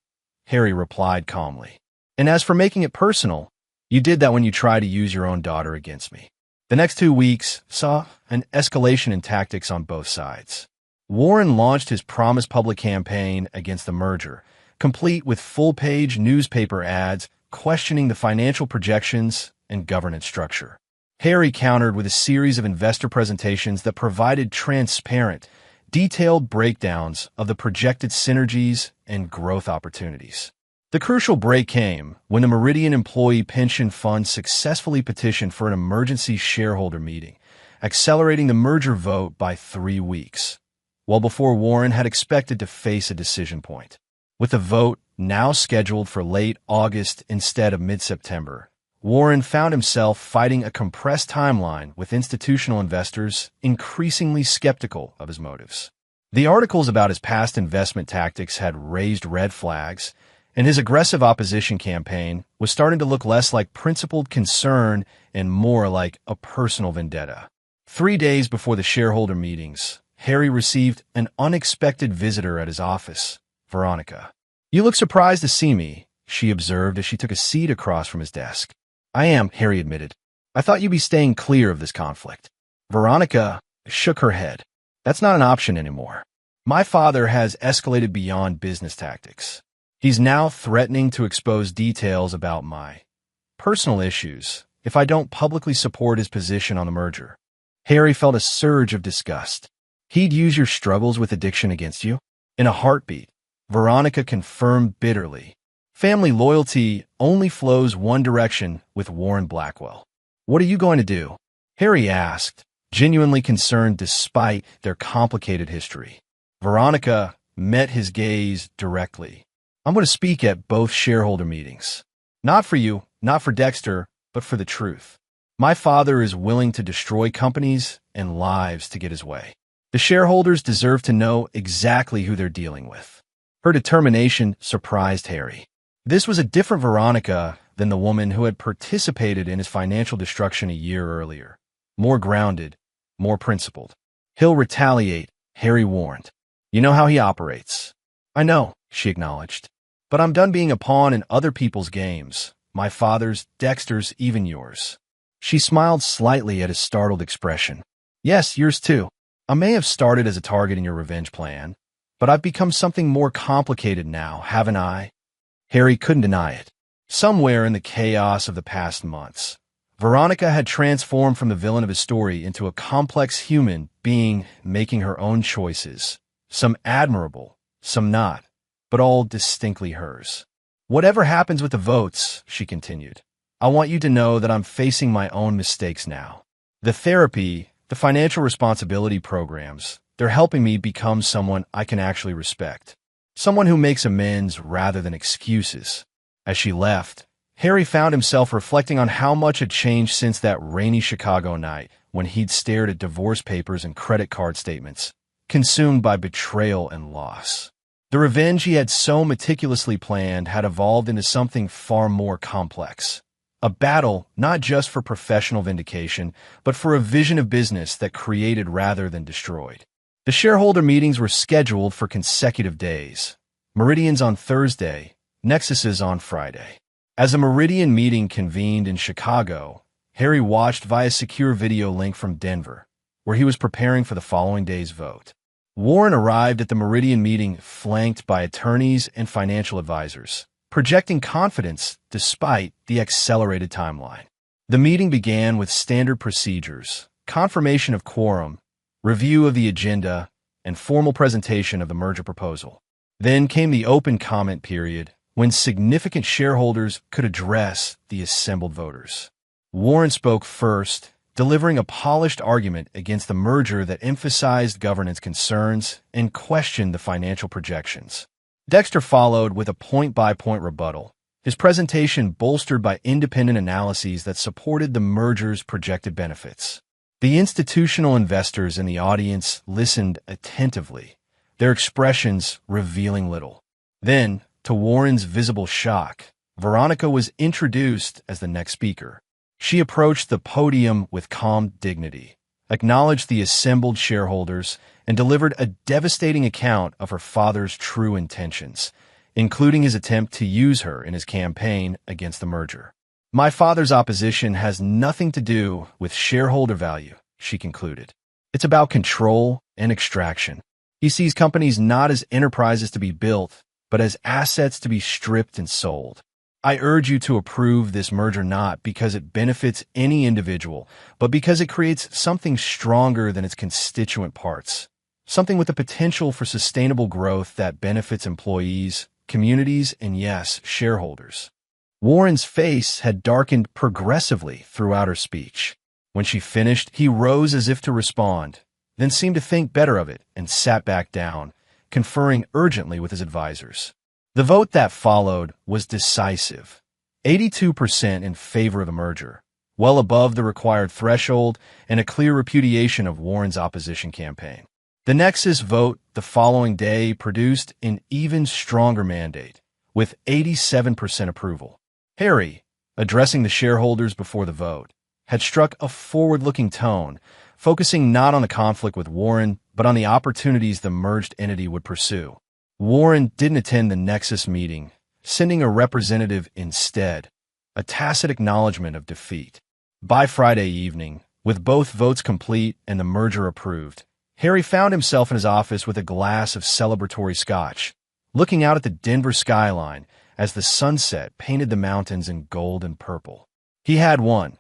Harry replied calmly. "And as for making it personal, you did that when you tried to use your own daughter against me." The next 2 weeks saw an escalation in tactics on both sides. Warren launched his Promise Public campaign against the merger, complete with full-page newspaper ads questioning the financial projections and governance structure. Harry countered with a series of investor presentations that provided transparent, detailed breakdowns of the projected synergies and growth opportunities. The crucial break came when the Meridian Employee Pension Fund successfully petitioned for an emergency shareholder meeting, accelerating the merger vote by 3 weeks, well before Warren had expected to face a decision point. With the vote now scheduled for late August instead of mid-September, Warren found himself fighting a compressed timeline with institutional investors increasingly skeptical of his motives. The articles about his past investment tactics had raised red flags, and his aggressive opposition campaign was starting to look less like principled concern and more like a personal vendetta. 3 days before the shareholder meetings, Harry received an unexpected visitor at his office, Veronica. "You look surprised to see me," she observed as she took a seat across from his desk. "I am," Harry admitted. "I thought you'd be staying clear of this conflict." Veronica shook her head. "That's not an option anymore. My father has escalated beyond business tactics. He's now threatening to expose details about my personal issues if I don't publicly support his position on the merger." Harry felt a surge of disgust. "He'd use your struggles with addiction against you?" "In a heartbeat," Veronica confirmed bitterly. "Family loyalty only flows one direction with Warren Blackwell." "What are you going to do?" Harry asked, genuinely concerned despite their complicated history. Veronica met his gaze directly. "I'm going to speak at both shareholder meetings. Not for you, not for Dexter, but for the truth. My father is willing to destroy companies and lives to get his way. The shareholders deserve to know exactly who they're dealing with." Her determination surprised Harry. This was a different Veronica than the woman who had participated in his financial destruction a year earlier. More grounded, more principled. "He'll retaliate," Harry warned. "You know how he operates." "I know," she acknowledged. "But I'm done being a pawn in other people's games. My father's, Dexter's, even yours." She smiled slightly at his startled expression. "Yes, yours too. I may have started as a target in your revenge plan, but I've become something more complicated now, haven't I?" Harry couldn't deny it. Somewhere in the chaos of the past months, Veronica had transformed from the villain of his story into a complex human being making her own choices, some admirable, some not, but all distinctly hers. "Whatever happens with the votes," she continued, "I want you to know that I'm facing my own mistakes now. The therapy, the financial responsibility programs, they're helping me become someone I can actually respect. Someone who makes amends rather than excuses." As she left, Harry found himself reflecting on how much had changed since that rainy Chicago night when he'd stared at divorce papers and credit card statements, consumed by betrayal and loss. The revenge he had so meticulously planned had evolved into something far more complex. A battle not just for professional vindication, but for a vision of business that created rather than destroyed. The shareholder meetings were scheduled for consecutive days. Meridian's on Thursday, Nexus's on Friday. As a Meridian meeting convened in Chicago, Harry watched via secure video link from Denver, where he was preparing for the following day's vote. Warren arrived at the Meridian meeting flanked by attorneys and financial advisors, projecting confidence despite the accelerated timeline. The meeting began with standard procedures: confirmation of quorum, review of the agenda, and formal presentation of the merger proposal. Then came the open comment period, when significant shareholders could address the assembled voters. Warren spoke first, delivering a polished argument against the merger that emphasized governance concerns and questioned the financial projections. Dexter followed with a point-by-point rebuttal, his presentation bolstered by independent analyses that supported the merger's projected benefits. The institutional investors in the audience listened attentively, their expressions revealing little. Then, to Warren's visible shock, Veronica was introduced as the next speaker. She approached the podium with calm dignity, acknowledged the assembled shareholders, and delivered a devastating account of her father's true intentions, including his attempt to use her in his campaign against the merger. "My father's opposition has nothing to do with shareholder value," she concluded. "It's about control and extraction. He sees companies not as enterprises to be built, but as assets to be stripped and sold. I urge you to approve this merger not because it benefits any individual, but because it creates something stronger than its constituent parts, something with the potential for sustainable growth that benefits employees, communities, and yes, shareholders." Warren's face had darkened progressively throughout her speech. When she finished, he rose as if to respond, then seemed to think better of it and sat back down, conferring urgently with his advisors. The vote that followed was decisive: 82% in favor of the merger, well above the required threshold and a clear repudiation of Warren's opposition campaign. The Nexus vote the following day produced an even stronger mandate, with 87% approval. Harry, addressing the shareholders before the vote, had struck a forward-looking tone, focusing not on the conflict with Warren, but on the opportunities the merged entity would pursue. Warren didn't attend the Nexus meeting, sending a representative instead, a tacit acknowledgement of defeat. By Friday evening, with both votes complete and the merger approved, Harry found himself in his office with a glass of celebratory scotch, looking out at the Denver skyline as the sunset painted the mountains in gold and purple. He had won,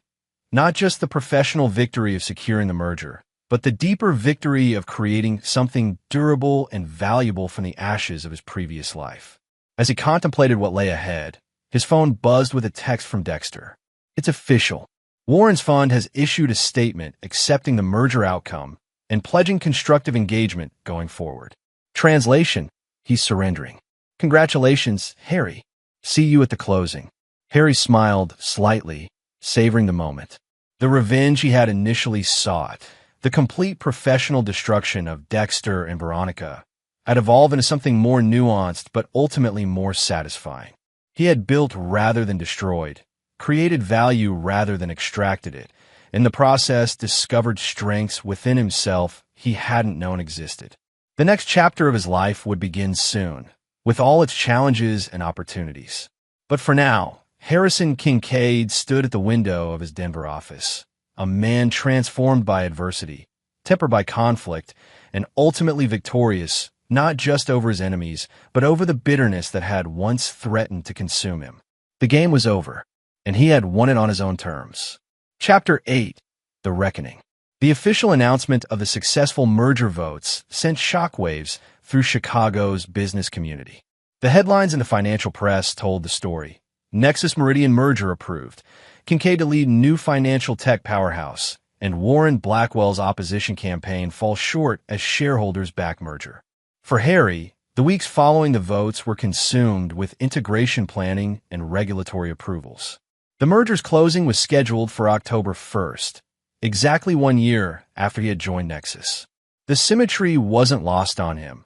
not just the professional victory of securing the merger, but the deeper victory of creating something durable and valuable from the ashes of his previous life. As he contemplated what lay ahead, his phone buzzed with a text from Dexter. "It's official. Warren's fund has issued a statement accepting the merger outcome and pledging constructive engagement going forward." Translation: he's surrendering. "Congratulations, Harry. See you at the closing." Harry smiled slightly, savoring the moment. The revenge he had initially sought, the complete professional destruction of Dexter and Veronica, had evolved into something more nuanced but ultimately more satisfying. He had built rather than destroyed, created value rather than extracted it, in the process discovered strengths within himself he hadn't known existed. The next chapter of his life would begin soon, with all its challenges and opportunities. But for now, Harrison Kincaid stood at the window of his Denver office, a man transformed by adversity, tempered by conflict, and ultimately victorious, not just over his enemies, but over the bitterness that had once threatened to consume him. The game was over, and he had won it on his own terms. Chapter 8: The Reckoning. The official announcement of the successful merger votes sent shockwaves through Chicago's business community. The headlines in the financial press told the story. Nexus Meridian merger approved, Kincaid to lead new financial tech powerhouse, and Warren Blackwell's opposition campaign falls short as shareholders back merger. For Harry, the weeks following the votes were consumed with integration planning and regulatory approvals. The merger's closing was scheduled for October 1st, exactly 1 year after he had joined Nexus. The symmetry wasn't lost on him.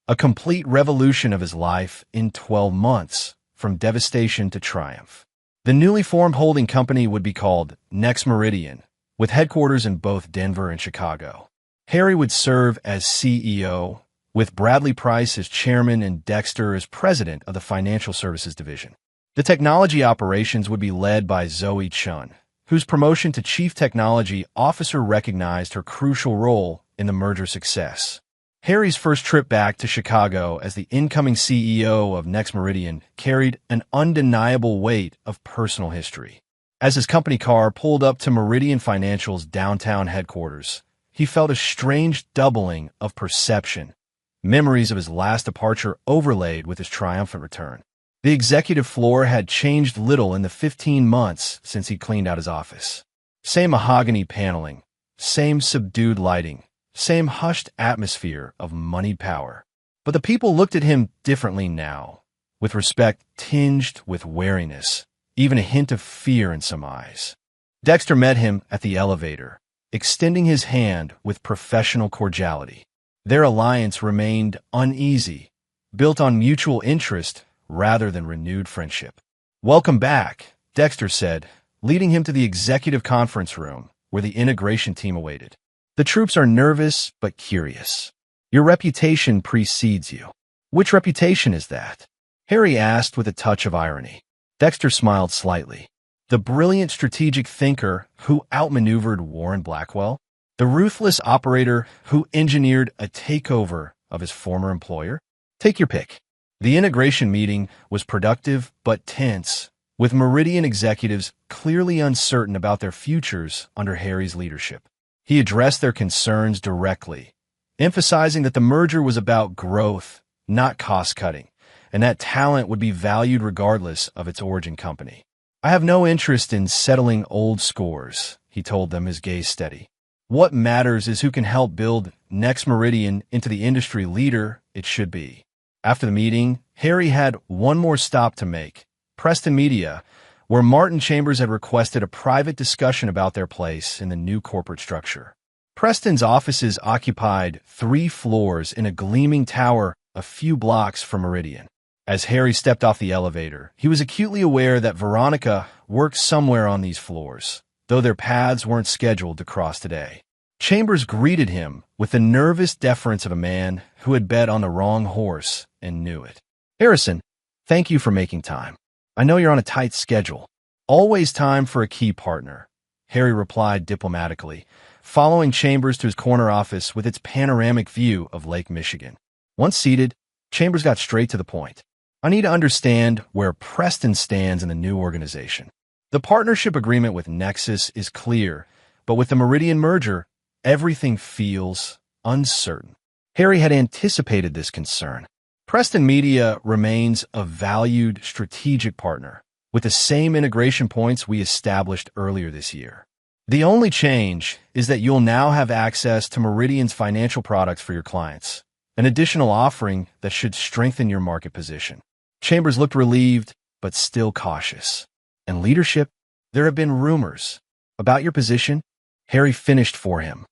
A complete revolution of his life in 12 months, from devastation to triumph. The newly formed holding company would be called Next Meridian, with headquarters in both Denver and Chicago. Harry would serve as CEO, with Bradley Price as chairman and Dexter as president of the financial services division. The technology operations would be led by Zoe Chun, whose promotion to Chief Technology Officer recognized her crucial role in the merger's success. Harry's first trip back to Chicago as the incoming CEO of Next Meridian carried an undeniable weight of personal history. As his company car pulled up to Meridian Financial's downtown headquarters, he felt a strange doubling of perception, memories of his last departure overlaid with his triumphant return. The executive floor had changed little in the 15 months since he cleaned out his office. Same mahogany paneling, same subdued lighting, same hushed atmosphere of moneyed power. But the people looked at him differently now, with respect tinged with wariness, even a hint of fear in some eyes. Dexter met him at the elevator, extending his hand with professional cordiality. Their alliance remained uneasy, built on mutual interest rather than renewed friendship. "Welcome back," Dexter said, leading him to the executive conference room where the integration team awaited. "The troops are nervous but curious. Your reputation precedes you." "Which reputation is that?" Harry asked with a touch of irony. Dexter smiled slightly. "The brilliant strategic thinker who outmaneuvered Warren Blackwell? The ruthless operator who engineered a takeover of his former employer? Take your pick." The integration meeting was productive but tense, with Meridian executives clearly uncertain about their futures under Harry's leadership. He addressed their concerns directly, emphasizing that the merger was about growth, not cost-cutting, and that talent would be valued regardless of its origin company. "I have no interest in settling old scores," he told them, his gaze steady. "What matters is who can help build Next Meridian into the industry leader it should be." After the meeting, Harry had one more stop to make, Preston Media, where Martin Chambers had requested a private discussion about their place in the new corporate structure. Preston's offices occupied 3 floors in a gleaming tower a few blocks from Meridian. As Harry stepped off the elevator, he was acutely aware that Veronica worked somewhere on these floors, though their paths weren't scheduled to cross today. Chambers greeted him with the nervous deference of a man who had bet on the wrong horse and knew it. "Harrison, thank you for making time. I know you're on a tight schedule." "Always time for a key partner," Harry replied diplomatically, following Chambers to his corner office with its panoramic view of Lake Michigan. Once seated, Chambers got straight to the point. "I need to understand where Preston stands in the new organization. The partnership agreement with Nexus is clear, but with the Meridian merger, everything feels uncertain." Harry had anticipated this concern. Preston Media remains a valued strategic partner, with the same integration points we established earlier this year. The only change is that you'll now have access to Meridian's financial products for your clients, an additional offering that should strengthen your market position. Chambers looked relieved, but still cautious. "And leadership? There have been rumors about your position." Harry finished for him.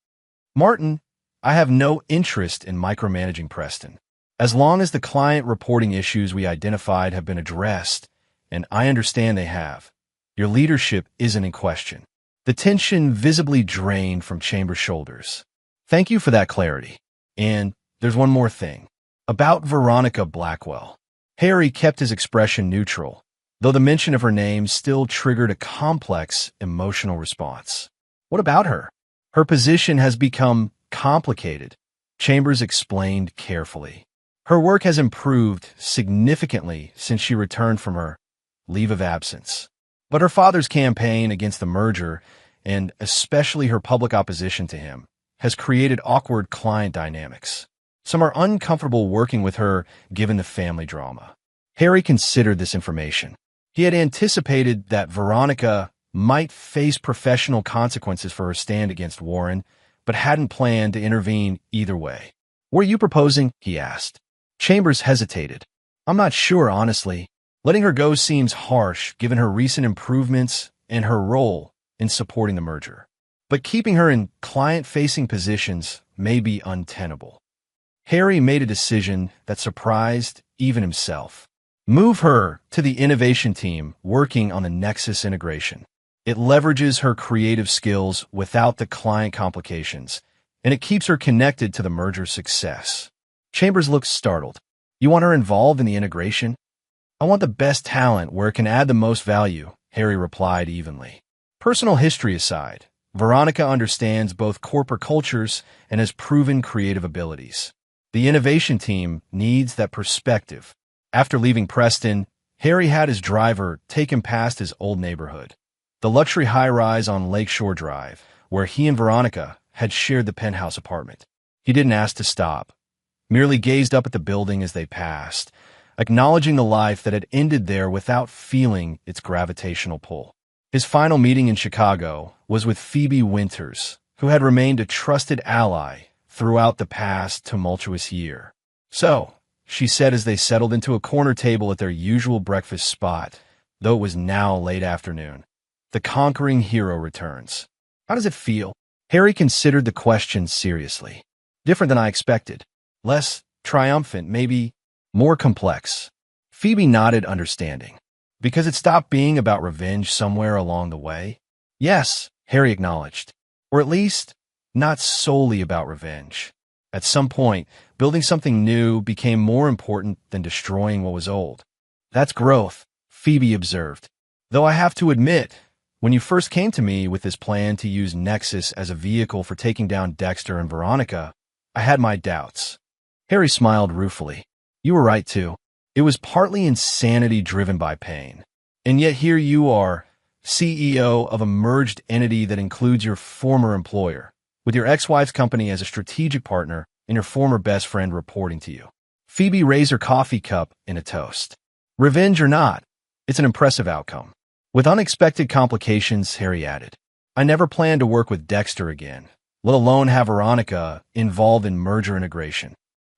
"Martin, I have no interest in micromanaging Preston. As long as the client reporting issues we identified have been addressed, and I understand they have, your leadership isn't in question." The tension visibly drained from Chambers' shoulders. "Thank you for that clarity. And there's one more thing. About Veronica Blackwell." Harry kept his expression neutral, though the mention of her name still triggered a complex emotional response. "What about her?" "Her position has become complicated," Chambers explained carefully. "Her work has improved significantly since she returned from her leave of absence. But her father's campaign against the merger, and especially her public opposition to him, has created awkward client dynamics. Some are uncomfortable working with her given the family drama." Harry considered this information. He had anticipated that Veronica might face professional consequences for her stand against Warren, but hadn't planned to intervene either way. "What are you proposing?" he asked. Chambers hesitated. "I'm not sure, honestly. Letting her go seems harsh given her recent improvements and her role in supporting the merger. But keeping her in client-facing positions may be untenable." Harry made a decision that surprised even himself. "Move her to the innovation team working on the Nexus integration. It leverages her creative skills without the client complications, and it keeps her connected to the merger's success." Chambers looked startled. "You want her involved in the integration?" "I want the best talent where it can add the most value," Harry replied evenly. Personal history aside, Veronica understands both corporate cultures and has proven creative abilities. The innovation team needs that perspective. After leaving Preston, Harry had his driver take him past his old neighborhood, the luxury high-rise on Lakeshore Drive, where he and Veronica had shared the penthouse apartment. He didn't ask to stop, merely gazed up at the building as they passed, acknowledging the life that had ended there without feeling its gravitational pull. His final meeting in Chicago was with Phoebe Winters, who had remained a trusted ally throughout the past tumultuous year. "So," she said as they settled into a corner table at their usual breakfast spot, though it was now late afternoon, "the conquering hero returns. How does it feel?" Harry considered the question seriously. "Different than I expected. Less triumphant, maybe more complex." Phoebe nodded, understanding. "Because it stopped being about revenge somewhere along the way?" "Yes," Harry acknowledged. "Or at least, not solely about revenge. At some point, building something new became more important than destroying what was old." "That's growth," Phoebe observed. "Though I have to admit, when you first came to me with this plan to use Nexus as a vehicle for taking down Dexter and Veronica, I had my doubts." Harry smiled ruefully. "You were right, too. It was partly insanity driven by pain. And yet here you are, CEO of a merged entity that includes your former employer, with your ex-wife's company as a strategic partner and your former best friend reporting to you." Phoebe raised her coffee cup in a toast. "Revenge or not, it's an impressive outcome." With unexpected complications, Harry added, "I never planned to work with Dexter again, let alone have Veronica involved in merger integration."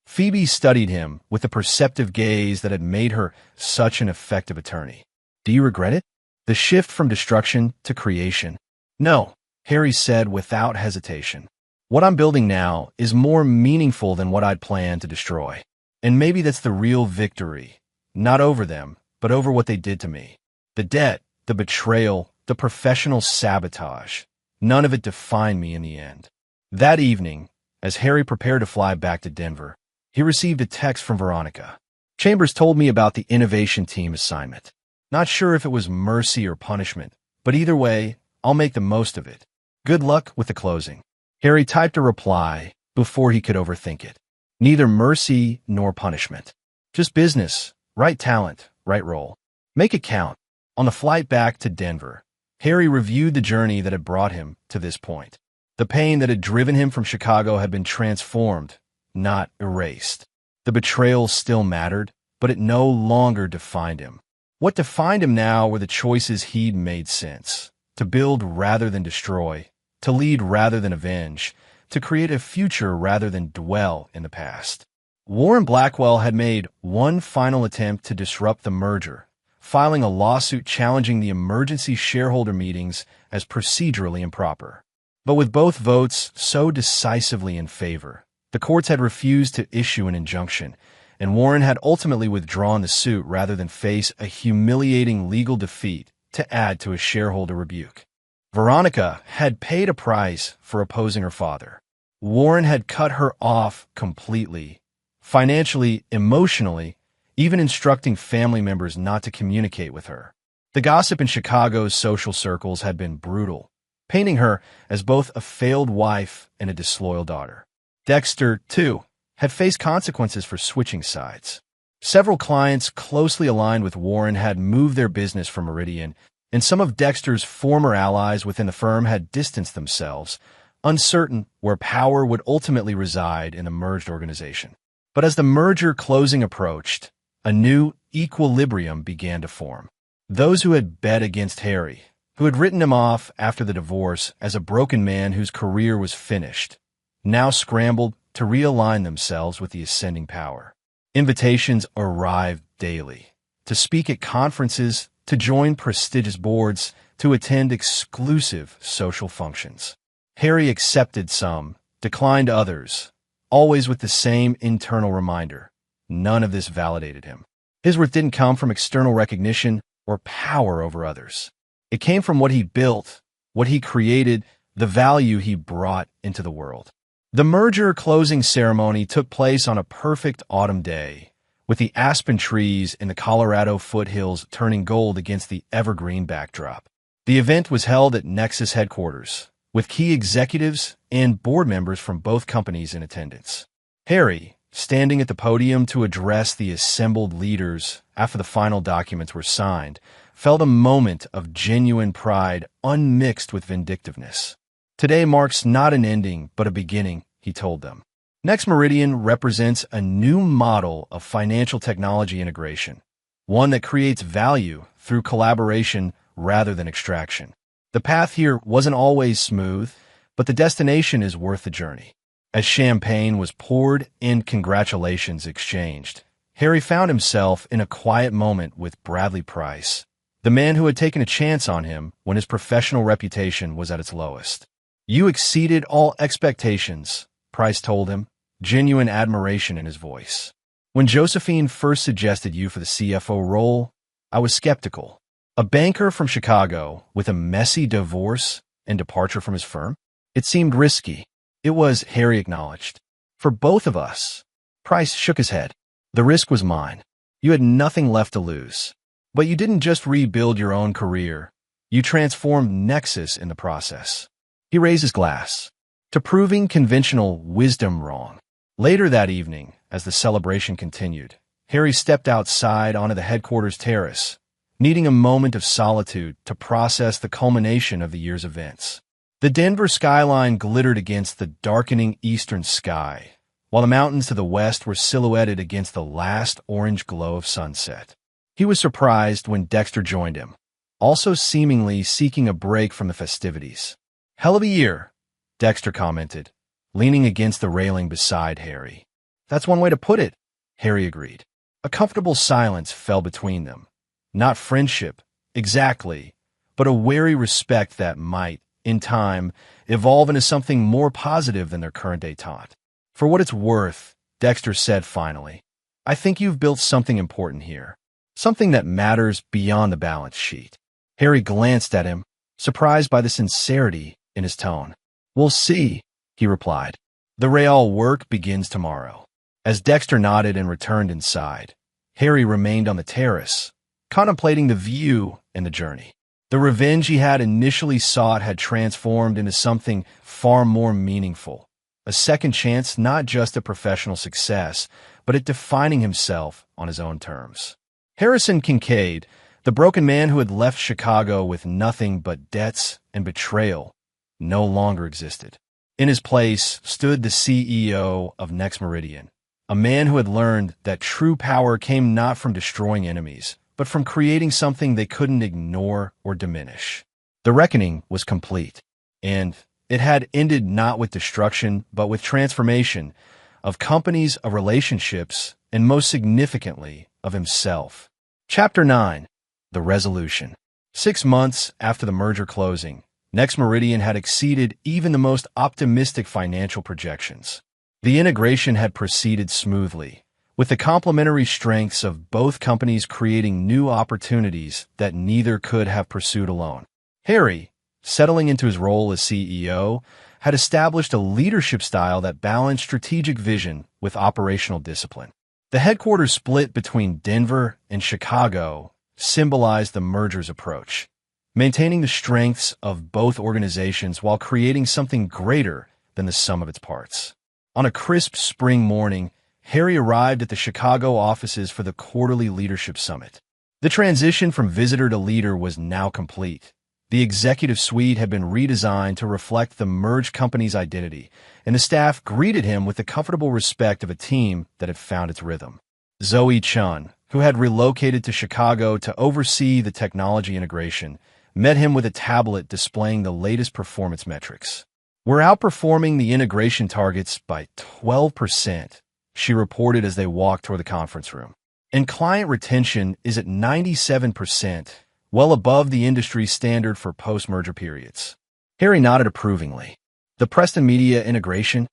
Phoebe studied him with the perceptive gaze that had made her such an effective attorney. "Do you regret it? The shift from destruction to creation?" "No," Harry said without hesitation. "What I'm building now is more meaningful than what I'd planned to destroy. And maybe that's the real victory. Not over them, but over what they did to me. The debt, the betrayal, the professional sabotage. None of it defined me in the end." That evening, as Harry prepared to fly back to Denver, he received a text from Veronica. "Chambers told me about the innovation team assignment. Not sure if it was mercy or punishment, but either way, I'll make the most of it. Good luck with the closing." Harry typed a reply before he could overthink it. Neither mercy nor punishment. Just business, right talent, right role. Make it count. On the flight back to Denver, Harry reviewed the journey that had brought him to this point. The pain that had driven him from Chicago had been transformed, not erased. The betrayal still mattered, but it no longer defined him. What defined him now were the choices he'd made since. To build rather than destroy, to lead rather than avenge, to create a future rather than dwell in the past. Warren Blackwell had made one final attempt to disrupt the merger, filing a lawsuit challenging the emergency shareholder meetings as procedurally improper. But with both votes so decisively in favor, the courts had refused to issue an injunction, and Warren had ultimately withdrawn the suit rather than face a humiliating legal defeat to add to a shareholder rebuke. Veronica had paid a price for opposing her father. Warren had cut her off completely, financially, emotionally, even instructing family members not to communicate with her. The gossip in Chicago's social circles had been brutal, painting her as both a failed wife and a disloyal daughter. Dexter, too, had faced consequences for switching sides. Several clients closely aligned with Warren had moved their business from Meridian, and some of Dexter's former allies within the firm had distanced themselves, uncertain where power would ultimately reside in the merged organization. But as the merger closing approached, a new equilibrium began to form. Those who had bet against Harry, who had written him off after the divorce as a broken man whose career was finished, now scrambled to realign themselves with the ascending power. Invitations arrived daily to speak at conferences, to join prestigious boards, to attend exclusive social functions. Harry accepted some, declined others, always with the same internal reminder. None of this validated him. His worth didn't come from external recognition or power over others. It came from what he built, what he created, the value he brought into the world. The merger closing ceremony took place on a perfect autumn day, with the aspen trees in the Colorado foothills turning gold against the evergreen backdrop. The event was held at Nexus headquarters, with key executives and board members from both companies in attendance. Harry, standing at the podium to address the assembled leaders after the final documents were signed, felt a moment of genuine pride unmixed with vindictiveness. Today marks not an ending, but a beginning, he told them. Next Meridian represents a new model of financial technology integration, one that creates value through collaboration rather than extraction. The path here wasn't always smooth, but the destination is worth the journey. As champagne was poured and congratulations exchanged, Harry found himself in a quiet moment with Bradley Price, the man who had taken a chance on him when his professional reputation was at its lowest. "You exceeded all expectations," Price told him, genuine admiration in his voice. "When Josephine first suggested you for the CFO role, I was skeptical. A banker from Chicago with a messy divorce and departure from his firm? It seemed risky." "It was," Harry acknowledged. "For both of us." Price shook his head. "The risk was mine. You had nothing left to lose. But you didn't just rebuild your own career. You transformed Nexus in the process." He raised his glass to proving conventional wisdom wrong. Later that evening, as the celebration continued, Harry stepped outside onto the headquarters terrace, needing a moment of solitude to process the culmination of the year's events. The Denver skyline glittered against the darkening eastern sky, while the mountains to the west were silhouetted against the last orange glow of sunset. He was surprised when Dexter joined him, also seemingly seeking a break from the festivities. "Hell of a year," Dexter commented, leaning against the railing beside Harry. "That's one way to put it," Harry agreed. A comfortable silence fell between them. Not friendship, exactly, but a wary respect that might, in time, evolve into something more positive than their current détente. "For what it's worth," Dexter said finally, "I think you've built something important here. Something that matters beyond the balance sheet." Harry glanced at him, surprised by the sincerity in his tone. "We'll see," he replied. "The real work begins tomorrow." As Dexter nodded and returned inside, Harry remained on the terrace, contemplating the view and the journey. The revenge he had initially sought had transformed into something far more meaningful. A second chance not just at professional success, but at defining himself on his own terms. Harrison Kincaid, the broken man who had left Chicago with nothing but debts and betrayal, no longer existed. In his place stood the CEO of Next Meridian, a man who had learned that true power came not from destroying enemies, but from creating something they couldn't ignore or diminish. The reckoning was complete, and it had ended not with destruction, but with transformation of companies, of relationships, and most significantly, of himself. Chapter 9. The Resolution. 6 months after the merger closing, Next Meridian had exceeded even the most optimistic financial projections. The integration had proceeded smoothly, with the complementary strengths of both companies creating new opportunities that neither could have pursued alone. Harry, settling into his role as CEO, had established a leadership style that balanced strategic vision with operational discipline. The headquarters split between Denver and Chicago symbolized the merger's approach, maintaining the strengths of both organizations while creating something greater than the sum of its parts. On a crisp spring morning, Harry arrived at the Chicago offices for the quarterly leadership summit. The transition from visitor to leader was now complete. The executive suite had been redesigned to reflect the merged company's identity, and the staff greeted him with the comfortable respect of a team that had found its rhythm. Zoe Chun, who had relocated to Chicago to oversee the technology integration, met him with a tablet displaying the latest performance metrics. "We're outperforming the integration targets by 12%, she reported as they walked toward the conference room. "And client retention is at 97%, well above the industry standard for post-merger periods." Harry nodded approvingly. "The Preston Media integration?"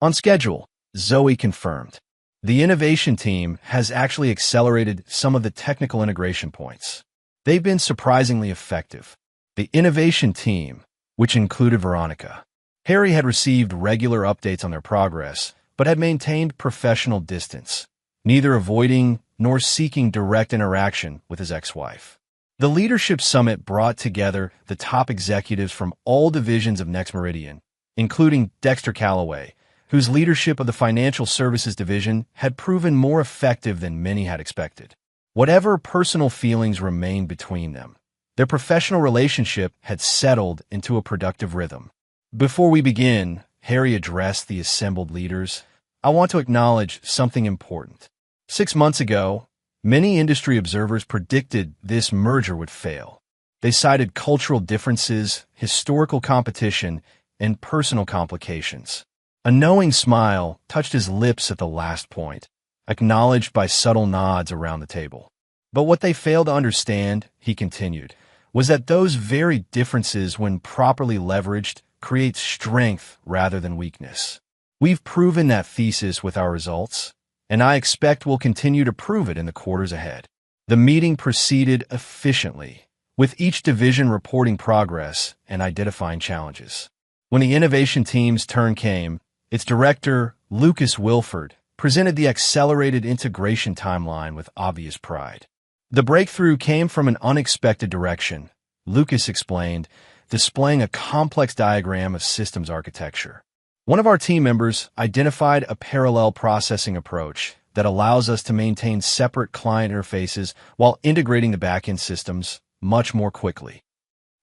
"On schedule," Zoe confirmed. "The innovation team has actually accelerated some of the technical integration points. They've been surprisingly effective." The innovation team, which included Veronica. Harry had received regular updates on their progress, but had maintained professional distance, neither avoiding nor seeking direct interaction with his ex-wife. The Leadership Summit brought together the top executives from all divisions of Next Meridian, including Dexter Calloway, whose leadership of the Financial Services Division had proven more effective than many had expected. Whatever personal feelings remained between them, their professional relationship had settled into a productive rhythm. Before we begin, Harry addressed the assembled leaders. I want to acknowledge something important. 6 months ago, many industry observers predicted this merger would fail. They cited cultural differences, historical competition, and personal complications. A knowing smile touched his lips at the last point, acknowledged by subtle nods around the table. But what they failed to understand, he continued, was that those very differences, when properly leveraged, create strength rather than weakness. We've proven that thesis with our results, and I expect we'll continue to prove it in the quarters ahead. The meeting proceeded efficiently, with each division reporting progress and identifying challenges. When the innovation team's turn came, its director, Lucas Wilford, presented the accelerated integration timeline with obvious pride. The breakthrough came from an unexpected direction, Lucas explained, displaying a complex diagram of systems architecture. One of our team members identified a parallel processing approach that allows us to maintain separate client interfaces while integrating the backend systems much more quickly.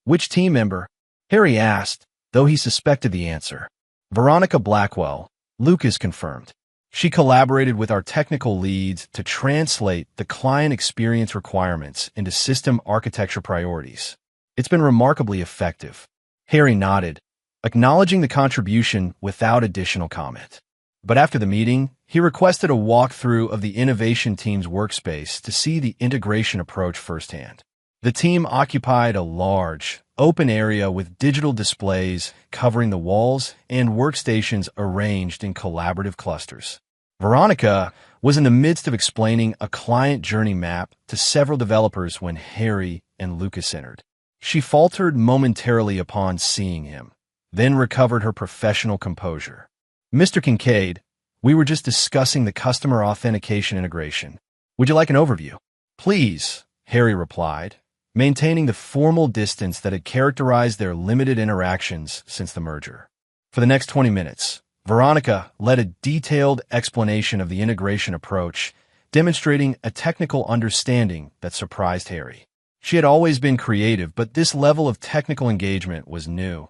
Which team member? Harry asked, though he suspected the answer. Veronica Blackwell, Lucas confirmed. She collaborated with our technical leads to translate the client experience requirements into system architecture priorities. It's been remarkably effective. Harry nodded, acknowledging the contribution without additional comment. But after the meeting, he requested a walkthrough of the innovation team's workspace to see the integration approach firsthand. The team occupied a large, open area with digital displays covering the walls and workstations arranged in collaborative clusters. Veronica was in the midst of explaining a client journey map to several developers when Harry and Lucas entered. She faltered momentarily upon seeing him, then recovered her professional composure. Mr. Kincaid, we were just discussing the customer authentication integration. Would you like an overview? Please, Harry replied, maintaining the formal distance that had characterized their limited interactions since the merger. For the next 20 minutes, Veronica led a detailed explanation of the integration approach, demonstrating a technical understanding that surprised Harry. She had always been creative, but this level of technical engagement was new,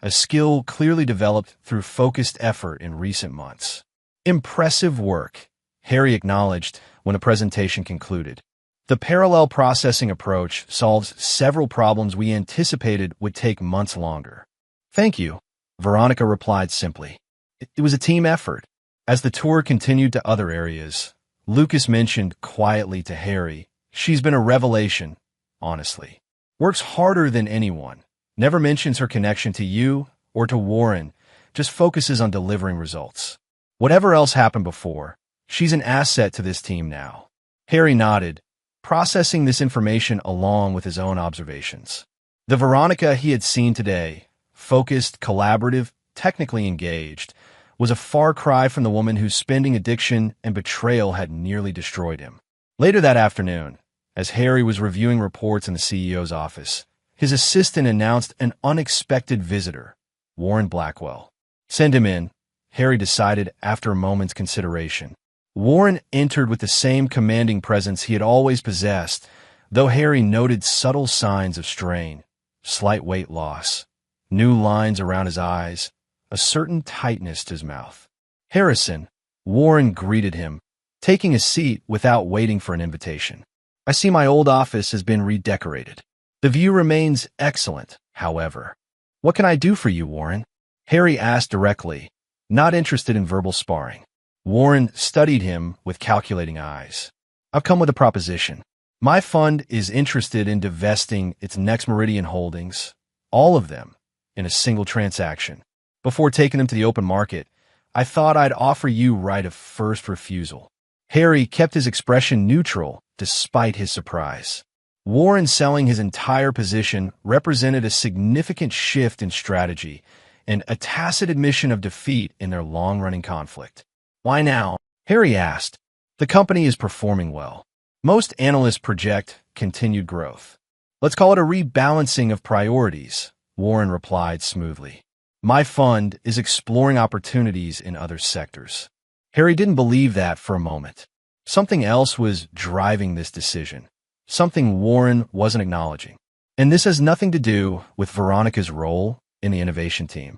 a skill clearly developed through focused effort in recent months. Impressive work, Harry acknowledged when the presentation concluded. The parallel processing approach solves several problems we anticipated would take months longer. Thank you, Veronica replied simply. It was a team effort. As the tour continued to other areas, Lucas mentioned quietly to Harry, she's been a revelation, honestly. Works harder than anyone. Never mentions her connection to you or to Warren, just focuses on delivering results. Whatever else happened before, she's an asset to this team now. Harry nodded, processing this information along with his own observations. The Veronica he had seen today, focused, collaborative, technically engaged, was a far cry from the woman whose spending addiction and betrayal had nearly destroyed him. Later that afternoon, as Harry was reviewing reports in the CEO's office, his assistant announced an unexpected visitor, Warren Blackwell. Send him in, Harry decided after a moment's consideration. Warren entered with the same commanding presence he had always possessed, though Harry noted subtle signs of strain, slight weight loss, new lines around his eyes, a certain tightness to his mouth. Harrison, Warren greeted him, taking a seat without waiting for an invitation. I see my old office has been redecorated. The view remains excellent, however. What can I do for you, Warren? Harry asked directly, not interested in verbal sparring. Warren studied him with calculating eyes. I've come with a proposition. My fund is interested in divesting its Next Meridian holdings, all of them, in a single transaction. Before taking them to the open market, I thought I'd offer you right of first refusal. Harry kept his expression neutral despite his surprise. Warren selling his entire position represented a significant shift in strategy and a tacit admission of defeat in their long-running conflict. Why now? Harry asked. The company is performing well. Most analysts project continued growth. Let's call it a rebalancing of priorities, Warren replied smoothly. My fund is exploring opportunities in other sectors. Harry didn't believe that for a moment. Something else was driving this decision, something Warren wasn't acknowledging. And this has nothing to do with Veronica's role in the innovation team.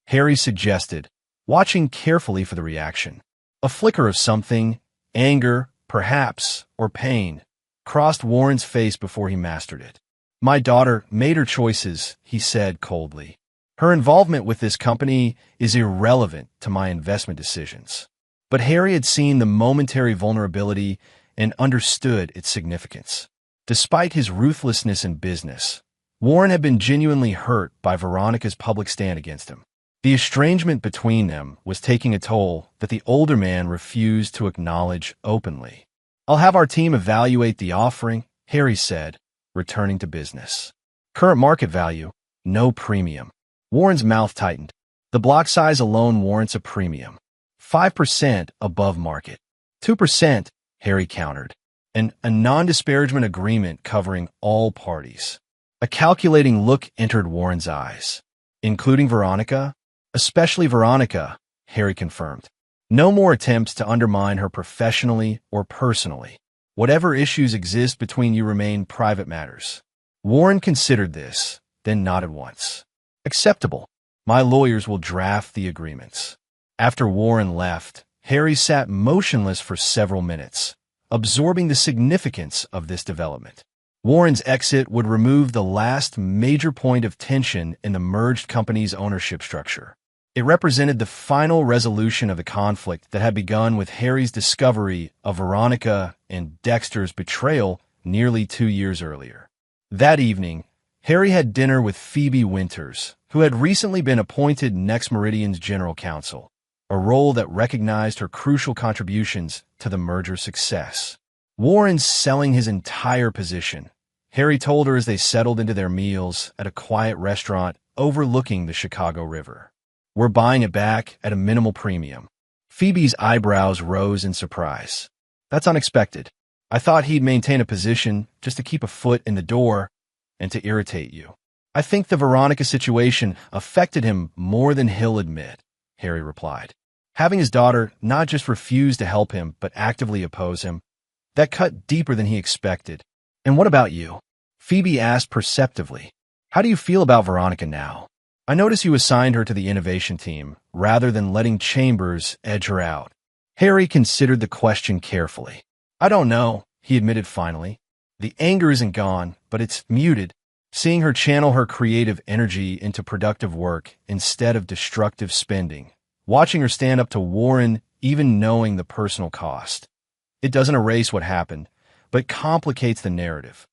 Harry suggested, watching carefully for the reaction. A flicker of something, anger, perhaps, or pain, crossed Warren's face before he mastered it. My daughter made her choices, he said coldly. Her involvement with this company is irrelevant to my investment decisions. But Harry had seen the momentary vulnerability and understood its significance. Despite his ruthlessness in business, Warren had been genuinely hurt by Veronica's public stand against him. The estrangement between them was taking a toll that the older man refused to acknowledge openly. I'll have our team evaluate the offering, Harry said, returning to business. Current market value, no premium. Warren's mouth tightened. The block size alone warrants a premium. 5% above market. 2%, Harry countered. And a non-disparagement agreement covering all parties. A calculating look entered Warren's eyes. Including Veronica? Especially Veronica, Harry confirmed. No more attempts to undermine her professionally or personally. Whatever issues exist between you remain private matters. Warren considered this, then nodded once. Acceptable. My lawyers will draft the agreements. After Warren left, Harry sat motionless for several minutes, absorbing the significance of this development. Warren's exit would remove the last major point of tension in the merged company's ownership structure. It represented the final resolution of the conflict that had begun with Harry's discovery of Veronica and Dexter's betrayal nearly 2 years earlier. That evening, Harry had dinner with Phoebe Winters, who had recently been appointed Next Meridian's general counsel, a role that recognized her crucial contributions to the merger's success. Warren's selling his entire position, Harry told her as they settled into their meals at a quiet restaurant overlooking the Chicago River. We're buying it back at a minimal premium. Phoebe's eyebrows rose in surprise. That's unexpected. I thought he'd maintain a position just to keep a foot in the door and to irritate you. I think the Veronica situation affected him more than he'll admit, Harry replied. Having his daughter not just refuse to help him, but actively oppose him, that cut deeper than he expected. And what about you? Phoebe asked perceptively. How do you feel about Veronica now? I notice you assigned her to the innovation team, rather than letting Chambers edge her out. Harry considered the question carefully. I don't know, he admitted finally. The anger isn't gone, but it's muted. Seeing her channel her creative energy into productive work instead of destructive spending. Watching her stand up to Warren, even knowing the personal cost. It doesn't erase what happened, but complicates the narrative.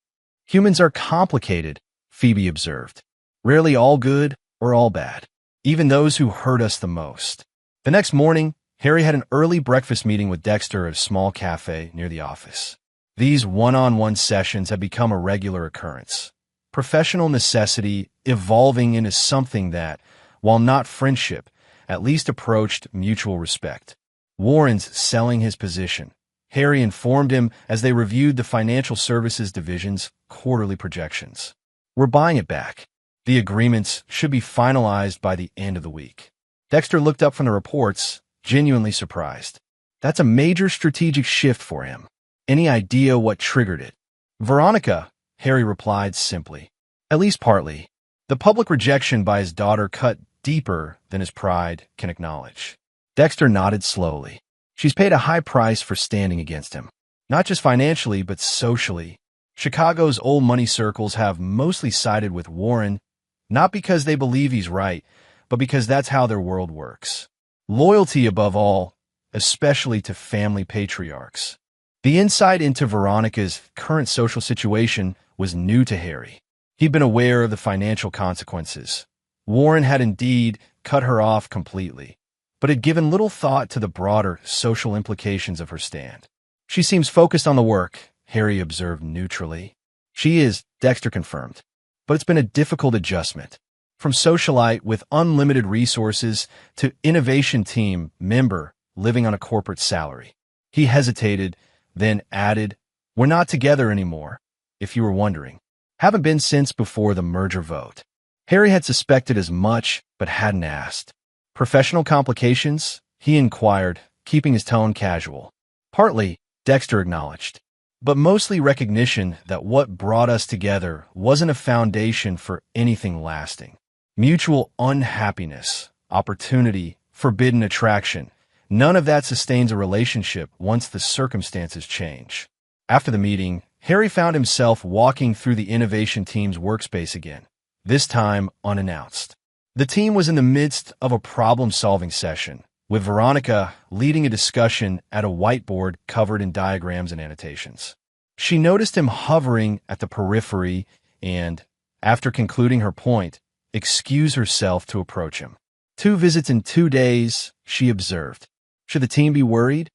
Humans are complicated, Phoebe observed. Rarely all good or all bad. Even those who hurt us the most. The next morning, Harry had an early breakfast meeting with Dexter at a small cafe near the office. These one-on-one sessions had become a regular occurrence. Professional necessity evolving into something that, while not friendship, at least approached mutual respect. Warren's selling his position. Harry informed him as they reviewed the financial services division's quarterly projections. We're buying it back. The agreements should be finalized by the end of the week. Dexter looked up from the reports, genuinely surprised. That's a major strategic shift for him. Any idea what triggered it? Veronica, Harry replied simply. At least partly. The public rejection by his daughter cut deeper than his pride can acknowledge. Dexter nodded slowly. She's paid a high price for standing against him. Not just financially, but socially. Chicago's old money circles have mostly sided with Warren, not because they believe he's right, but because that's how their world works. Loyalty above all, especially to family patriarchs. The insight into Veronica's current social situation was new to Harry. He'd been aware of the financial consequences. Warren had indeed cut her off completely, but had given little thought to the broader social implications of her stand. She seems focused on the work, Harry observed neutrally. She is, Dexter confirmed, but it's been a difficult adjustment. From socialite with unlimited resources to innovation team member living on a corporate salary. He hesitated, then added, "We're not together anymore, if you were wondering." Haven't been since before the merger vote. Harry had suspected as much, but hadn't asked. Professional complications? He inquired, keeping his tone casual. Partly, Dexter acknowledged, but mostly recognition that what brought us together wasn't a foundation for anything lasting. Mutual unhappiness, opportunity, forbidden attraction. None of that sustains a relationship once the circumstances change. After the meeting, Harry found himself walking through the innovation team's workspace again, this time unannounced. The team was in the midst of a problem-solving session, with Veronica leading a discussion at a whiteboard covered in diagrams and annotations. She noticed him hovering at the periphery and, after concluding her point, excused herself to approach him. 2 visits in 2 days, she observed. Should the team be worried?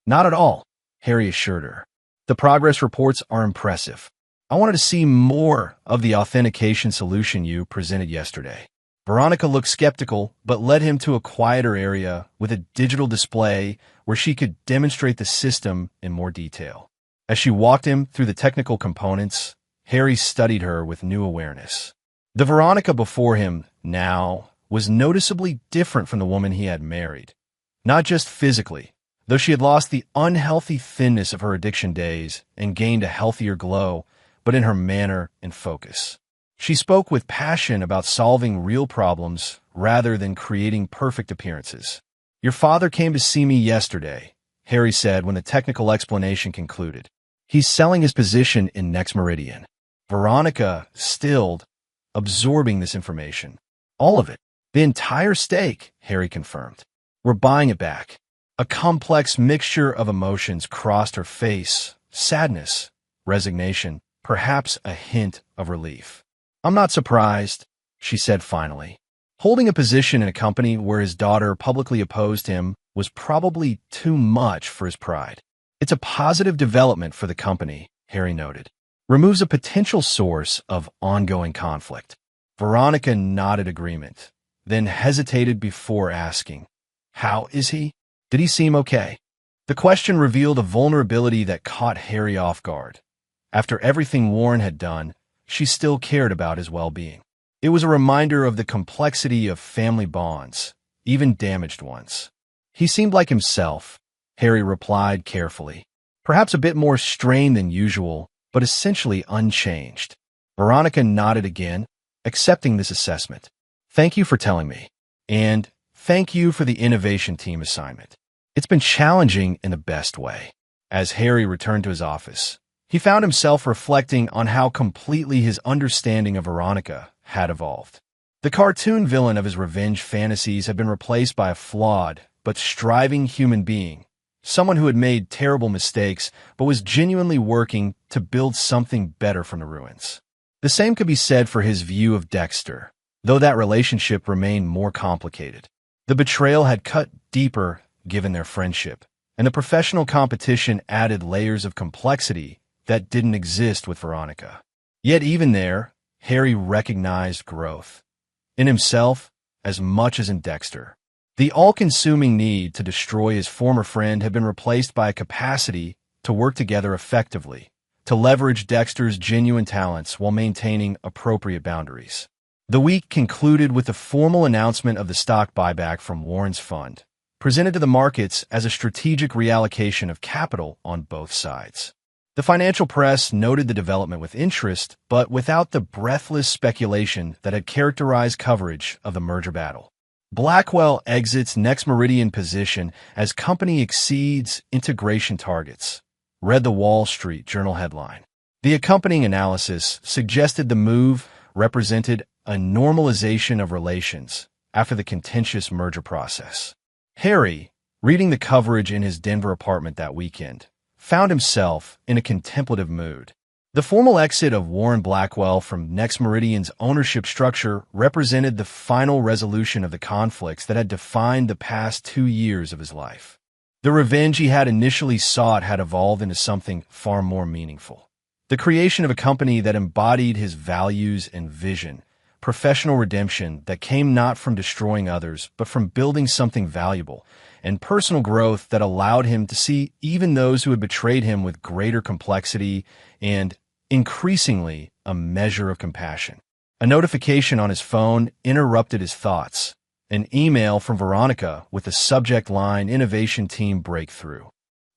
Not at all, Harry assured her. The progress reports are impressive. I wanted to see more of the authentication solution you presented yesterday. Veronica looked skeptical, but led him to a quieter area with a digital display where she could demonstrate the system in more detail. As she walked him through the technical components, Harry studied her with new awareness. The Veronica before him, now, was noticeably different from the woman he had married. Not just physically, though she had lost the unhealthy thinness of her addiction days and gained a healthier glow, but in her manner and focus. She spoke with passion about solving real problems rather than creating perfect appearances. Your father came to see me yesterday, Harry said when the technical explanation concluded. He's selling his position in Next Meridian. Veronica stilled, absorbing this information. All of it. The entire stake, Harry confirmed. We're buying it back. A complex mixture of emotions crossed her face. Sadness, resignation, perhaps a hint of relief. I'm not surprised, she said finally. Holding a position in a company where his daughter publicly opposed him was probably too much for his pride. It's a positive development for the company, Harry noted. Removes a potential source of ongoing conflict. Veronica nodded agreement, then hesitated before asking, How is he? Did he seem okay? The question revealed a vulnerability that caught Harry off guard. After everything Warren had done, she still cared about his well-being. It was a reminder of the complexity of family bonds, even damaged ones. He seemed like himself, Harry replied carefully. Perhaps a bit more strained than usual, but essentially unchanged. Veronica nodded again, accepting this assessment. Thank you for telling me. And thank you for the innovation team assignment. It's been challenging in the best way. As Harry returned to his office, he found himself reflecting on how completely his understanding of Veronica had evolved. The cartoon villain of his revenge fantasies had been replaced by a flawed but striving human being, someone who had made terrible mistakes but was genuinely working to build something better from the ruins. The same could be said for his view of Dexter, though that relationship remained more complicated. The betrayal had cut deeper given their friendship, and the professional competition added layers of complexity that didn't exist with Veronica. Yet even there, Harry recognized growth. In himself, as much as in Dexter. The all-consuming need to destroy his former friend had been replaced by a capacity to work together effectively, to leverage Dexter's genuine talents while maintaining appropriate boundaries. The week concluded with the formal announcement of the stock buyback from Warren's fund, presented to the markets as a strategic reallocation of capital on both sides. The financial press noted the development with interest, but without the breathless speculation that had characterized coverage of the merger battle. Blackwell exits Next Meridian position as company exceeds integration targets, read the Wall Street Journal headline. The accompanying analysis suggested the move represented a normalization of relations after the contentious merger process. Harry, reading the coverage in his Denver apartment that weekend, found himself in a contemplative mood. The formal exit of Warren Blackwell from Next Meridian's ownership structure represented the final resolution of the conflicts that had defined the past 2 years of his life. The revenge he had initially sought had evolved into something far more meaningful. The creation of a company that embodied his values and vision, professional redemption that came not from destroying others, but from building something valuable, and personal growth that allowed him to see even those who had betrayed him with greater complexity and, increasingly a measure of compassion. A notification on his phone interrupted his thoughts. An email from Veronica with the subject line Innovation Team Breakthrough.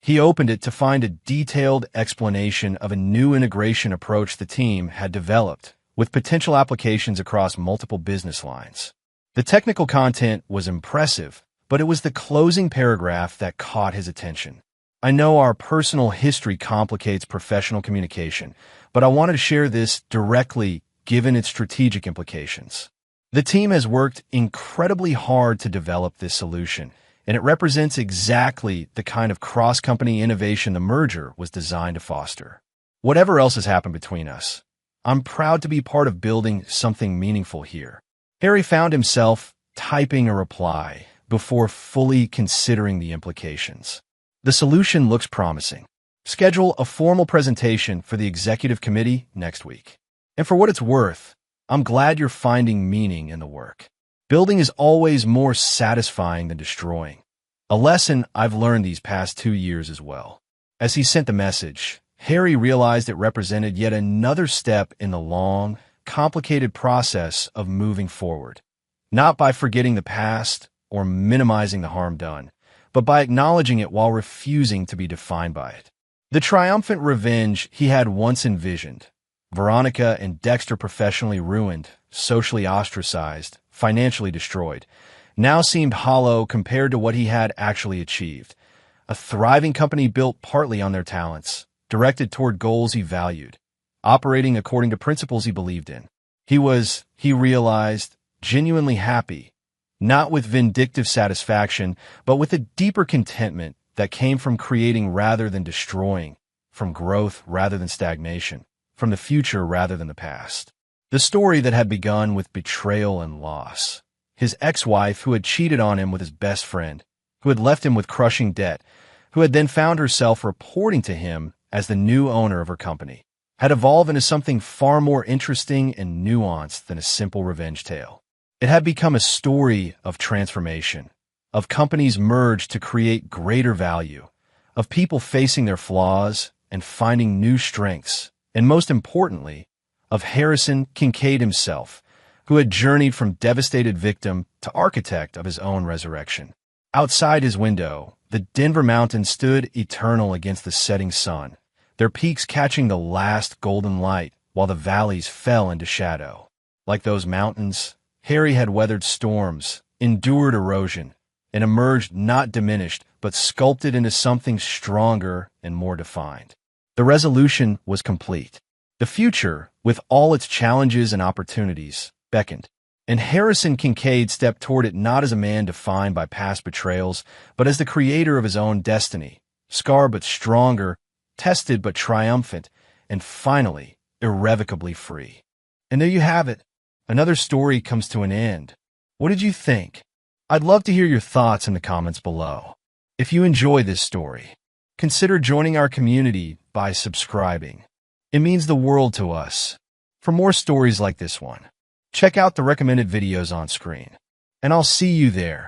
He opened it to find a detailed explanation of a new integration approach the team had developed, with potential applications across multiple business lines. The technical content was impressive, but it was the closing paragraph that caught his attention. I know our personal history complicates professional communication, but I wanted to share this directly given its strategic implications. The team has worked incredibly hard to develop this solution, and it represents exactly the kind of cross-company innovation the merger was designed to foster. Whatever else has happened between us, I'm proud to be part of building something meaningful here. Harry found himself typing a reply before fully considering the implications. The solution looks promising. Schedule a formal presentation for the executive committee next week. And for what it's worth, I'm glad you're finding meaning in the work. Building is always more satisfying than destroying. A lesson I've learned these past 2 years as well. As he sent the message, Harry realized it represented yet another step in the long, complicated process of moving forward. Not by forgetting the past or minimizing the harm done, but by acknowledging it while refusing to be defined by it. The triumphant revenge he had once envisioned, Veronica and Dexter professionally ruined, socially ostracized, financially destroyed, now seemed hollow compared to what he had actually achieved. A thriving company built partly on their talents, directed toward goals he valued, operating according to principles he believed in. He realized, genuinely happy, not with vindictive satisfaction, but with a deeper contentment that came from creating rather than destroying, from growth rather than stagnation, from the future rather than the past. The story that had begun with betrayal and loss. His ex-wife who had cheated on him with his best friend, who had left him with crushing debt, who had then found herself reporting to him as the new owner of her company, had evolved into something far more interesting and nuanced than a simple revenge tale. It had become a story of transformation, of companies merged to create greater value, of people facing their flaws and finding new strengths, and most importantly, of Harrison Kincaid himself, who had journeyed from devastated victim to architect of his own resurrection. Outside his window, the Denver mountains stood eternal against the setting sun, their peaks catching the last golden light while the valleys fell into shadow. Like those mountains, Harry had weathered storms, endured erosion, and emerged not diminished, but sculpted into something stronger and more defined. The resolution was complete. The future, with all its challenges and opportunities, beckoned. And Harrison Kincaid stepped toward it not as a man defined by past betrayals, but as the creator of his own destiny, scarred but stronger, tested but triumphant, and finally, irrevocably free. And there you have it. Another story comes to an end. What did you think? I'd love to hear your thoughts in the comments below. If you enjoy this story, consider joining our community by subscribing. It means the world to us. For more stories like this one, check out the recommended videos on screen. And I'll see you there.